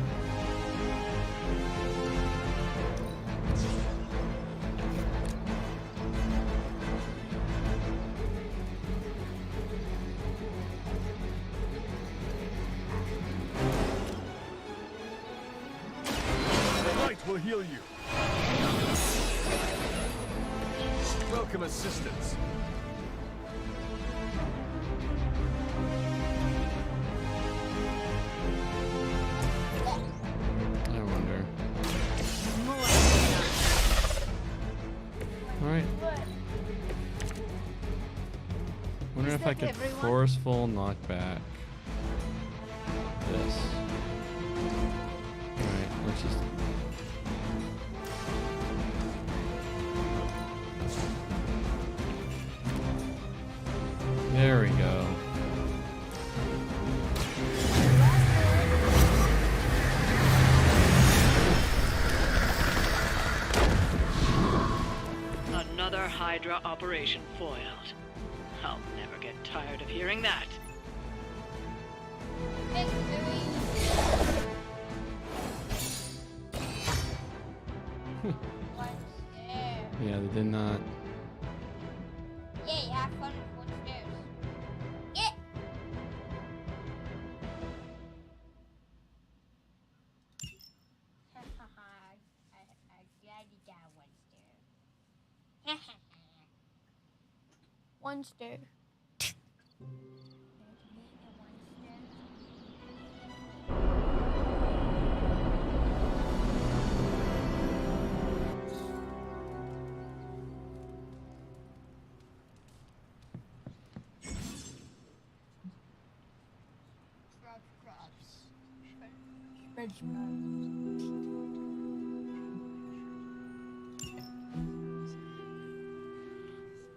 The light will heal you. Welcome assistance. I wonder. Alright. Wonder if I could forceful knockback this. Alright, let's just. There we go. Another Hydra operation foiled. I'll never get tired of hearing that. Yeah, they did not. Yeah, have fun with one stairs. Yeah. I'm glad you got one stair. One stair.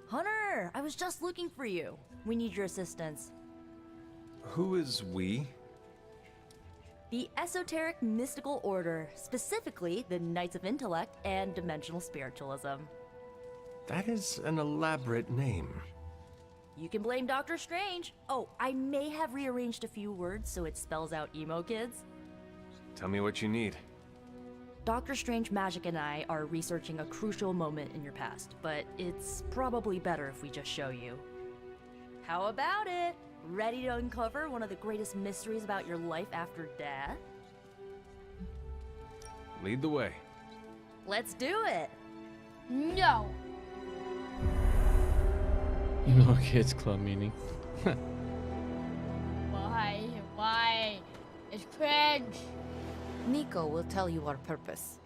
Hunter, I was just looking for you. We need your assistance. Who is we? The Esoteric Mystical Order, specifically the Knights of Intellect and Dimensional Spiritualism. That is an elaborate name. You can blame Doctor Strange. Oh, I may have rearranged a few words so it spells out emo kids. Tell me what you need. Doctor Strange Magic and I are researching a crucial moment in your past, but it's probably better if we just show you. How about it? Ready to uncover one of the greatest mysteries about your life after death? Lead the way. Let's do it! No. Emo Kids Club meeting. Why? Why? It's cringe. Nico will tell you our purpose.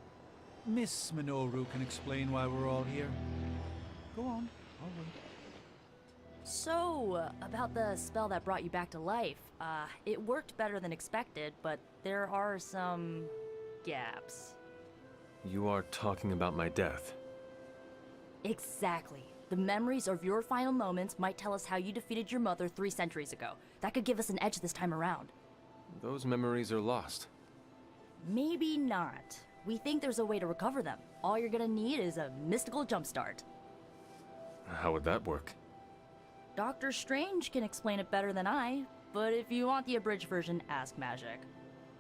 Miss Minoru can explain why we're all here. Go on, I'll wait. So, about the spell that brought you back to life. It worked better than expected, but there are some gaps. You are talking about my death. Exactly. The memories of your final moments might tell us how you defeated your mother 3 centuries ago. That could give us an edge this time around. Those memories are lost. Maybe not. We think there's a way to recover them. All you're gonna need is a mystical jumpstart. How would that work? Doctor Strange can explain it better than I, but if you want the abridged version, ask Magic.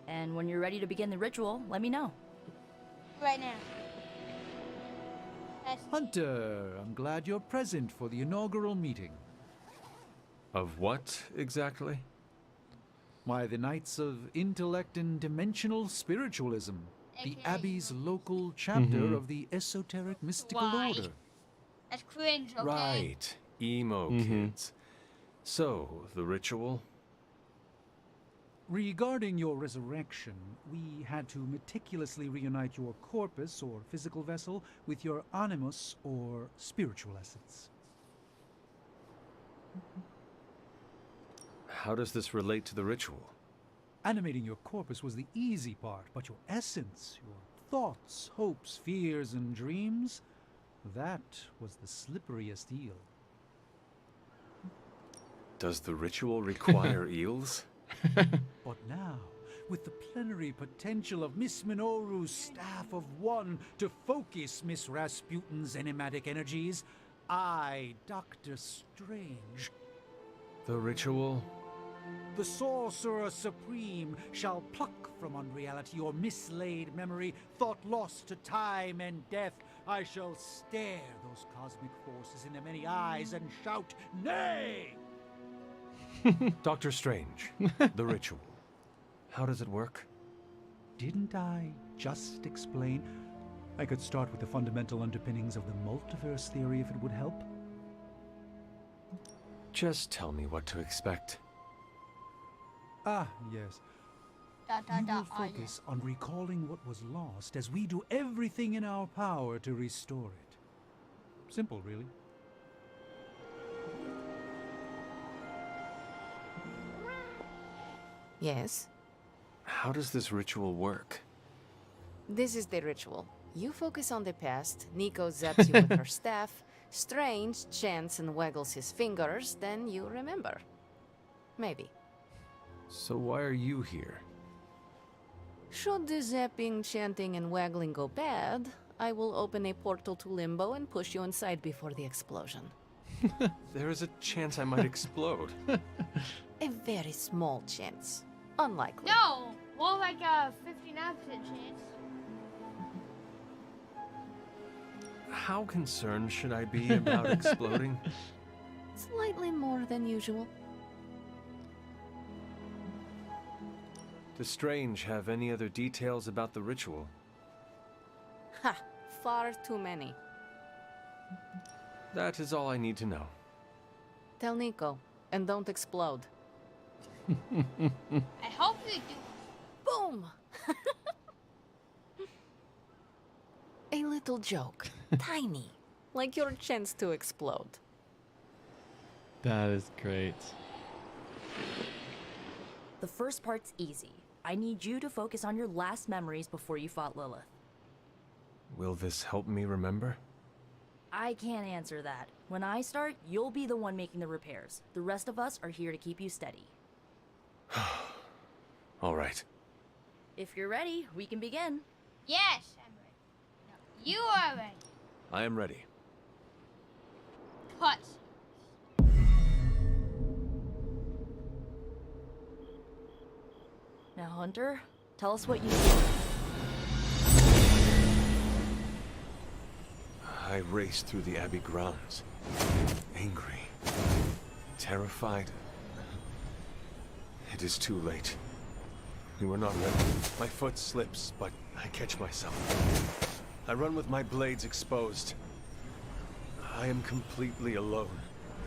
And when you're ready to begin the ritual, let me know. Right now. Hunter, I'm glad you're present for the inaugural meeting. Of what, exactly? Why, the Knights of Intellect and Dimensional Spiritualism. The Abbey's local chapter of the Esoteric Mystical Order. That's cringe, okay? Right. Emo kids. So, the ritual? Regarding your resurrection, we had to meticulously reunite your corpus, or physical vessel, with your animus, or spiritual essence. How does this relate to the ritual? Animating your corpus was the easy part, but your essence, your thoughts, hopes, fears, and dreams, that was the slipperiest eel. Does the ritual require eels? But now, with the plenary potential of Miss Minoru's Staff of One to focus Miss Rasputin's enigmatic energies, I, Dr. Strange, The ritual? the Sorcerer Supreme, shall pluck from unreality your mislaid memory, thought lost to time and death. I shall stare those cosmic forces in their many eyes and shout, nay! Dr. Strange, the ritual. How does it work? Didn't I just explain? I could start with the fundamental underpinnings of the multiverse theory if it would help. Just tell me what to expect. Ah, yes. You will focus on recalling what was lost as we do everything in our power to restore it. Simple, really. Yes? How does this ritual work? This is the ritual. You focus on the past, Nico zaps you with her staff, Strange chants and waggles his fingers, then you remember. Maybe. So why are you here? Should the zapping, chanting, and waggling go bad, I will open a portal to Limbo and push you inside before the explosion. There is a chance I might explode. A very small chance. Unlikely. No! More like a 59% chance. How concerned should I be about exploding? Slightly more than usual. Does Strange have any other details about the ritual? Ha! Far too many. That is all I need to know. Tell Nico, and don't explode. I hope you do. Boom! A little joke. Tiny. Like your chance to explode. That is great. The first part's easy. I need you to focus on your last memories before you fought Lilith. Will this help me remember? I can't answer that. When I start, you'll be the one making the repairs. The rest of us are here to keep you steady. All right. If you're ready, we can begin. Yes, I'm ready. No, you are ready. I am ready. Cut. Now, Hunter, tell us what you see. I raced through the Abbey grounds. Angry. Terrified. It is too late. We were not ready. My foot slips, but I catch myself. I run with my blades exposed. I am completely alone.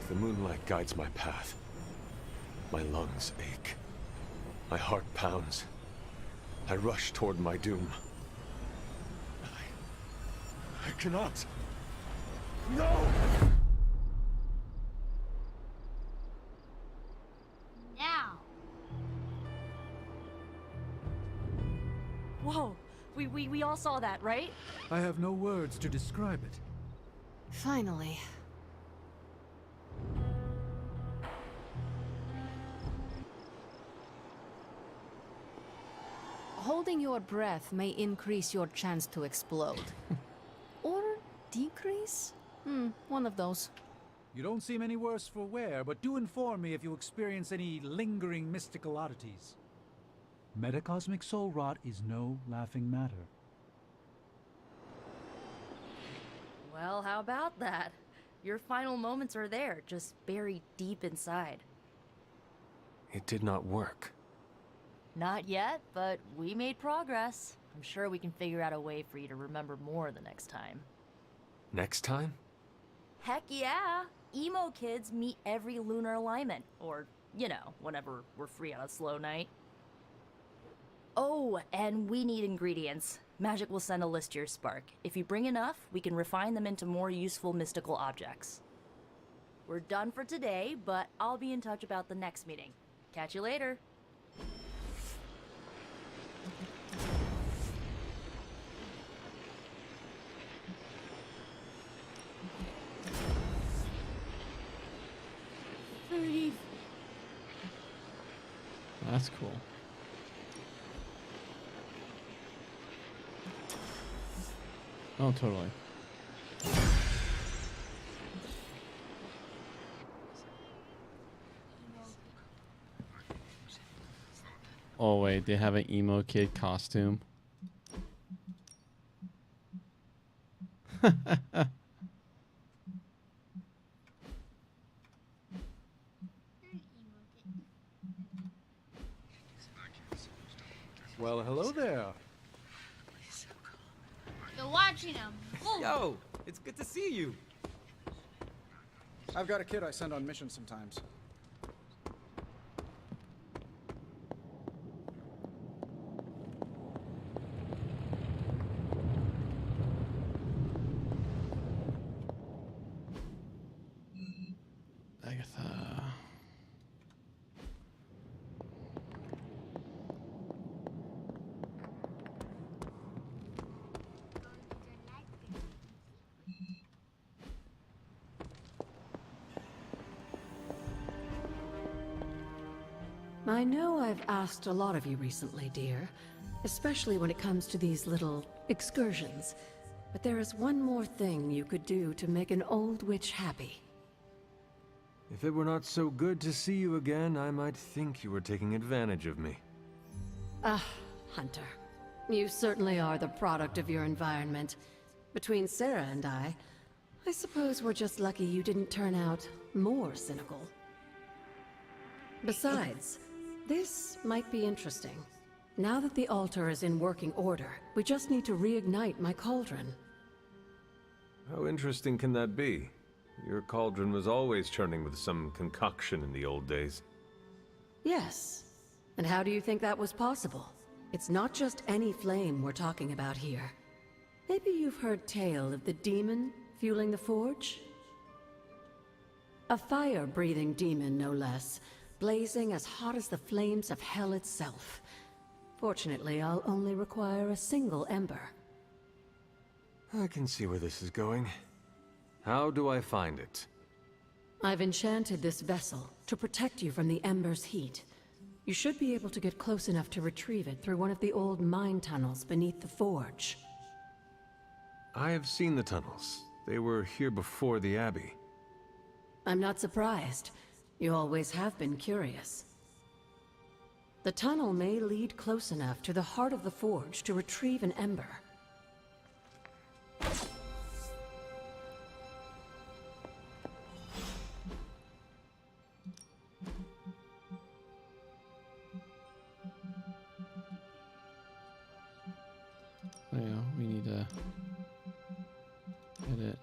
The moonlight guides my path. My lungs ache. My heart pounds. I rush toward my doom. I cannot. No! Now. Whoa! We all saw that, right? I have no words to describe it. Finally. Holding your breath may increase your chance to explode. Or decrease? One of those. You don't seem any worse for wear, but do inform me if you experience any lingering mystical oddities. Metacosmic soul rot is no laughing matter. Well, how about that? Your final moments are there, just buried deep inside. It did not work. Not yet, but we made progress. I'm sure we can figure out a way for you to remember more the next time. Next time? Heck yeah! Emo kids meet every lunar alignment. Or, you know, whenever we're free on a slow night. Oh, and we need ingredients. Magic will send a list to your spark. If you bring enough, we can refine them into more useful mystical objects. We're done for today, but I'll be in touch about the next meeting. Catch you later. That's cool. Oh, totally. Oh wait, they have an emo kid costume. Well, hello there. You're watching them. Yo, it's good to see you. I've got a kid I send on missions sometimes. Agatha. I know I've asked a lot of you recently, dear, especially when it comes to these little excursions. But there is one more thing you could do to make an old witch happy. If it were not so good to see you again, I might think you were taking advantage of me. Ah, Hunter. You certainly are the product of your environment. Between Sarah and I suppose we're just lucky you didn't turn out more cynical. Besides, this might be interesting. Now that the altar is in working order, we just need to reignite my cauldron. How interesting can that be? Your cauldron was always churning with some concoction in the old days. Yes. And how do you think that was possible? It's not just any flame we're talking about here. Maybe you've heard tale of the demon fueling the forge? A fire-breathing demon, no less, blazing as hot as the flames of hell itself. Fortunately, I'll only require a single ember. I can see where this is going. How do I find it? I've enchanted this vessel to protect you from the ember's heat. You should be able to get close enough to retrieve it through one of the old mine tunnels beneath the forge. I have seen the tunnels. They were here before the Abbey. I'm not surprised. You always have been curious. The tunnel may lead close enough to the heart of the forge to retrieve an ember. Oh yeah, we need to edit.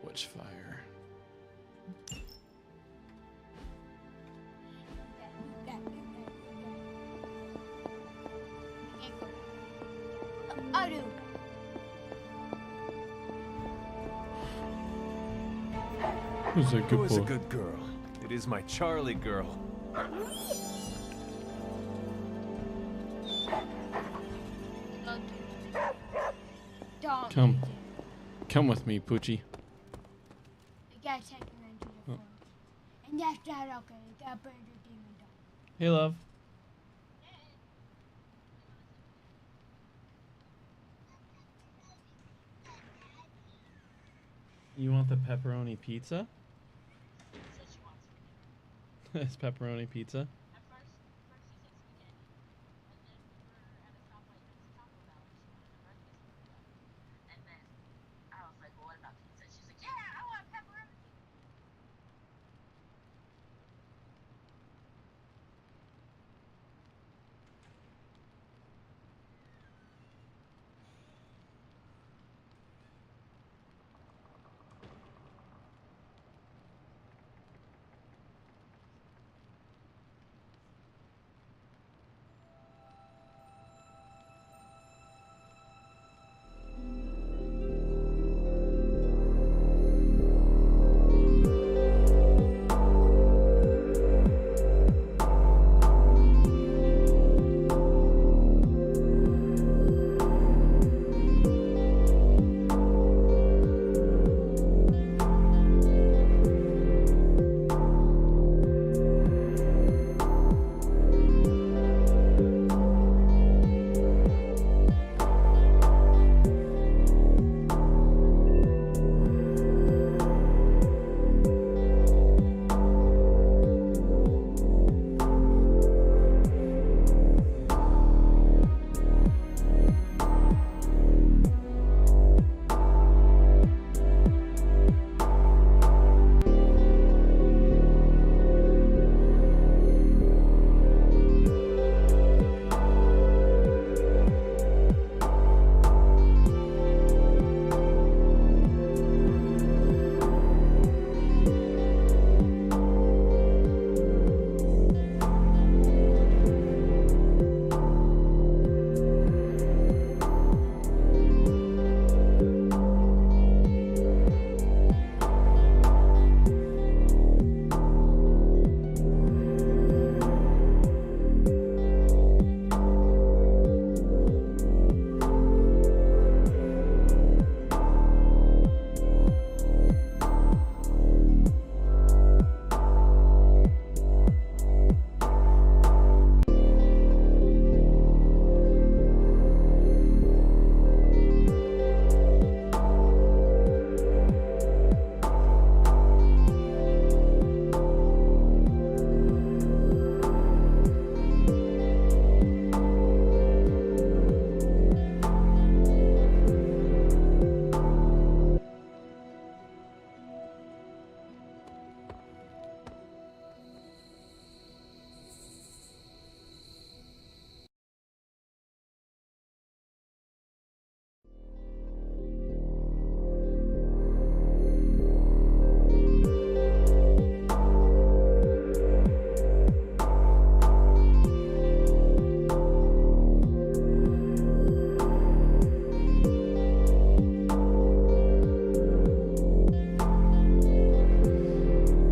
Witchfire. Aru. Who's a good Who is a boy? good girl? It is my Charlie girl. Don't. Come with me, Poochie. You gotta take her into the forest. And that's not okay. You gotta bring the demon down. Hey, love. You want the pepperoni pizza? It's pepperoni pizza.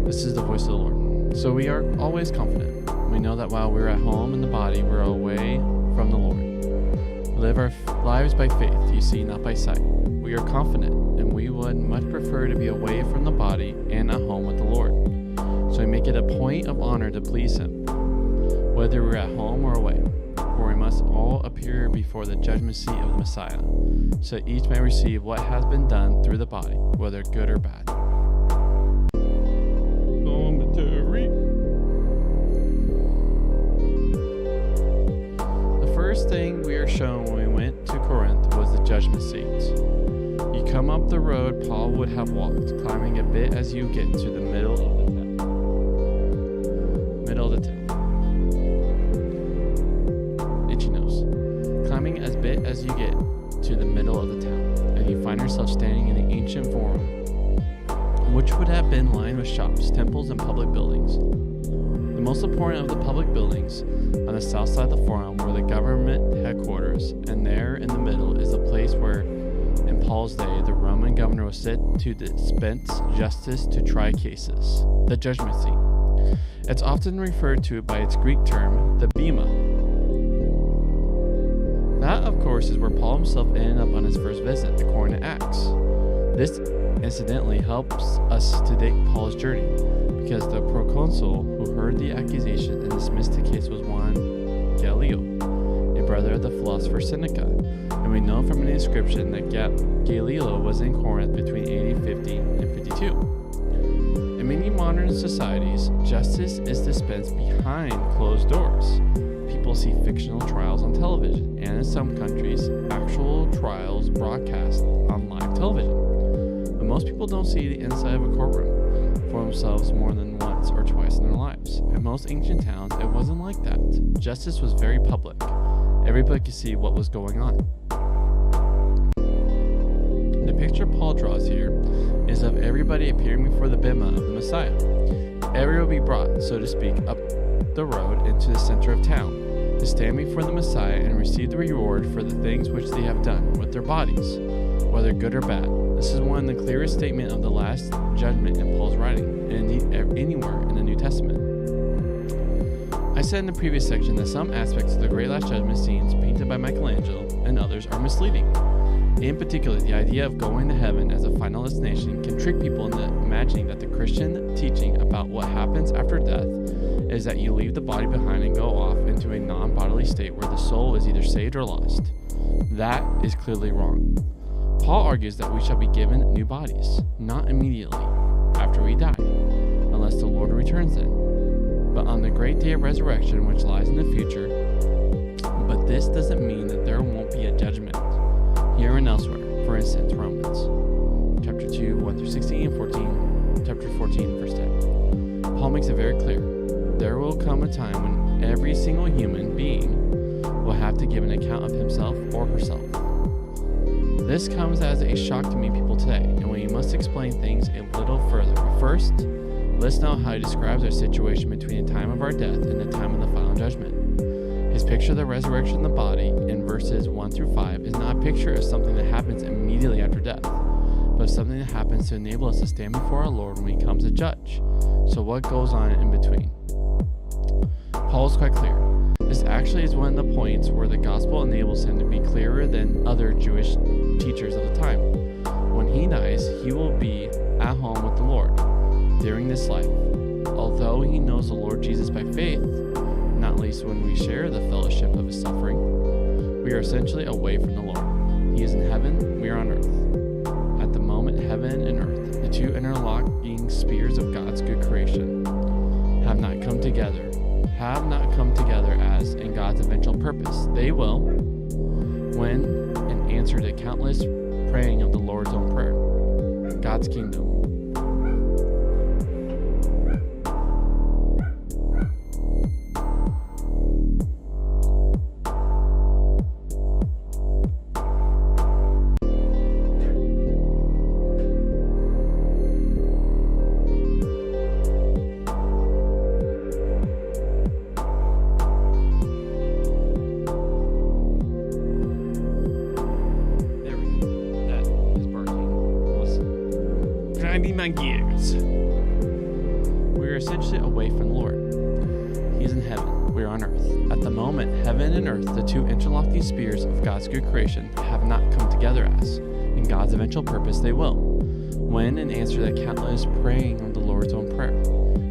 This is the voice of the Lord. So we are always confident. We know that while we're at home in the body, we're away from the Lord. We live our lives by faith, you see, not by sight. We are confident, and we would much prefer to be away from the body and at home with the Lord. So we make it a point of honor to please Him, whether we're at home or away. For we must all appear before the judgment seat of the Messiah, so each may receive what has been done through the body, whether good or bad. The first thing we are shown when we went to Corinth was the judgment seat. You come up the road Paul would have walked, climbing a bit as you get to the middle of the town. Itchy nose. Climbing as bit as you get to the middle of the town, and you find yourself standing in the ancient forum, which would have been lined with shops, temples, and public buildings. The most important of the public buildings on the south side of the forum were the government headquarters, and there in the middle is the place where, in Paul's day, the Roman governor was set to dispense justice to try cases, the judgment seat. It's often referred to by its Greek term, the bema. That, of course, is where Paul himself ended up on his first visit, according to Acts. This incidentally helps us to date Paul's journey, because the proconsul who heard the accusation and dismissed the case was one Gallio, a brother of the philosopher Seneca, and we know from an inscription that Gallio was in Corinth between AD 50 and 52. In many modern societies, justice is dispensed behind closed doors. People see fictional trials on television, and in some countries, actual trials broadcast on live television. But most people don't see the inside of a courtroom for themselves more than once or twice in their lives. In most ancient towns, it wasn't like that. Justice was very public. Everybody could see what was going on. The picture Paul draws here is of everybody appearing before the bema of the Messiah. Everyone will be brought, so to speak, up the road into the center of town, to stand before the Messiah and receive the reward for the things which they have done with their bodies, whether good or bad. This is one of the clearest statements of the last judgment in Paul's writing, and indeed anywhere in the New Testament. I said in the previous section that some aspects of the Great Last Judgment scenes painted by Michelangelo and others are misleading. In particular, the idea of going to heaven as a final destination can trick people into imagining that the Christian teaching about what happens after death is that you leave the body behind and go off into a non-bodily state where the soul is either saved or lost. That is clearly wrong. Paul argues that we shall be given new bodies, not immediately after we die, unless the Lord returns then, but on the great day of resurrection which lies in the future. But this doesn't mean that there won't be a judgment here and elsewhere. For instance, Romans chapter 2, 1 through 16 and 14, chapter 14, verse 10. Paul makes it very clear. There will come a time when every single human being will have to give an account of himself or herself. This comes as a shock to many people today, and we must explain things a little further. But first, let's know how he describes our situation between the time of our death and the time of the final judgment. His picture of the resurrection of the body in verses 1 through 5 is not a picture of something that happens immediately after death, but something that happens to enable us to stand before our Lord when he comes to judge. So what goes on in between? Paul is quite clear. This actually is one of the points where the gospel enables him to be clearer than other Jewish teachers of the time. When he dies, he will be at home with the Lord during this life. Although he knows the Lord Jesus by faith, not least when we share the fellowship of his suffering, we are essentially away from the Lord. He is in heaven, we are on earth. At the moment, heaven and earth, the two interlocking spheres of God's good creation, have not come together as in God's eventual purpose. They will, when in answer to countless praying of the Lord's own prayer, God's kingdom. My gears. are essentially away from the Lord. He's in heaven, we are on earth. At the moment, heaven and earth, the two interlocking spheres of God's good creation, have not come together as, in God's eventual purpose, they will. When, in answer to countless praying of the Lord's own prayer,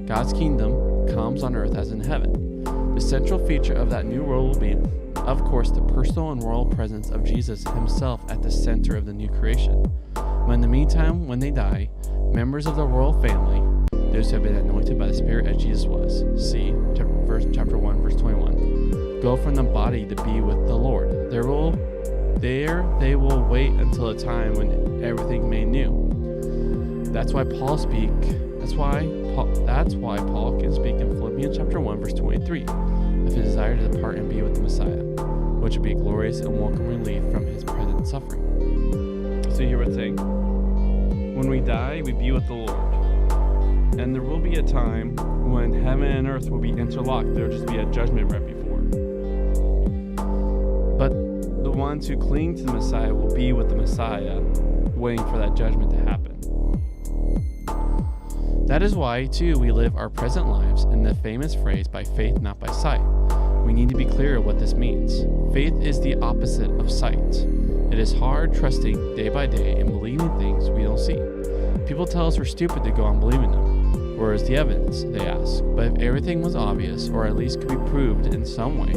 God's kingdom comes on earth as in heaven. The central feature of that new world will be, of course, the personal and royal presence of Jesus himself at the center of the new creation. But in the meantime, when they die, members of the royal family, those who have been anointed by the Spirit as Jesus was, see chapter 1, verse 21, go from the body to be with the Lord. There they will wait until a time when everything made new. That's why Paul can speak in Philippians chapter 1, verse 23, of his desire to depart and be with the Messiah, which would be glorious and welcome relief from his present suffering. So you were saying, when we die, we be with the Lord. And there will be a time when heaven and earth will be interlocked. There will just be a judgment right before. But the ones who cling to the Messiah will be with the Messiah, waiting for that judgment to happen. That is why, too, we live our present lives in the famous phrase, by faith, not by sight. We need to be clear of what this means. Faith is the opposite of sight. It is hard trusting day by day and believing things we don't see. People tell us we're stupid to go on believing them. Where is the evidence, they ask. But if everything was obvious, or at least could be proved in some way,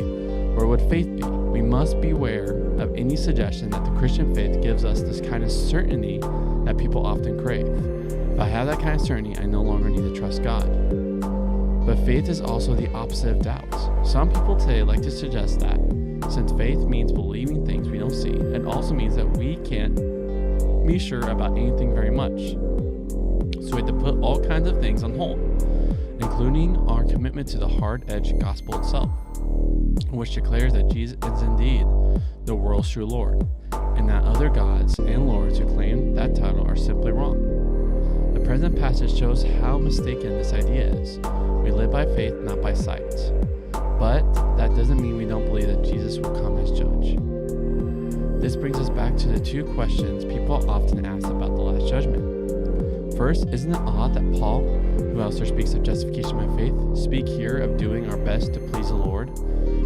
where would faith be? We must beware of any suggestion that the Christian faith gives us this kind of certainty that people often crave. If I have that kind of certainty, I no longer need to trust God. But faith is also the opposite of doubt. Some people today like to suggest that, since faith means believing things we don't see, it also means that we can't be sure about anything very much. So we have to put all kinds of things on hold, including our commitment to the hard-edged gospel itself, which declares that Jesus is indeed the world's true Lord, and that other gods and lords who claim that title are simply wrong. The present passage shows how mistaken this idea is. We live by faith, not by sight. But that doesn't mean we don't believe that Jesus will come as judge. This brings us back to the two questions people often ask about the Last Judgment. First, isn't it odd that Paul, who elsewhere speaks of justification by faith, speak here of doing our best to please the Lord?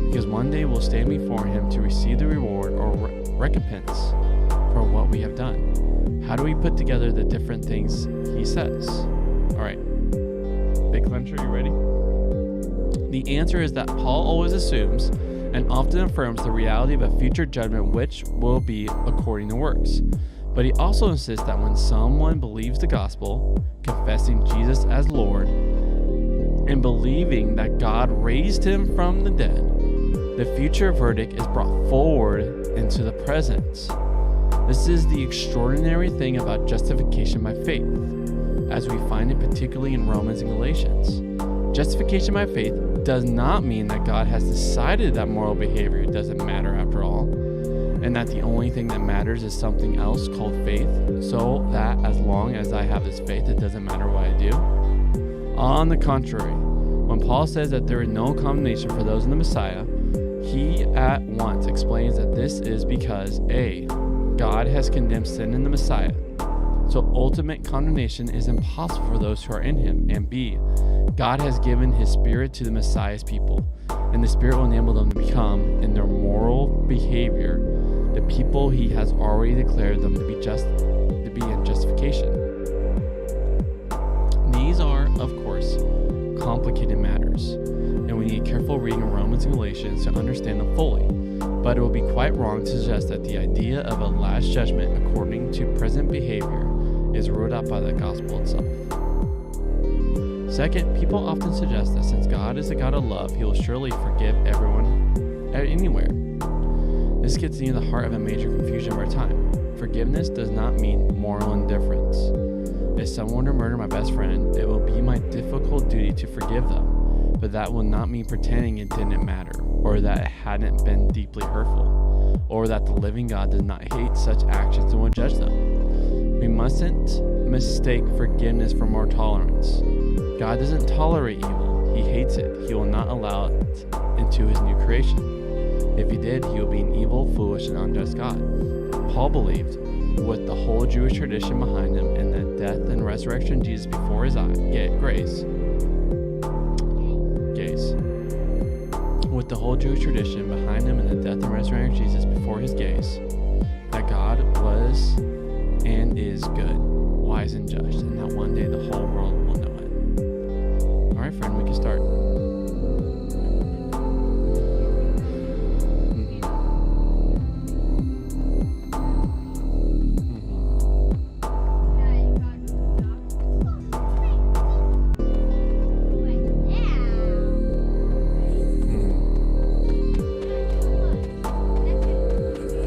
Because one day we'll stand before him to receive the reward or recompense for what we have done. How do we put together the different things he says? All right, Big Clencher, you ready? The answer is that Paul always assumes and often affirms the reality of a future judgment which will be according to works. But he also insists that when someone believes the gospel, confessing Jesus as Lord, and believing that God raised him from the dead, the future verdict is brought forward into the present. This is the extraordinary thing about justification by faith, as we find it particularly in Romans and Galatians. Justification by faith does not mean that God has decided that moral behavior doesn't matter after all, and that the only thing that matters is something else called faith, so that as long as I have this faith, it doesn't matter what I do. On the contrary, when Paul says that there is no condemnation for those in the Messiah, he at once explains that this is because A, God has condemned sin in the Messiah, so ultimate condemnation is impossible for those who are in him, and B, God has given his Spirit to the Messiah's people, and the Spirit will enable them to become, in their moral behavior, the people he has already declared them to be in justification. These are, of course, complicated matters, and we need careful reading of Romans and Galatians to understand them fully, but it would be quite wrong to suggest that the idea of a last judgment according to present behavior is ruled out by the gospel itself. Second, people often suggest that since God is a God of love, he will surely forgive everyone anywhere. This gets near the heart of a major confusion of our time. Forgiveness does not mean moral indifference. If someone were to murder my best friend, it will be my difficult duty to forgive them, but that will not mean pretending it didn't matter, or that it hadn't been deeply hurtful, or that the living God does not hate such actions and will judge them. We mustn't mistake forgiveness for more tolerance. God doesn't tolerate evil, he hates it. He will not allow it into his new creation. If he did, he would be an evil, foolish, and unjust God. Paul believed, with the whole Jewish tradition behind him, in the death and resurrection of Jesus before his grace, with the whole Jewish tradition behind him and the death and resurrection of Jesus before his gaze, that God was and is good, wise and just, and that one day the whole world will know it. Alright, friend, we can start.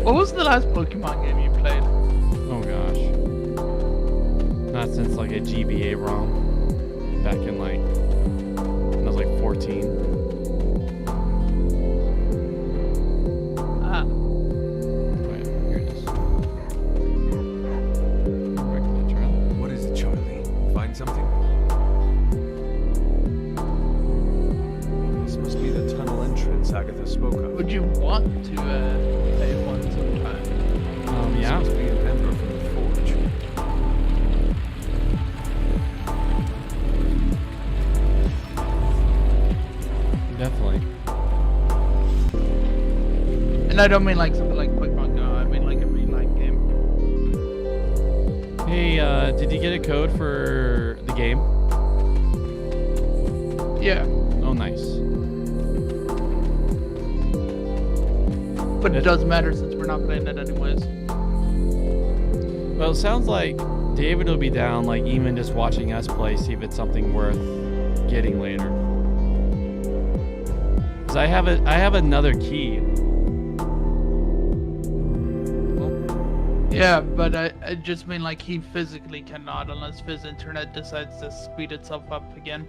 What was the last Pokemon game you played? Oh gosh. Not since like a GBA ROM. Back in like, when I was like 14. Ah. Wait, here it is. Back to the trail. What is it, Charlie? Find something? This must be the tunnel entrance Agatha spoke of. Would you want to play one sometime? Yeah. This must be an ember from the forge. Definitely. And I don't mean like something like Pokemon Go, I mean like a real life game. Hey, did you get a code for the game? Yeah. Oh, nice. But it doesn't matter since we're not playing it anyways. Well, it sounds like David will be down, like even just watching us play, see if it's something worth getting later. Cause I have another key. Yeah, but I just mean like he physically cannot unless his internet decides to speed itself up again.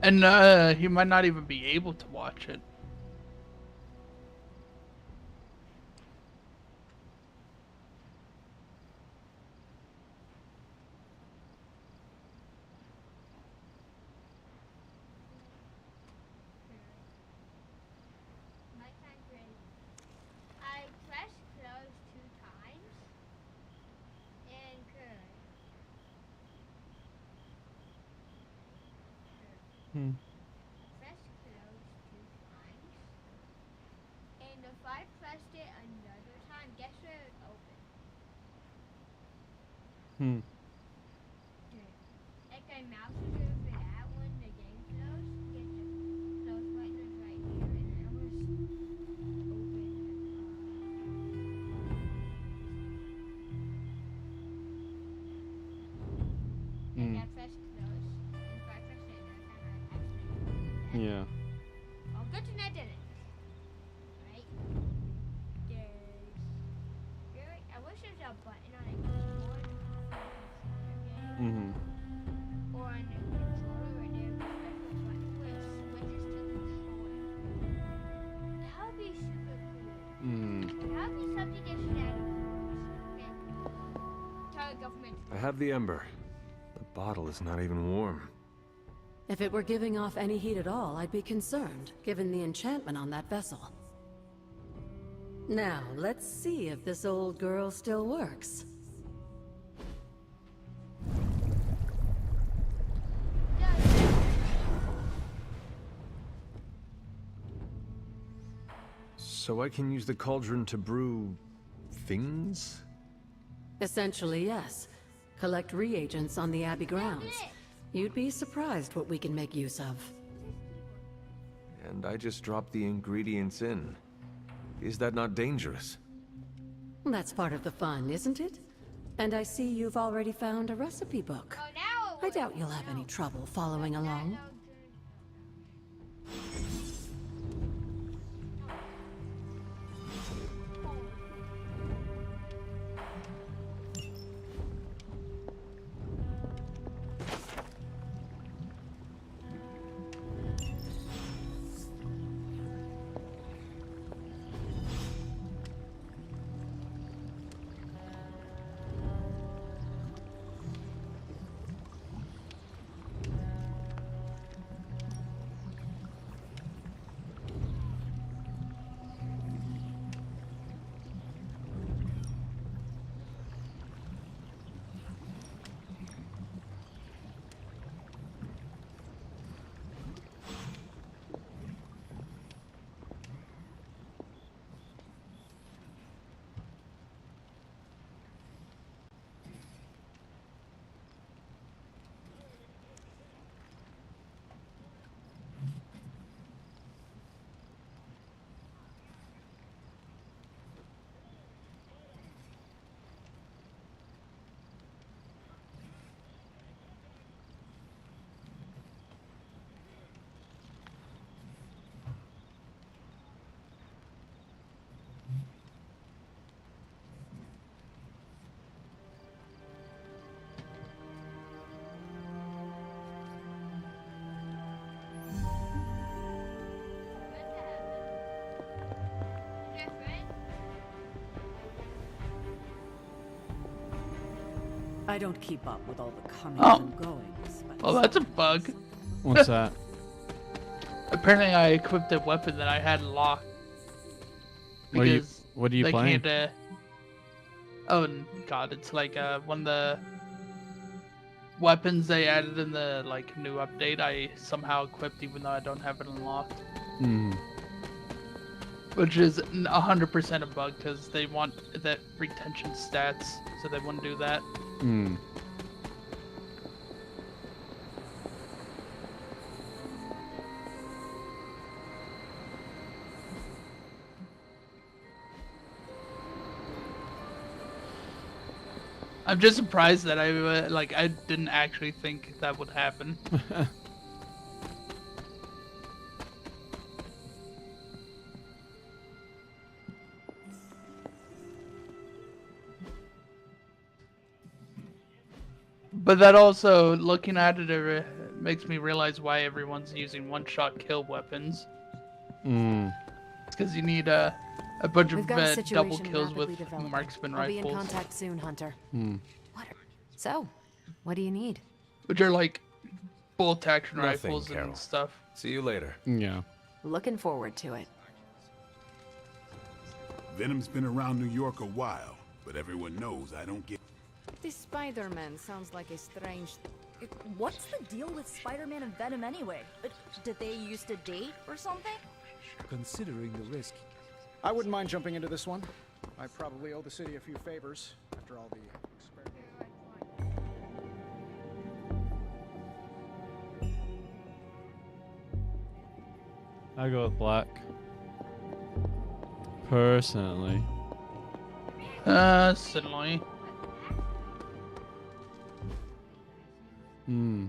And he might not even be able to watch it. I pressed close 2 times and good. Press close 2 times, and if I pressed it another time, guess where it opened? Like I mouse is over that one, the game closed. Get the close button is right here, and I almost opened. And I pressed close. And if I pressed it another time, I accidentally. Yeah. Oh, good thing I did it. Right? I wish there was a button on a keyboard. Or on the controller where there's a special button where it switches to controller. That would be super cool. That would be something they should add. Okay. Tell the government. I have the ember. The bottle is not even warm. If it were giving off any heat at all, I'd be concerned, given the enchantment on that vessel. Now, let's see if this old girl still works. So I can use the cauldron to brew things? Essentially, yes. Collect reagents on the Abbey grounds. You'd be surprised what we can make use of. And I just dropped the ingredients in. Is that not dangerous? That's part of the fun, isn't it? And I see you've already found a recipe book. I doubt you'll have any trouble following along. I don't keep up with all the comings Oh. and goings. But Oh, that's a bug. What's that? Apparently, I equipped a weapon that I had locked. What are you- Because what are you they playing? can't, oh god, it's like one of the weapons they added in the like new update. I somehow equipped even though I don't have it unlocked, Hmm. which is 100% a bug because they want that retention stats, so they wouldn't do that. Hmm. I'm just surprised that I I didn't actually think that would happen. But that also, looking at it, it makes me realize why everyone's using one-shot kill weapons. Hmm. It's because you need a bunch We've of got a double situation kills with rapidly developing. marksman I'll be in rifles, contact soon, Hunter. Hmm. So, what do you need? which are like bolt action Nothing, rifles Carol. and stuff. See you later. Yeah. Looking forward to it. Venom's been around New York a while, but everyone knows I don't get... This Spider-Man sounds like a strange... What's the deal with Spider-Man and Venom anyway? Did they used to date or something? Considering the risk. I wouldn't mind jumping into this one. I probably owe the city a few favors after all the I go with black. Personally. Certainly. Hmm.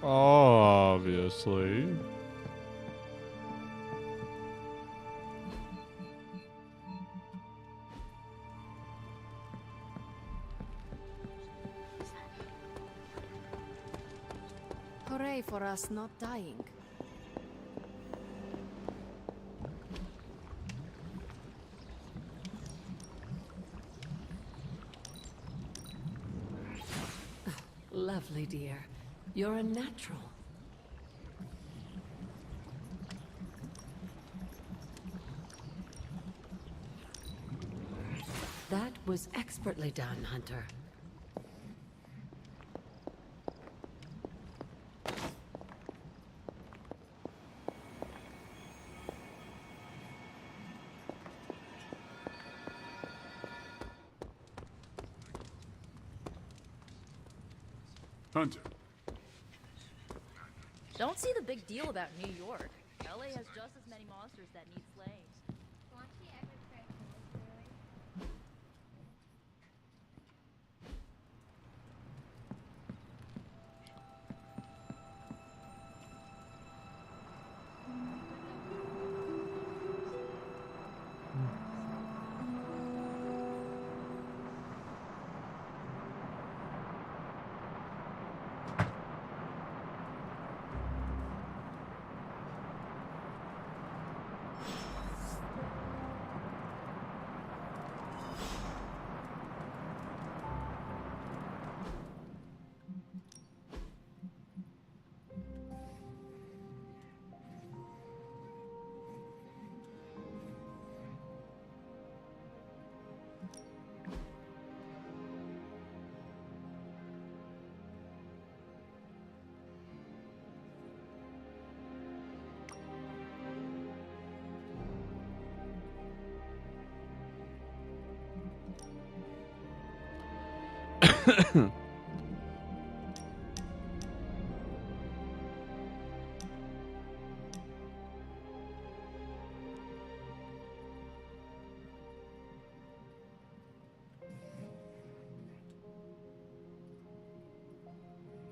Obviously. Hooray for us not dying. Lovely, dear. You're a natural. That was expertly done, Hunter. Hunter. Don't see the big deal about New York. LA has just as many monsters that need slaying.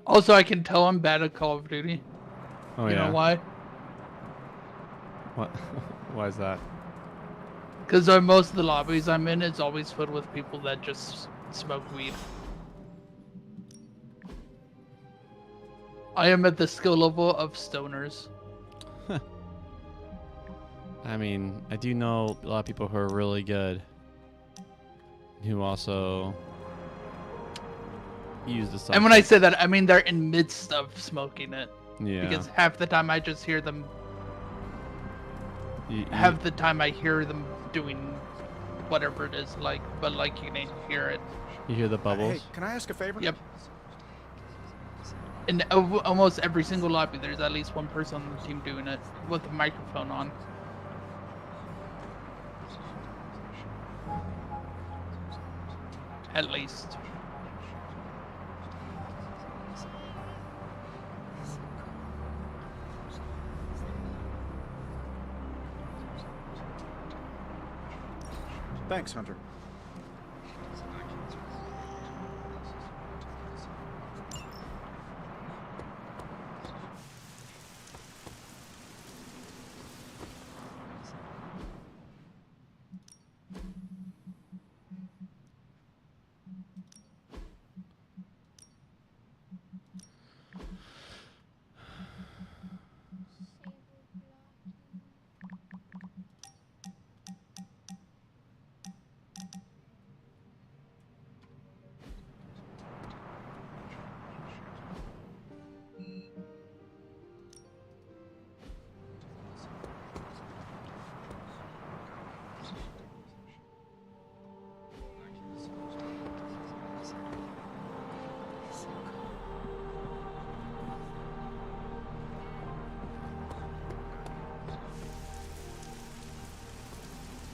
Also, I can tell I'm bad at Call of Duty. Oh, you yeah. know why? What? Why is that? Because most of the lobbies I'm in is always filled with people that just smoke weed. I am at the skill level of stoners. I mean, I do know a lot of people who are really good who also use the. And when I say that, I mean they're in midst of smoking it. Yeah. Because half the time I just hear them. Half the time I hear them doing whatever it is, like, but like you can hear it. You hear the bubbles. Hey, can I ask a favor? Yep. In almost every single lobby, there's at least one person on the team doing it with the microphone on. At least. Thanks, Hunter.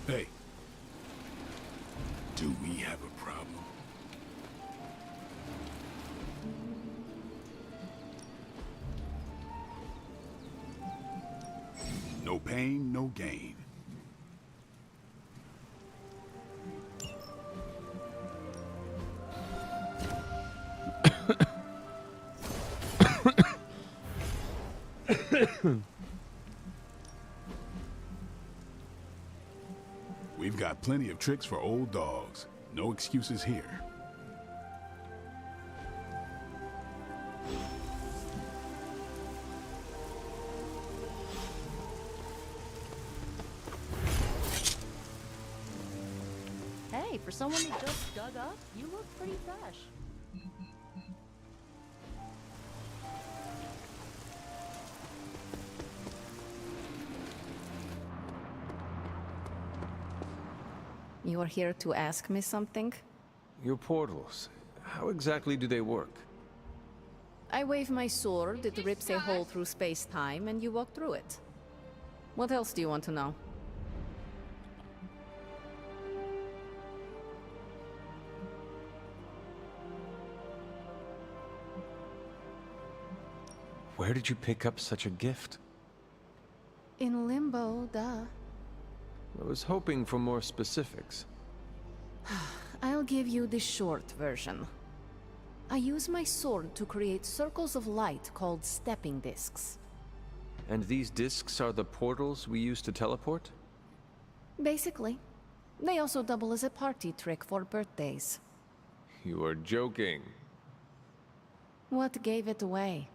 Hey. Do we have a problem? No pain, no gain. We've got plenty of tricks for old dogs. No excuses here. Hey, for someone who just dug up, you look pretty fresh. You are here to ask me something? Your portals, how exactly do they work? I wave my sword, it rips a hole through space-time, and you walk through it. What else do you want to know? Where did you pick up such a gift? In Limbo, duh. I was hoping for more specifics. I'll give you the short version. I use my sword to create circles of light called stepping discs. And these discs are the portals we use to teleport? Basically. They also double as a party trick for birthdays. You are joking. What gave it away?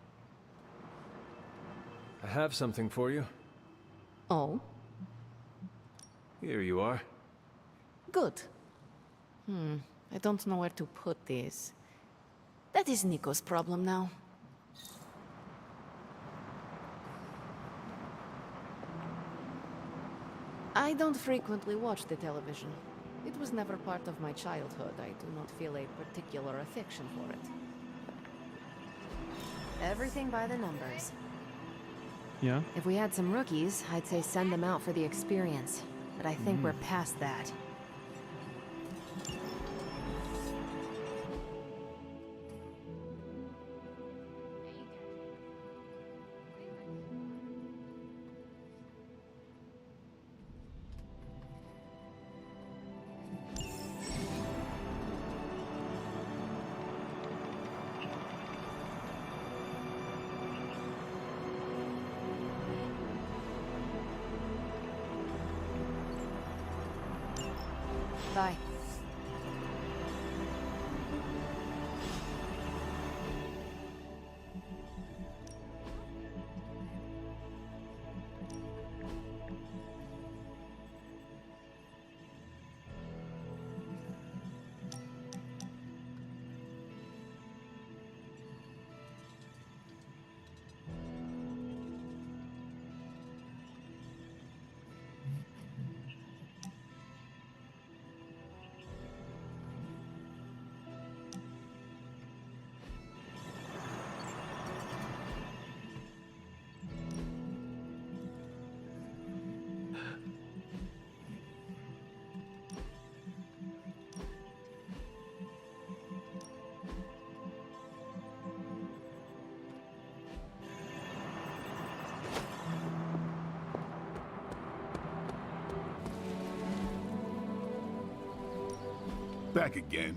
I have something for you. Oh? Here you are. Good. I don't know where to put these. That is Nico's problem now. I don't frequently watch the television. It was never part of my childhood. I do not feel a particular affection for it. Everything by the numbers. Yeah? If we had some rookies, I'd say send them out for the experience. But I think we're past that. Bye. back again.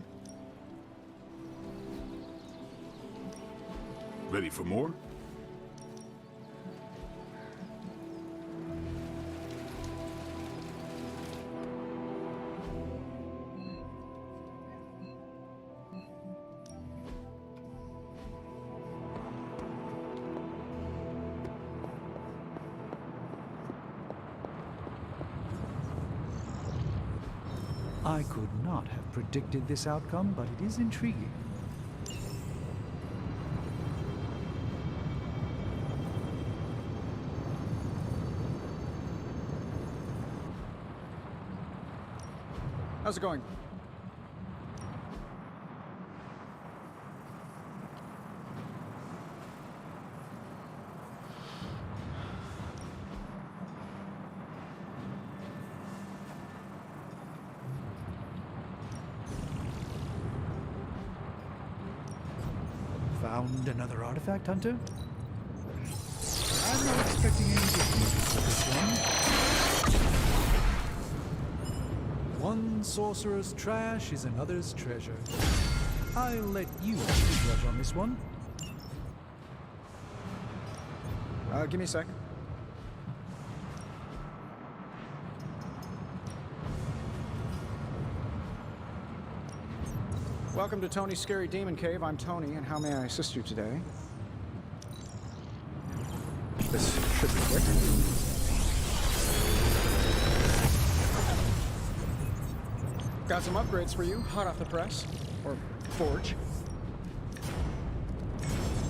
Ready for more? I could not have predicted this outcome, but it is intriguing. How's it going? Found another artifact, Hunter? I'm not expecting any difficulties with this one. One sorcerer's trash is another's treasure. I'll let you have the judge on this one. Give me a second. Welcome to Tony's Scary Demon Cave. I'm Tony, and how may I assist you today? This should be quick. Got some upgrades for you, hot off the press. Or forge.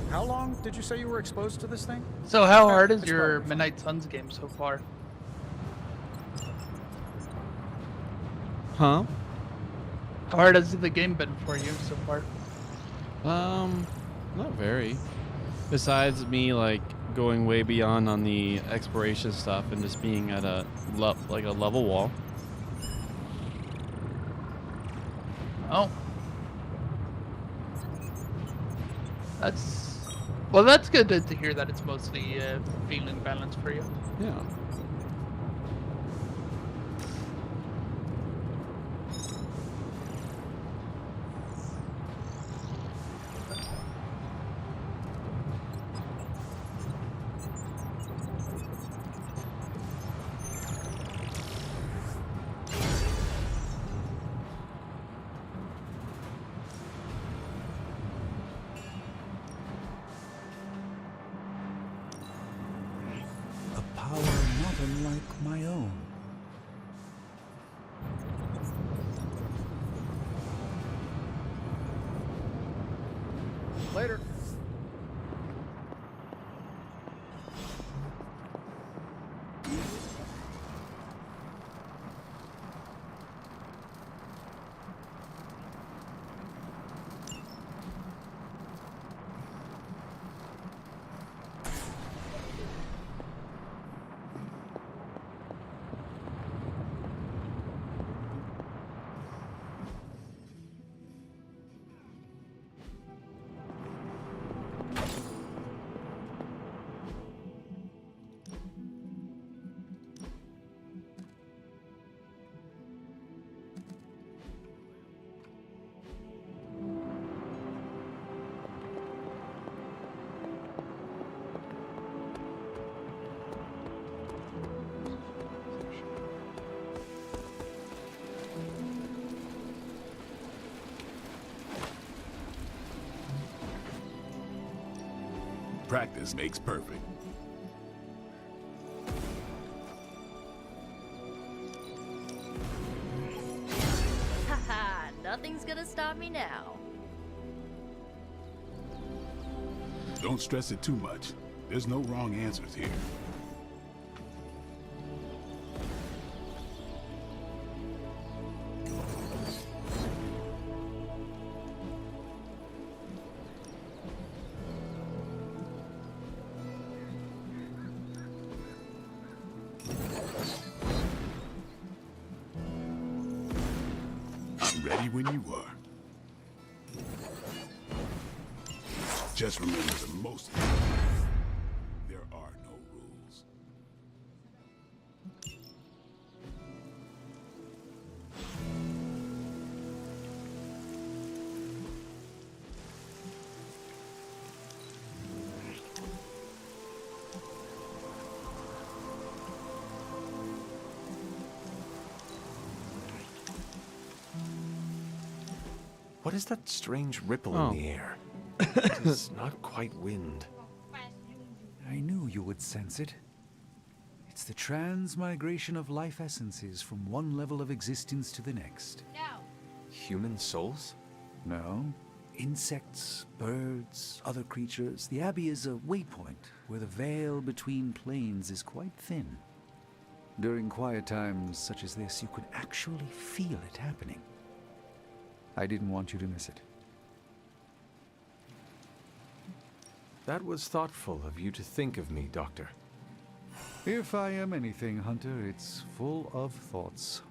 How long did you say you were exposed to this thing? So how hard is your Midnight Suns game so far? Huh? How hard has the game been for you so far? Not very. Besides me, like, going way beyond on the exploration stuff and just being at a level wall. Oh. That's good to hear that it's mostly feeling balanced for you. Yeah. My own. Later. Practice makes perfect. Haha, nothing's gonna stop me now. Don't stress it too much. There's no wrong answers here. I'm ready when you are. Just remember the most. There are no rules. What is that strange ripple Oh. in the air? It is not quite wind. I knew you would sense it. It's the transmigration of life essences from one level of existence to the next. No. Human souls? No. Insects, birds, other creatures. The Abbey is a waypoint where the veil between planes is quite thin. During quiet times such as this, you could actually feel it happening. I didn't want you to miss it. That was thoughtful of you to think of me, Doctor. If I am anything, Hunter, it's full of thoughts.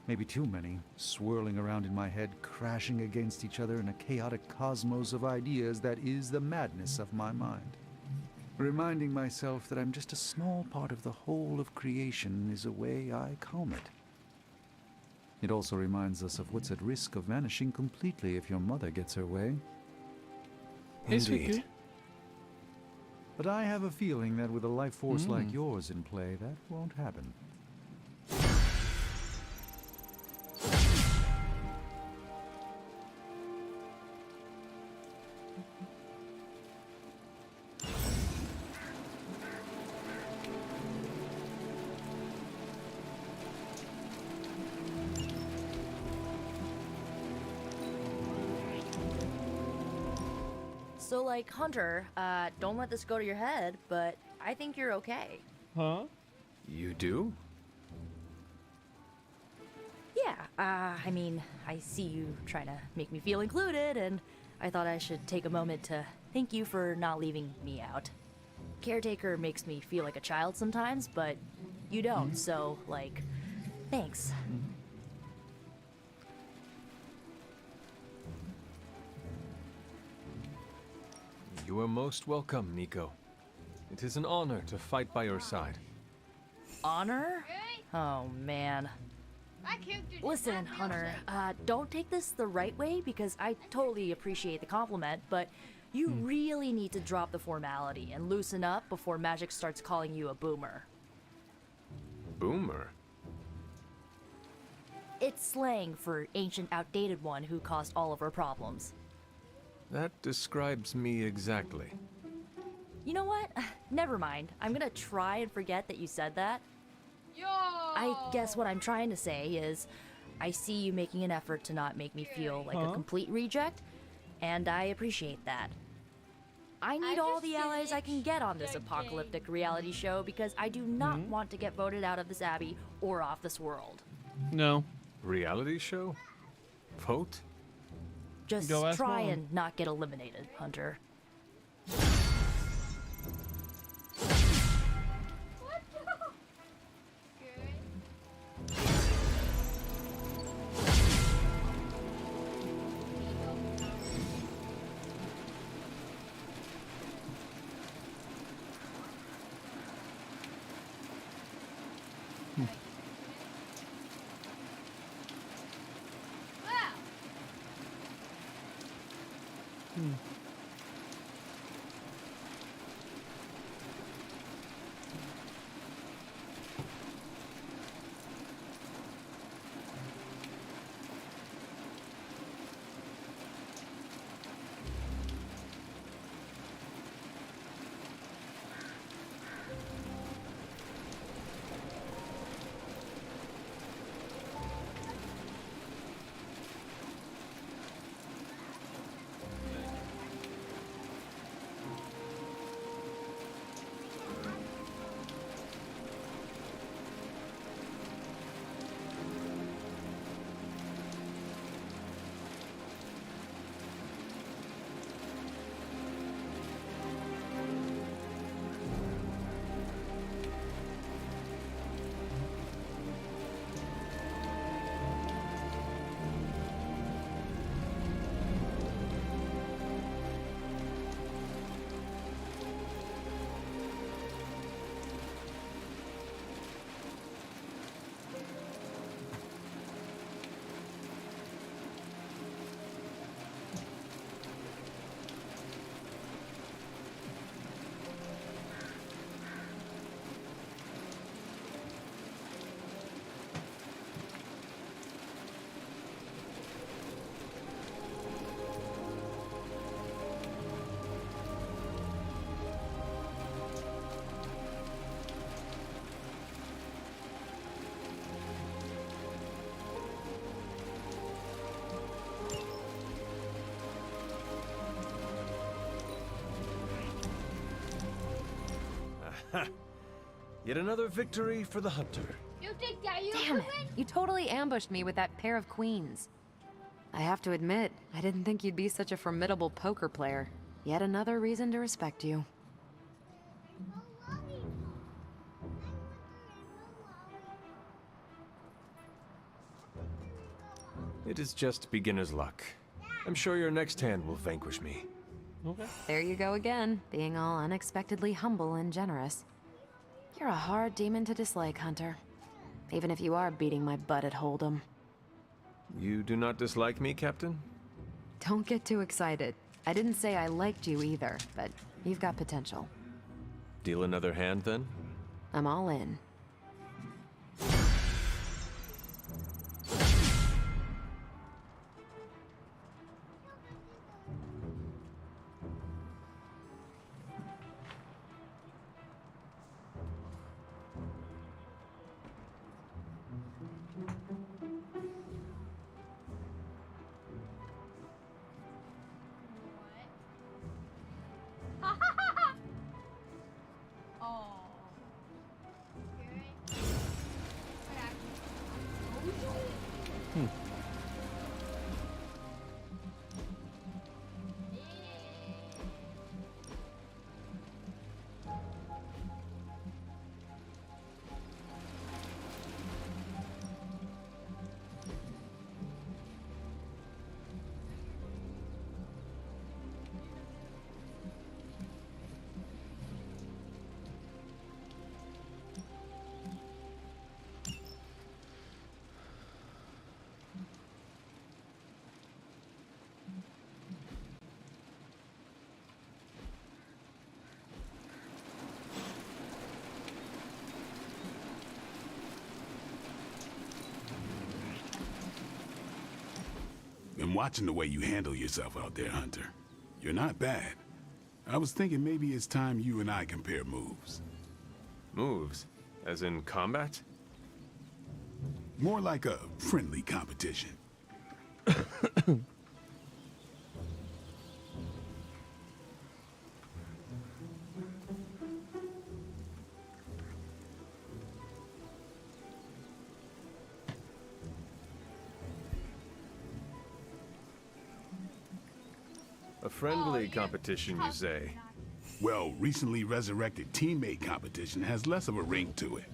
Maybe too many, swirling around in my head, crashing against each other in a chaotic cosmos of ideas that is the madness of my mind. Reminding myself that I'm just a small part of the whole of creation is a way I calm it. It also reminds us of what's at risk of vanishing completely if your mother gets her way. Indeed. But I have a feeling that with a life force like yours in play, that won't happen. So, like, Hunter, don't let this go to your head, but I think you're okay. Huh? You do? Yeah, I mean, I see you trying to make me feel included, and I thought I should take a moment to thank you for not leaving me out. Caretaker makes me feel like a child sometimes, but you don't, so, like, thanks. You are most welcome, Nico. It is an honor to fight by your side. Honor? Oh, man. Listen, Hunter, don't take this the right way because I totally appreciate the compliment, but you really need to drop the formality and loosen up before magic starts calling you a boomer. Boomer? It's slang for ancient, outdated one who caused all of our problems. That describes me exactly. You know what? Never mind. I'm gonna try and forget that you said that. Yo! I guess what I'm trying to say is, I see you making an effort to not make me feel like a complete reject, and I appreciate that. I need all the allies I can get on this apocalyptic reality show because I do not want to get voted out of this abbey or off this world. No. Reality show? Vote? Just Go ask try Mom. and not get eliminated, Hunter. Ha! Yet another victory for the hunter. Damn it! You totally ambushed me with that pair of queens. I have to admit, I didn't think you'd be such a formidable poker player. Yet another reason to respect you. It is just beginner's luck. I'm sure your next hand will vanquish me. Okay. There you go again, being all unexpectedly humble and generous. You're a hard demon to dislike, Hunter. Even if you are beating my butt at Hold'em. You do not dislike me, Captain? Don't get too excited. I didn't say I liked you either, but you've got potential. Deal another hand, then? I'm all in. Been watching the way you handle yourself out there, Hunter. You're not bad. I was thinking maybe it's time you and I compare moves. Moves? As in combat? More like a friendly competition. A friendly competition, you say? Well, recently resurrected teammate competition has less of a ring to it.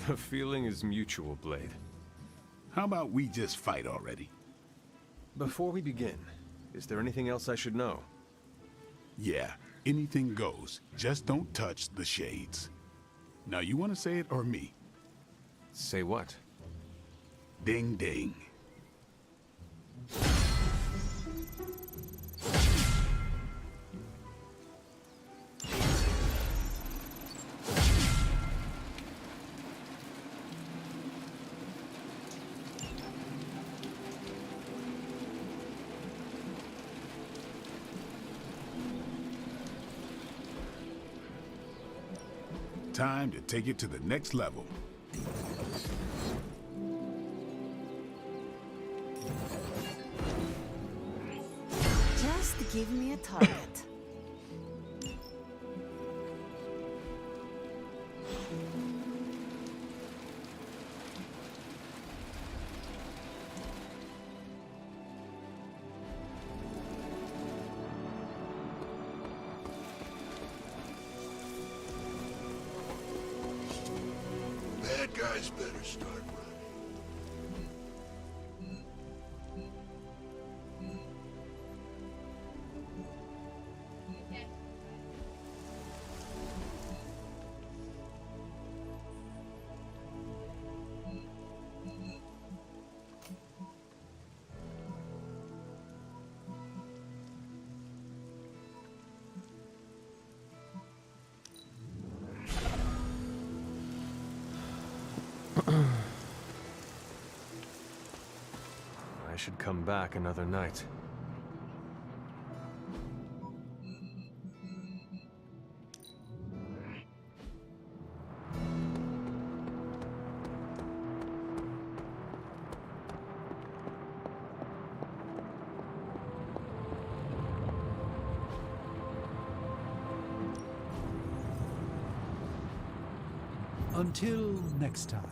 The feeling is mutual, Blade. How about we just fight already? Before we begin, is there anything else I should know? Yeah, anything goes. Just don't touch the shades. Now, you want to say it or me? Say what? Ding ding. Time to take it to the next level. Just give me a target. Bad guys better start running. I should come back another night. Until next time.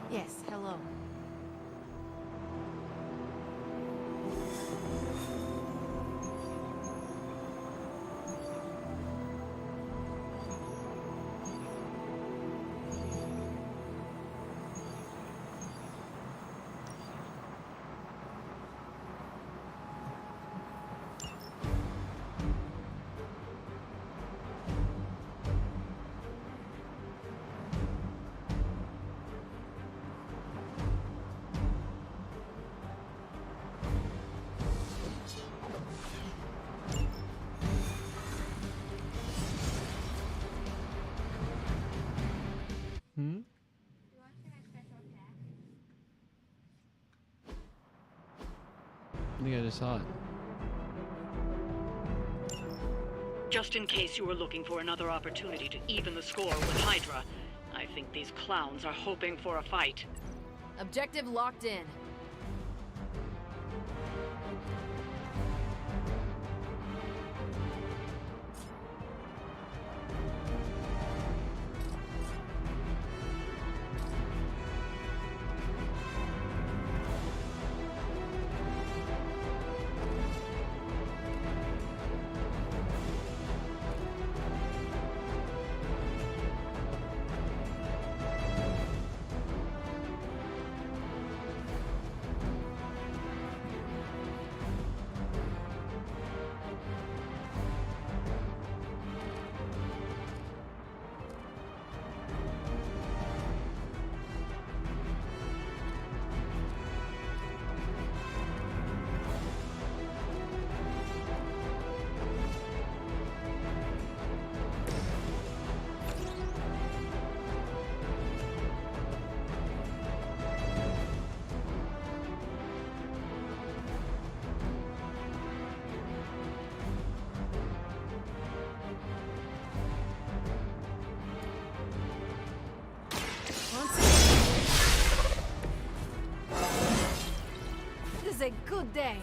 Yes, hello. I think I just saw it. Just in case you were looking for another opportunity to even the score with Hydra, I think these clowns are hoping for a fight. Objective locked in. This is a good day.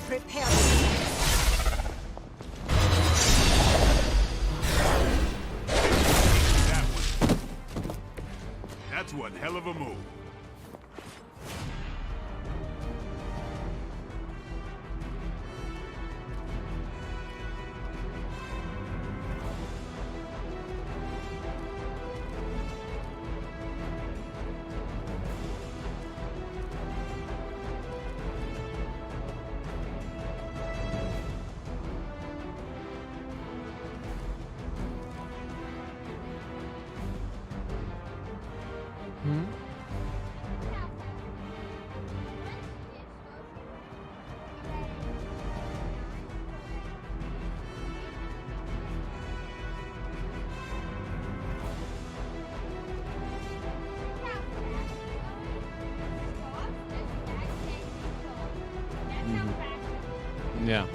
Prepare. That one. That's one hell of a move. Yeah.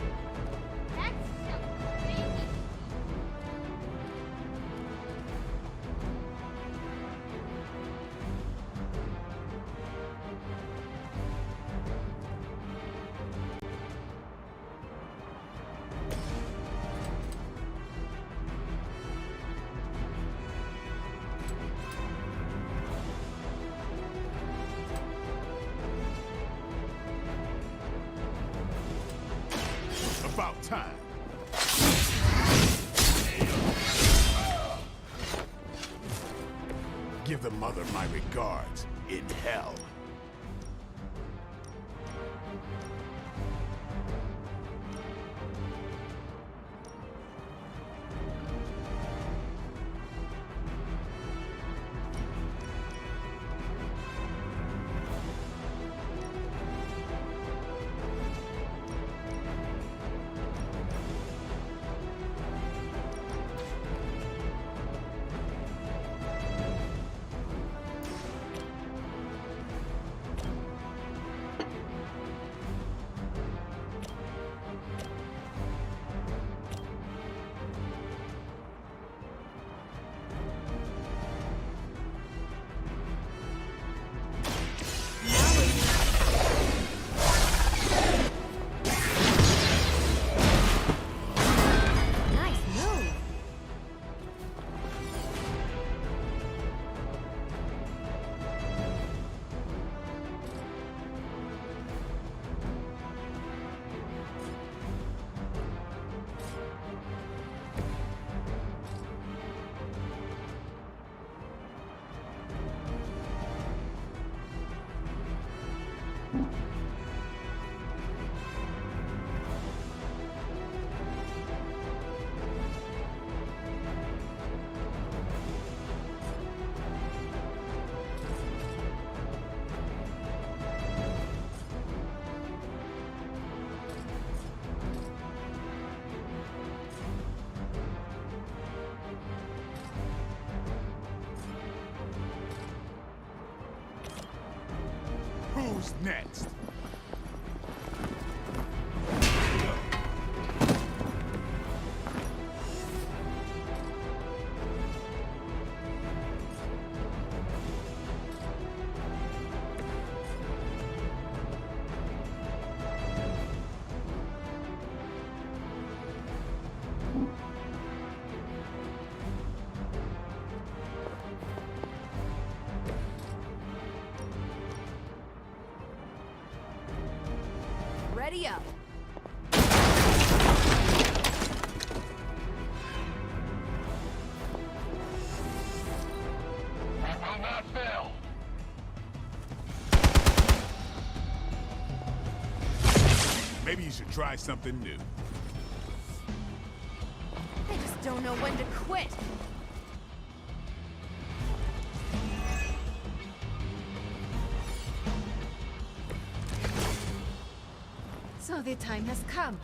About time. Give the mother my regards in hell. Who's next? Ready up. I will not fail. Maybe you should try something new. I just don't know when to quit. So the time has come.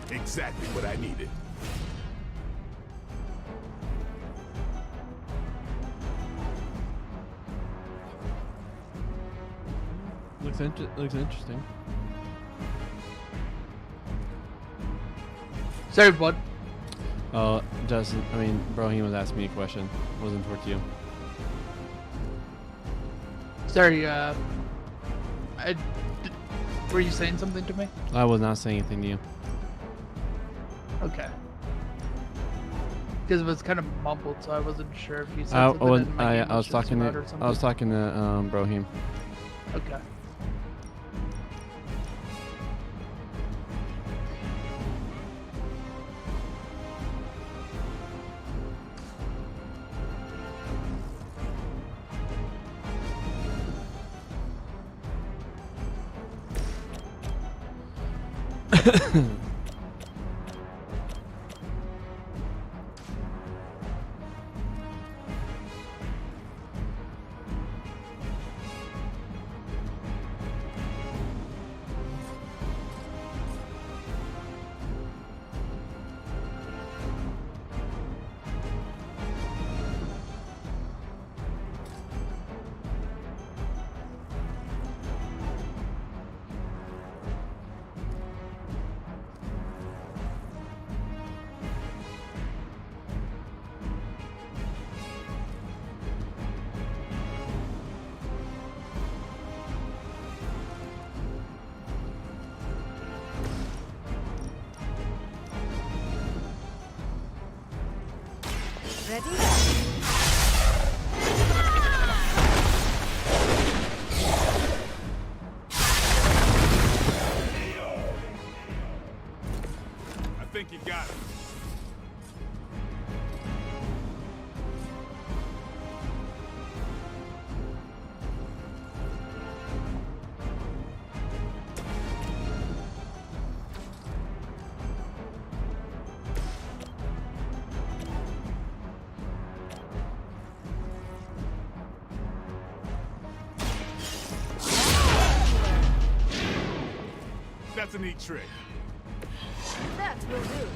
Exactly what I needed. Looks interesting. Sorry, bud. Justin, I mean, Brohim was asking me a question. It wasn't towards you. Sorry, were you saying something to me? I was not saying anything to you. Okay. Because it was kind of mumbled, so I wasn't sure if you said something. I was talking to Brohim. Okay. Ready? I think you got it. That's a neat trick. That will do.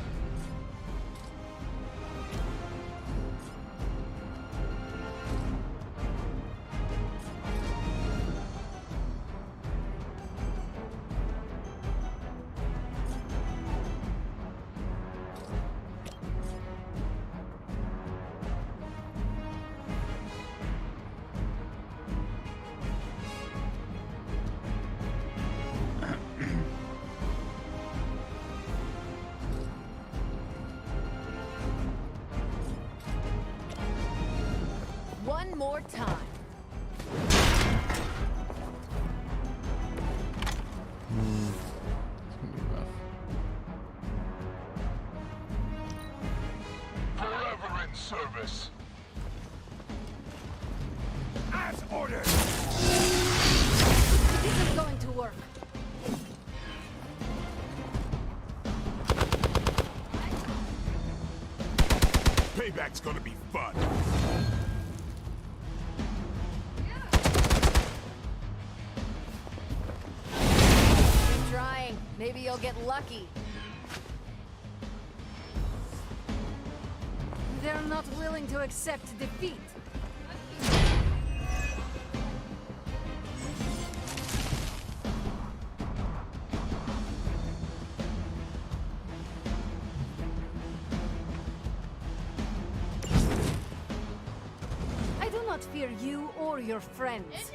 One more time. Forever in service. As ordered. This is going to work. Payback's gonna be fun. Keep trying. Maybe you'll get lucky. They're not willing to accept defeat. I do not fear you or your friends.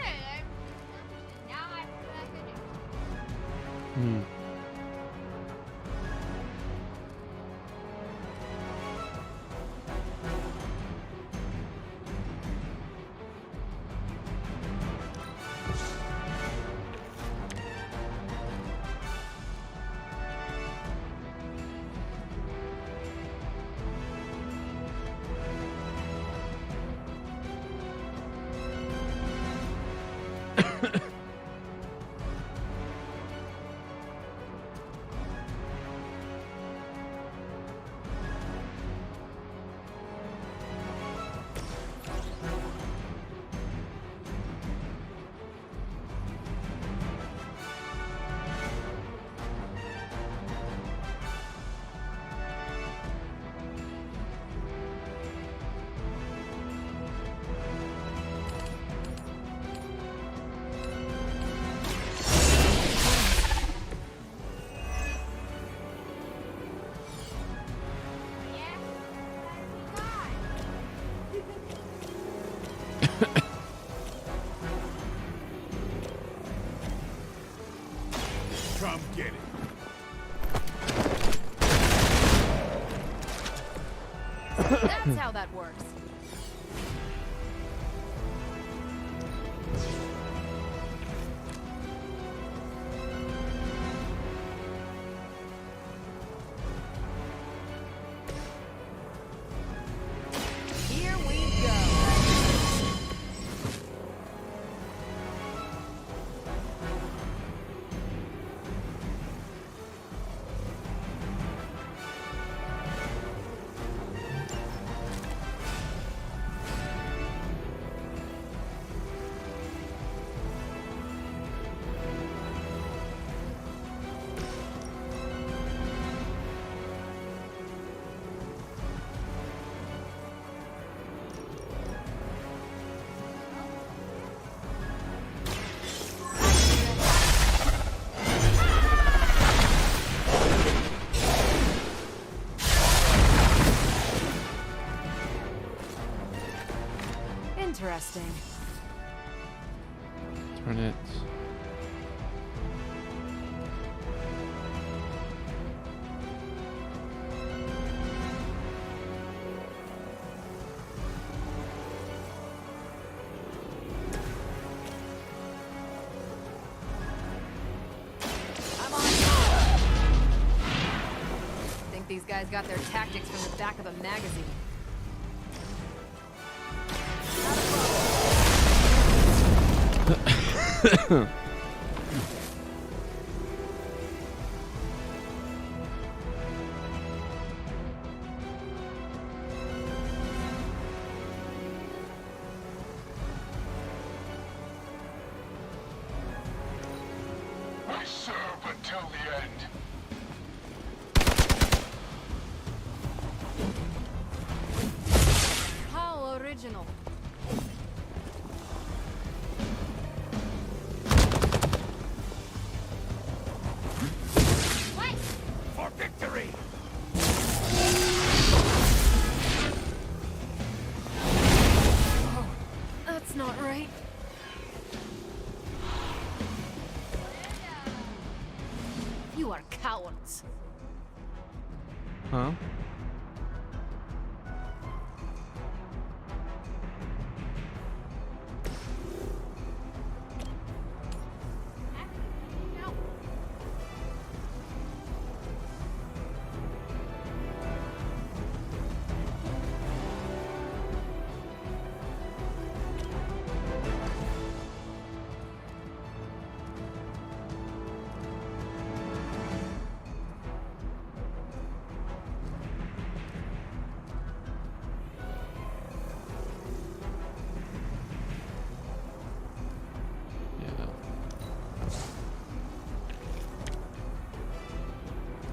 Come get it. That's how that works. Here we go. Interesting. Turn it. these guys got their tactics from the back of a magazine. I serve until the end. How original. For victory! Oh, that's not right. You are cowards. Huh?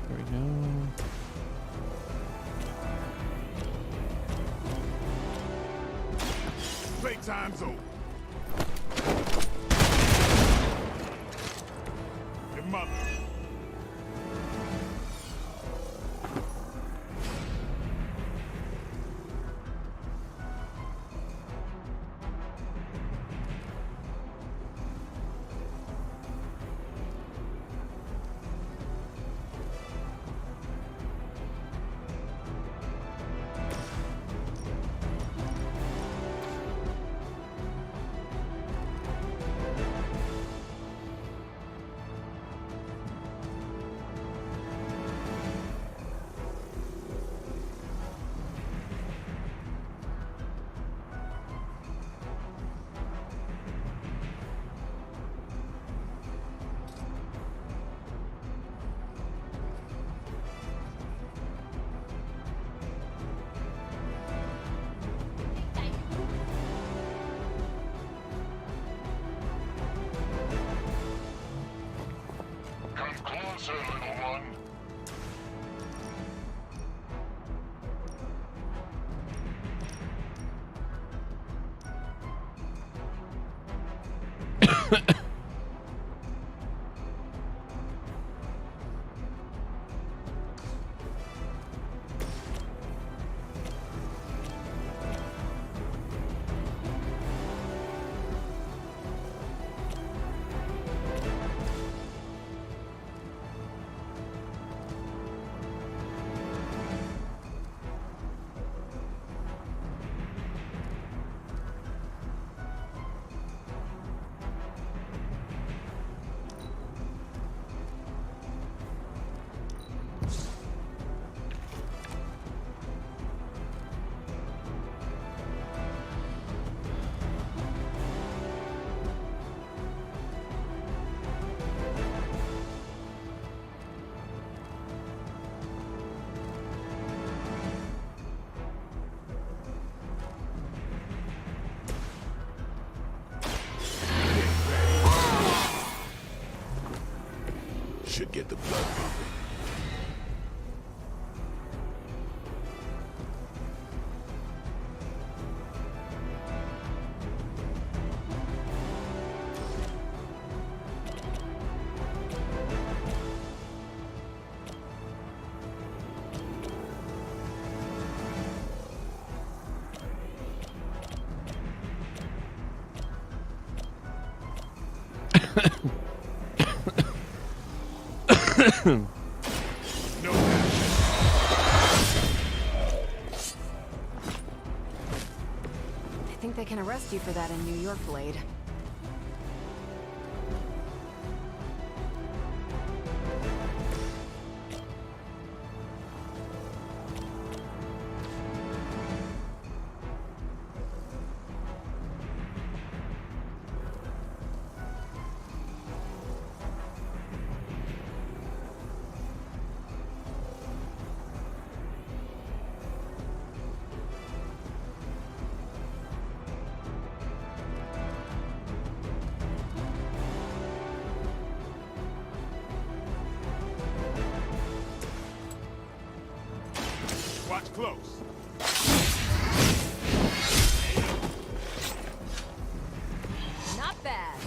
There we go. Playtime's over. Your mother. Come closer, little one. Should get the blood pumping. No action. I think they can arrest you for that in New York, Blade. close. Not bad.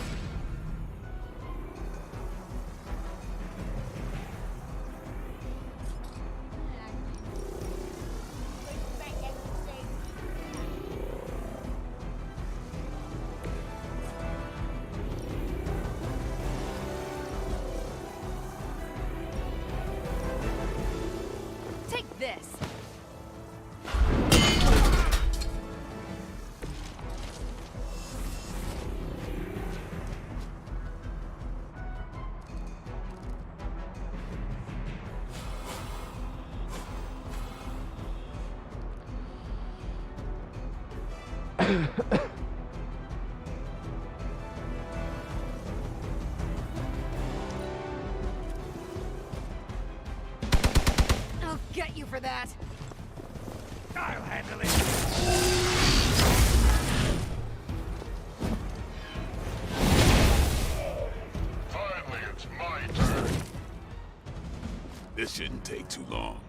Take this. I'll get you for that. I'll handle it. Finally, it's my turn. This shouldn't take too long.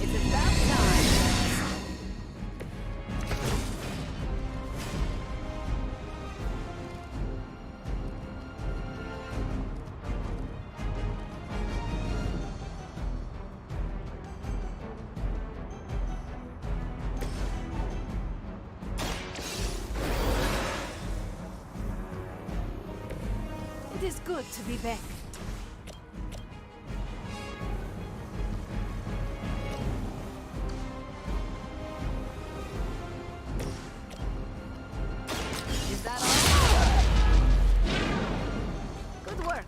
It's about time. It is good to be back. Is that all? Good work.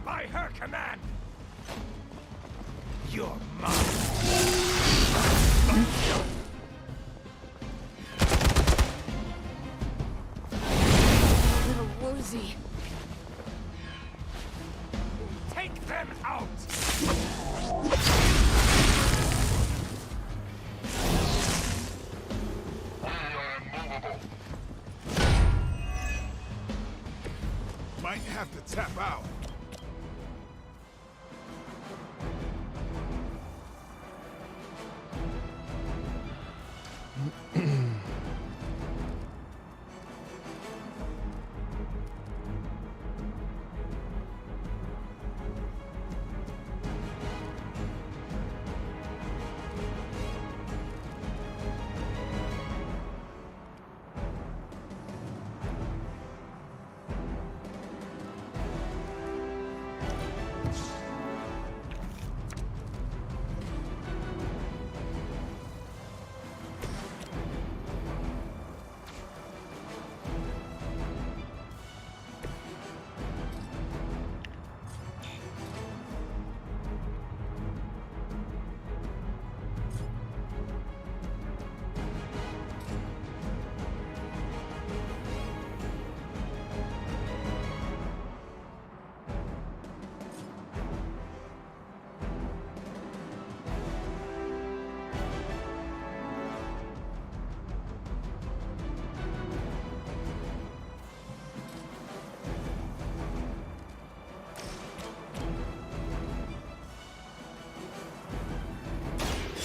By her command. You're mine. A little woozy. Take them out. Might have to tap out.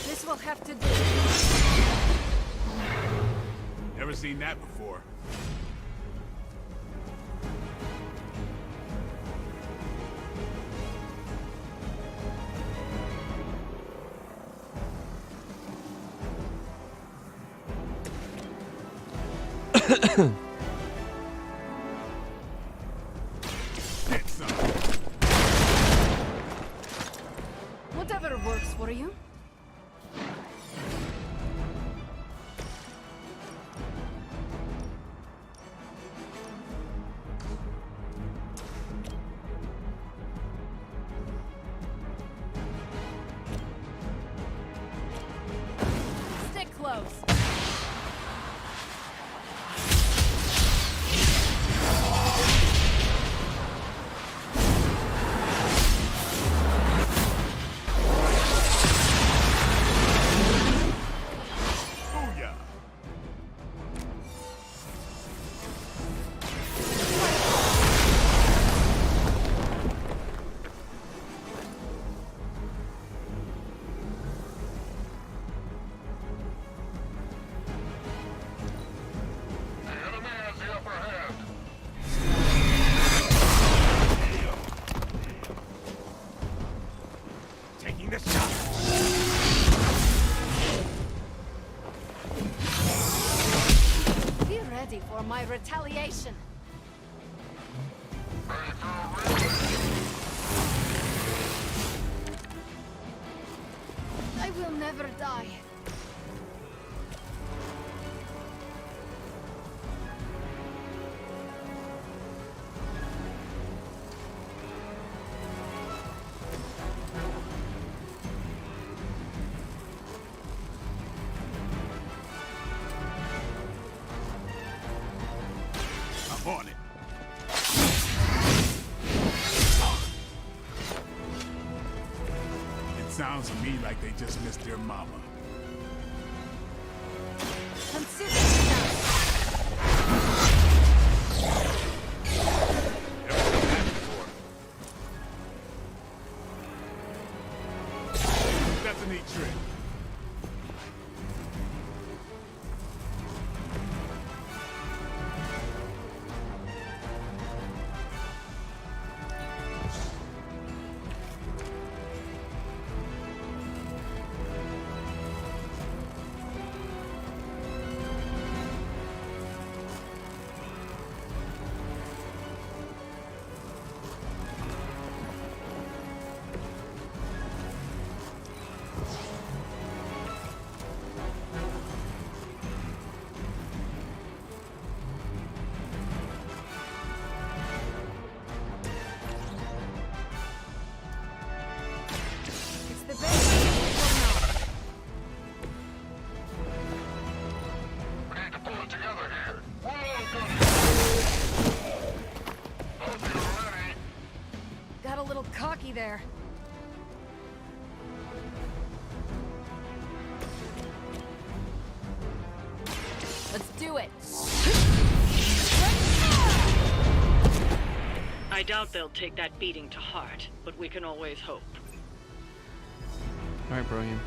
This will have to do. Never seen that before. Whatever works for you. close. Taking the shot. Be ready for my retaliation. I will never die. I'm on it. It sounds to me like they just missed their mama. Consider it done. That's a neat trick. It's the best thing We need to pull it together here. got a little cocky there. Let's do it. I doubt they'll take that beating to heart, but we can always hope. All right, Brohim.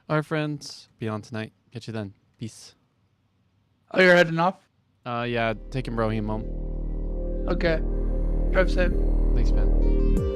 All right, friends. Be on tonight. Catch you then. Peace. Oh, you're heading off? Yeah, taking Brohim home. Okay. Drive safe. Thanks, man.